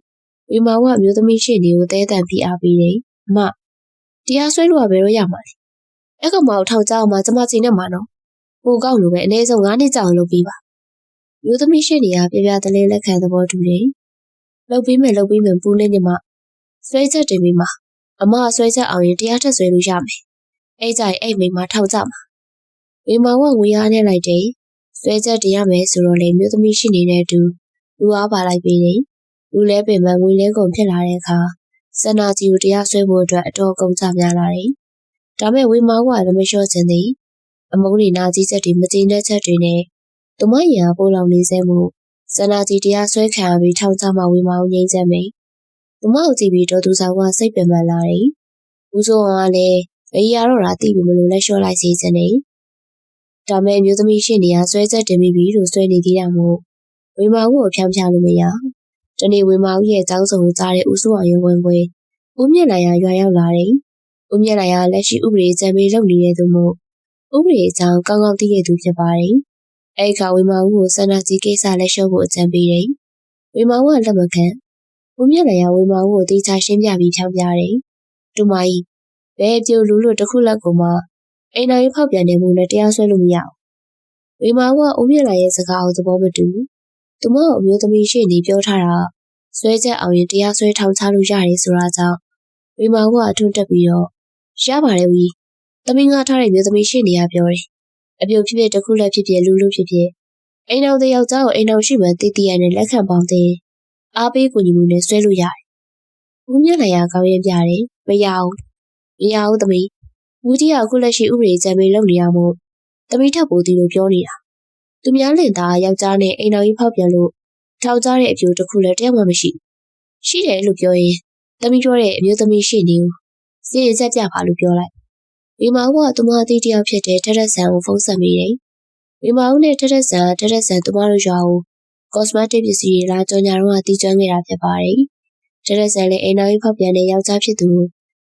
A: ်ဝေမာဝမျိုးသမီးရှင်တွေကိုတဲတန်ဖိအားပေးတယ်အမတရားစွဲလို့ကဘယ်တော့ရမှာလဲအဲ့ကောင်မကိုထောက်ကြအောင်မှကျမချိန်နဲ့မှာနော်ဟိုကောက်လိုပဲအနည်းဆုံး9နှစ်ကြာအောင်လုပ်ပြီးပါမျိုးသမီးရှင်တွေကပြပြတလဲလက်ခံသဘောတူတယ်လုပ်ပြီးမယ်ပူနေညမဆွဲချက်တင်ပြီးမှအမဆွဲချက်အောင်ရင်တရားထက်ဆွဲလို့ရမယ်အဲ့ကြိုင်အဲ့မိမထောက်ကြမှာဝေမာဝငွေအားနဲ့လိုက်တယ်ဆွဲချက်တင်ရမယ်ဆိုတော့လေမျိုးသမီးရှင်နေတဲ့တူလူအားပါလိုက်ပြီးတယ်လူလဲပင်မငွေလဲကုန်ဖြစ်လာတဲ့အခါစန္ဒာကြီးကိုတရားစွဲဖို့အတွက်အတော်ကုန်ကြများလာတယ်ဒါမဲ့ဝေမာဝကလည်းမလျှော့ချင်သေးအမုန်းနေနာကြီးချက်တွေမကြည်တဲ့ချက်တွေနဲ့သူမရံပိုးလောင်နေစေမှုစန္ဒာကြီးတရားစွဲခံရပြီးထောင်ချမှဝေမာကိုငြိမ်းချမ်းမယ်သူမကိုကြည့်ပြီးတော့သူဆောင်ကစိတ်ပင်ပန်းလာတယ်ဦးစိုးအောင်ကလည်းမရတော့တာသိပြီမလို့လက်လျှော့လိုက်စေချင်တယ်ဒါမဲ့မျိုးသမီးရှင်နေရဆွဲချက်တင်ပြီးပြီလို့ဆွဲနေသေးတာမို့ဝေမာကိုဖြောင်းဖြလို့မရဒီနေ့ဝေမာဦးရဲ့အကြောင်းစုံကိုကြားတဲ့ဦးစိုးအောင်ရုံဝင်ခွေဦးမြင့်လိုက်ရရွာရောက်လာတယ်ဦးမြင့်လိုက်ရလက်ရှိဥပဒေကြံပေးလုပ်နေတဲ့သူမို့ဥပဒေအကြောင်းကောင်းကောင်းသိရသူဖြစ်ပါတယ်အဲ့ခါဝေမာဦးကိုစန္ဒကြီးကိစ္စလက်လျှော့ဖို့အကြံပေးတယ်ဝေမာဦးကလက်မခံဦးမြင့်လိုက်ရဝေမာဦးကိုတေချာရှင်းပြပြီးဖြောင်းပြတယ်တူမကြီးဘယ်ပြိုလူလို့တစ်ခုလက်ကိုမှအိမ်တော်ကြီးဖောက်ပြန်နေမှုနဲ့တရားစွဲလို့မရဘူးဝေမာဦးကဦးမြင့်လိုက်ရဲ့စကားကိုသဘောမတူသူမအမျိုးသမီးရှေ့နေပြောထားတာဆွဲချက်အောင်ရင်တရားစွဲထောင်ချလို့ရတယ်ဆိုတာကြောင့်ဝေမာဦးကအထွန်းတက်ပြီးတော့ရပါတယ်ဦးသမီးငါထားတဲ့မျိုးသမီးရှေ့နေရပြောတယ်အပြိုဖြစ်ဖြစ်တစ်ခုလက်ဖြစ်ဖြစ်လူဖြစ်ဖြစ်အိမ်တော်တဲ့ယောက်ျားကိုအိမ်တော်ရှိမှတည်တည်ရနဲ့လက်ခံပေါင်းတဲ့အားပေးကူညီမှုနဲ့ဆွဲလို့ရတယ်ဦးမြင့်လိုက်ရကောင်းရင်ပြတယ်မရဘူးသမီးဦးကြီးကအခုလက်ရှိဥပဒေကြံပေးလုပ်နေရမို့သမီးထပ်ပိုတီလို့ပြောနေတာသူများလင်သားယောက်ျားနဲ့အိမ်တော်ကြီးဖောက်ပြန်လို့ထောက်ကြတဲ့အပြိုတစ်ခုလည်းတယောက်မှမရှိတယ်လို့ပြောရင်သမီးပြောတဲ့အမျိုးသမီးရှိနေဦးစီရင်ချက်ပြပါလို့ပြောလိုက်ဝေမာဦးကသူမအသေးတယောက်ဖြစ်တဲ့ထထဆန်ကိုဖုန်းဆက်မိတယ်ဝေမာဦးနဲ့ထထဆန်သူမတို့ရွာကိုကော့စမက်တစ်ပစ္စည်းတွေလာကြော်ညာတော့တီးကျွမ်းခဲ့တာဖြစ်ပါတယ်ထထဆန်လည်းအိမ်တော်ကြီးဖောက်ပြန်တဲ့ယောက်ျားဖြစ်သူကို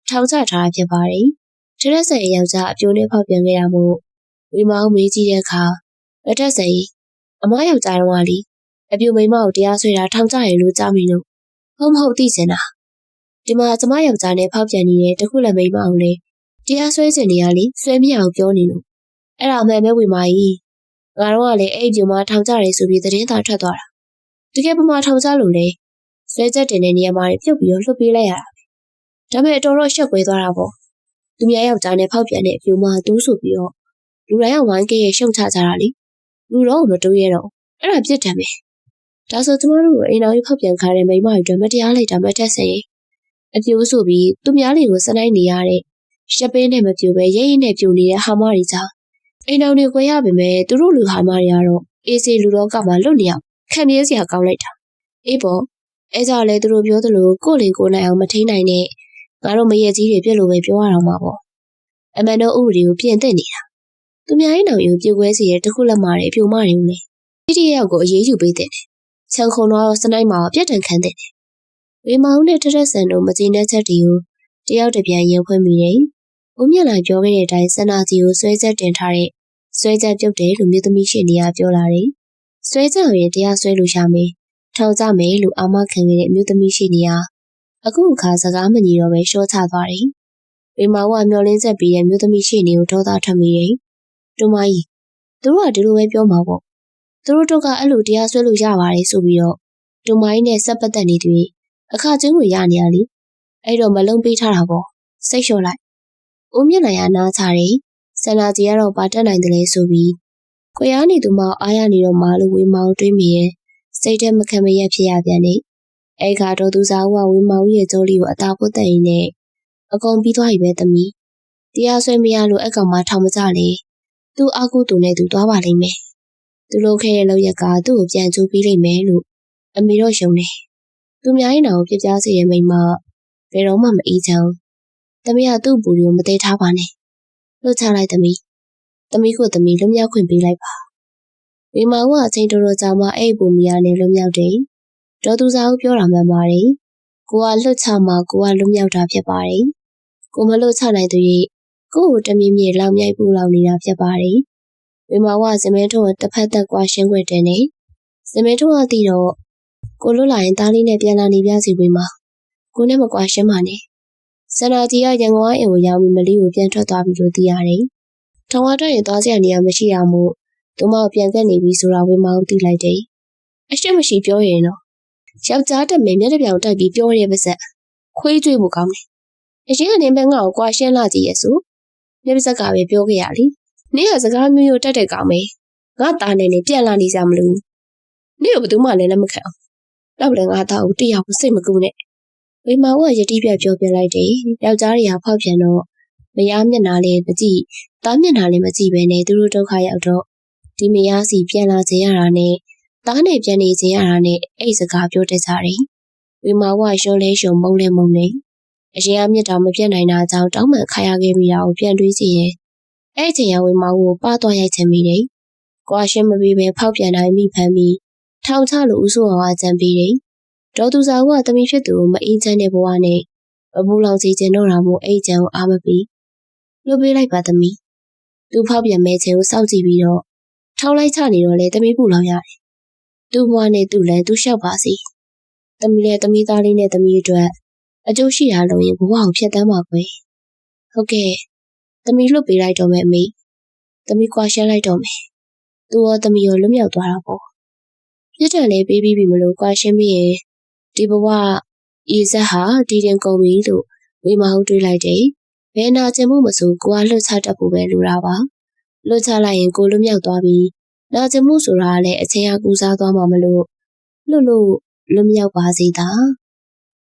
A: ထောင်ချထားတာဖြစ်ပါတယ်ထထဆန်ရဲ့ယောက်ျားအပြိုနဲ့ဖောက်ပြန်ခဲ့တာမို့ဝေမာဦးမေးကြည့်တဲ့အခါထထဆန်အမယောက်ျားတော်ကလေအပြိုမိမကိုတရားစွဲတာထောင်ချရလို့ကြားမိလို့ဟုတ်မဟုတ်သိချင်တာဒီမှာကျမယောက်ျားနဲ့ဖောက်ပြန်နေတဲ့တခုလည်းမိမအောင်လေတရားစွဲချင်နေရလေဆွဲမရအောင်ပြောနေလို့အဲ့ဒါမှန်ပဲဝေမာကြီးငါတို့ကလည်းအဲ့ဒီမှာထောင်ချတယ်ဆိုပြီးသတင်းသာထွက်သွားတာတကယ်ပမာထောင်ချလို့လေဆွဲချက်တင်တဲ့နေရာမှာပြုတ်ပြီးတော့လှုပ်ပေးလိုက်ရတာပဲဒါပေမဲ့တော်တော်ရှက်ကွဲသွားတာပေါ့သူများယောက်ျားနဲ့ဖောက်ပြန်တဲ့အပြိုမှာတူးဆိုပြီးတော့လူတိုင်းကဝိုင်းကဲရဲ့ရှုံချကြတာလေလူတော့မတိုးရတော့အဲ့ဒါပြစ်တယ်ပဲဒါဆိုကျမတို့ကိုအိမ်တော်ကြီးဖောက်ပြန်ခါတဲ့မိမတွေမတရားလိုက်တာမတက်ဆင်အပြိုးဆိုပြီးသူများတွေကိုစနိုင်နေရတဲ့ရှက်ပင်းနဲ့မပြိုပဲရဲရဲနဲ့ပြိုနေတဲ့ဟာမတွေကြောင့်အိမ်တော်တွေခွဲရပေမဲ့သူတို့လူဟာမတွေကတော့အေးစေလူတော့ကမှလွတ်နေအောင်ခံရစရာကောင်းလိုက်တာအေးပေါ့အဲကြောင့်လေသူတို့ပြောသလိုကိုယ့်လေကိုယ်နိုင်အောင်မထိန်နိုင်နဲ့ငါတို့မရက်ကြီးတွေပြစ်လို့ပဲပြောရအောင်ပါပေါ့အမှန်တော့ဥပဒေကိုပြင်သင့်နေတာသူများရဲ့နောင်ယူပြိုခွဲစီရဲ့တခုလက်မာတွေအပြိုမတွေကိုလေဒီတယောက်ကိုအေးအေးယူပေးတဲ့ချန်ခုံတော့စနိုက်မှာပြတ်တန်ခံတဲ့ဝေမောင်နဲ့ထထဆန်တို့မကြည်တဲ့ချက်တွေကိုတယောက်တစ်ပြန်ရင်ဖွင့်မိတယ်။ဦးမြင့်လိုက်ပြောခဲ့တဲ့အတိုင်းစန္ဒကြီးကိုဆွဲချက်တင်ထားတဲ့ဆွဲချက်ပြုတ်တယ်လို့မျိုးသမီးရှိနေရပြောလာတယ်။ဆွဲချက်ရင်တရားဆွဲလို့ရမယ်။ထောင်ကြမယ်လို့အာမခံခဲ့တဲ့မျိုးသမီးရှိနေရအခုအခါစကားမညီတော့ပဲရှော့ချသွားတယ်။ဝေမောင်ကမျောလင်းချက်ပြီးတဲ့မျိုးသမီးရှိနေကိုဒေါသထွက်မိတယ်။တူမကြီးသူတို့ကဒီလိုပဲပြောမှာပေါ့။သူတို့တို့ကအဲ့လိုတရားဆွဲလို့ရပါတယ်ဆိုပြီးတော့တူမကြီးနဲ့ဆက်ပတ်သက်နေသူအခကျင်းကိုရနေရလေအဲ့တော့မလုံးပေးထားတာပေါ့စိတ်လျှော့လိုက်ဦးမြင့်နိုင်ရနားချတယ်စန္ဒကြီးကတော့ပါတက်နိုင်တယ်လေဆိုပြီးခွေအားနေသူမအားရနေတော့မှလို့ဝေမောင်တွေးမိရဲ့စိတ်ထဲမခံမရဖြစ်ရပြန်နေအဲ့ခါတော့သူစားဦးကဝေမောင်ရဲ့ကြောလေးကိုအသာပုတ်တဲ့ရင်နဲ့အကုန်ပြီးသွားပြီပဲသမီးတရားဆွဲမရလို့အကောင်မထောင်မကြလေသူ့အကူတူနဲ့သူသွားပါလိမ့်မယ်သူလုပ်ခဲ့တဲ့လောက်ရကသူ့ကိုပြန်ချိုးပေးလိမ့်မယ်လို့အမေတော့ယုံတယ်သူများရင်တော်ပြပြစေတဲ့မိမဘယ်တော့မှမအေးချမ်း။သမီးကသူ့ဘူးကိုမသေးထားပါနဲ့။လှုပ်ချလိုက်သမီး။သမီးကိုသမီးလွတ်မြောက်ခွင့်ပေးလိုက်ပါ။ဝေမောင်ကအချိန်တော်တော်ကြာမှအဲ့ဘူးမီယာနဲ့လွတ်မြောက်တယ်။ဒေါ်သူစာဦးပြောတာမှန်ပါတယ်။ ကိုကလွတ်ချမှာကိုကလွတ်မြောက်တာဖြစ်ပါတယ်ကိုမလွတ်ချနိုင်သူရဲ့ကိုကိုတမြင့်မြင့်လောင်မြိုက်ပူလောင်နေတာဖြစ်ပါတယ်ဝေမာဝစမင်းထုံးတစ်ဖက်သက်ကွာရှင်းခွင့်တင်နေစမင်းထုံးကသိတော့ကိုလွတ်လာရင်သားလေးနဲ့ပြန်လာနေပြစီဝေမာကိုနဲ့မကွာရှင်းပါနဲ့စန္ဒာကြီးကရန်ကုန်အိမ်ကိုရောက်ပြီးမလေးကိုပြန်ထွက်သွားပြီလို့သိရတယ်။ထောင်ဝါတက်ရင်သွားစရာနေရာမရှိအောင်မို့သူမကိုပြန်ကက်နေပြီဆိုတာဝေမောင်သိလိုက်တယ်။အရှိမရှိပြောရင်တော့ယောက်ျားတက်မယ်မျက်နှာပြောင်တက်ပြီးပြောရဲပါစက်ခွေးကြွေးမှုကောင်းတယ်။အရင်ကနေပဲငါ့ကိုကွာရှင်းလာကြည့်ရဲ့ဆိုမျက်ပါစက်ကပဲပြောခဲ့ရလေ။နင့်ကစကားမျိုးရိုးတက်တဲ့ကောင်ပဲ။ငါသားနဲ့ပြန်လာနေစရာမလိုဘူး။နင့်ကိုဘယ်သူမှလည်းလက်မခံအောင်။တော့လည်းငါသားကိုတရားကိုစိတ်မကူနဲ့။ဝေမောင်ကယတိပြတ်ပြောပြလိုက်တယ်။ယောက်ျားတွေကဖောက်ပြန်တော့မယားမျက်နှာလည်းမကြည့်သားမျက်နှာလည်းမကြည့်ပဲနဲ့သူတို့ဒုက္ခရောက်တော့ဒီမယားစီပြန်လာခြင်းရတာနဲ့သားနဲ့ပြန်နေခြင်းရတာနဲ့အဲ့စကားပြောတတ်ကြတယ်ဝေမာဝရွှန်းလဲရှုံမုံလဲမုံနေအရင်အမြင့်တော်မပြတ်နိုင်တာကြောင့်တောင်းပန်ခါရခဲ့ပြီးတာကိုပြန်တွေးကြည့်ရင်အဲ့ချိန်ရဝေမာဝကိုပါသွားရိုက်ချင်မိတယ်ကွာရှင်းမပြီးပဲဖောက်ပြန်တိုင်းမိဖမ်းပြီးထောင်ချလို့ဦးစိုးအောင်အကြံပေးတယ်ဒေါ်သူစာကတမီဖြစ်သူကိုမအေးချမ်းတဲ့ဘဝနဲ့အပူလောင်စီခြင်းတော့တာမို့အဲ့ကြံကိုအားမပြီးလွတ်ပေးလိုက်ပါသမီးသူဖောက်ပြန်မဲ့ခြင်းကိုစောင့်ကြည့်ပြီးတော့ထောက်လိုက်ချနေတော့လေသမီးပူလောင်ရတယ်သူ့ဘဝနဲ့သူ့လည်းသူ့လျှောက်ပါစီသမီးလည်းသမီးသားလေးနဲ့သမီးအတွက်အကျိုးရှိတာလို့ရင်ဘဝကိုဖျက်ဆီးမှာကွယ်ဟုတ်ကဲ့သမီးလွတ်ပေးလိုက်တော့မယ်အမေသမီးကွာရှင်းလိုက်တော့မယ်သူရောသမီးရောလွတ်မြောက်သွားတာပေါ့ပြစ်ဒဏ်လေးပေးပြီးပြီမလို့ကွာရှင်းပြီးရင်ဒီဘဝဤဇက်ဟာတည်တင်ကုန်ပြီလို့ဝေမဟုတ်တွေးလိုက်တယ်ဘယ်နာကျင်မှုမဆိုကိုကလွတ်ချတတ်ဖို့ပဲလိုတာပါလွတ်ချလိုက်ရင်ကိုလွတ်မြောက်သွားပြီနာကျင်မှုဆိုတာလည်းအချင်းအားကူစားသွားမှာမလို့လွတ်မြောက်ပါစေသာ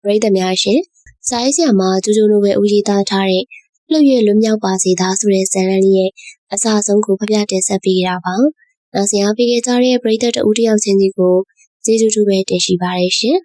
A: ပရိသတ်များရှင်စာရေးဆရာမကျူကျူလိုပဲဦးရေးသားထားတဲ့လွတ်ရွလွတ်မြောက်ပါစေသာဆိုတဲ့ဇာတ်လမ်းလေးရဲ့အစအဆုံးကိုဖျက်တင်ဆက်ပေးကြတာပါနောက်ဆရာပေးခဲ့ကြတဲ့ပရိသတ်တဦးတယောက်ချင်းစီကိုကျေးဇူးတူပဲတင်ရှိပါတယ်ရှင်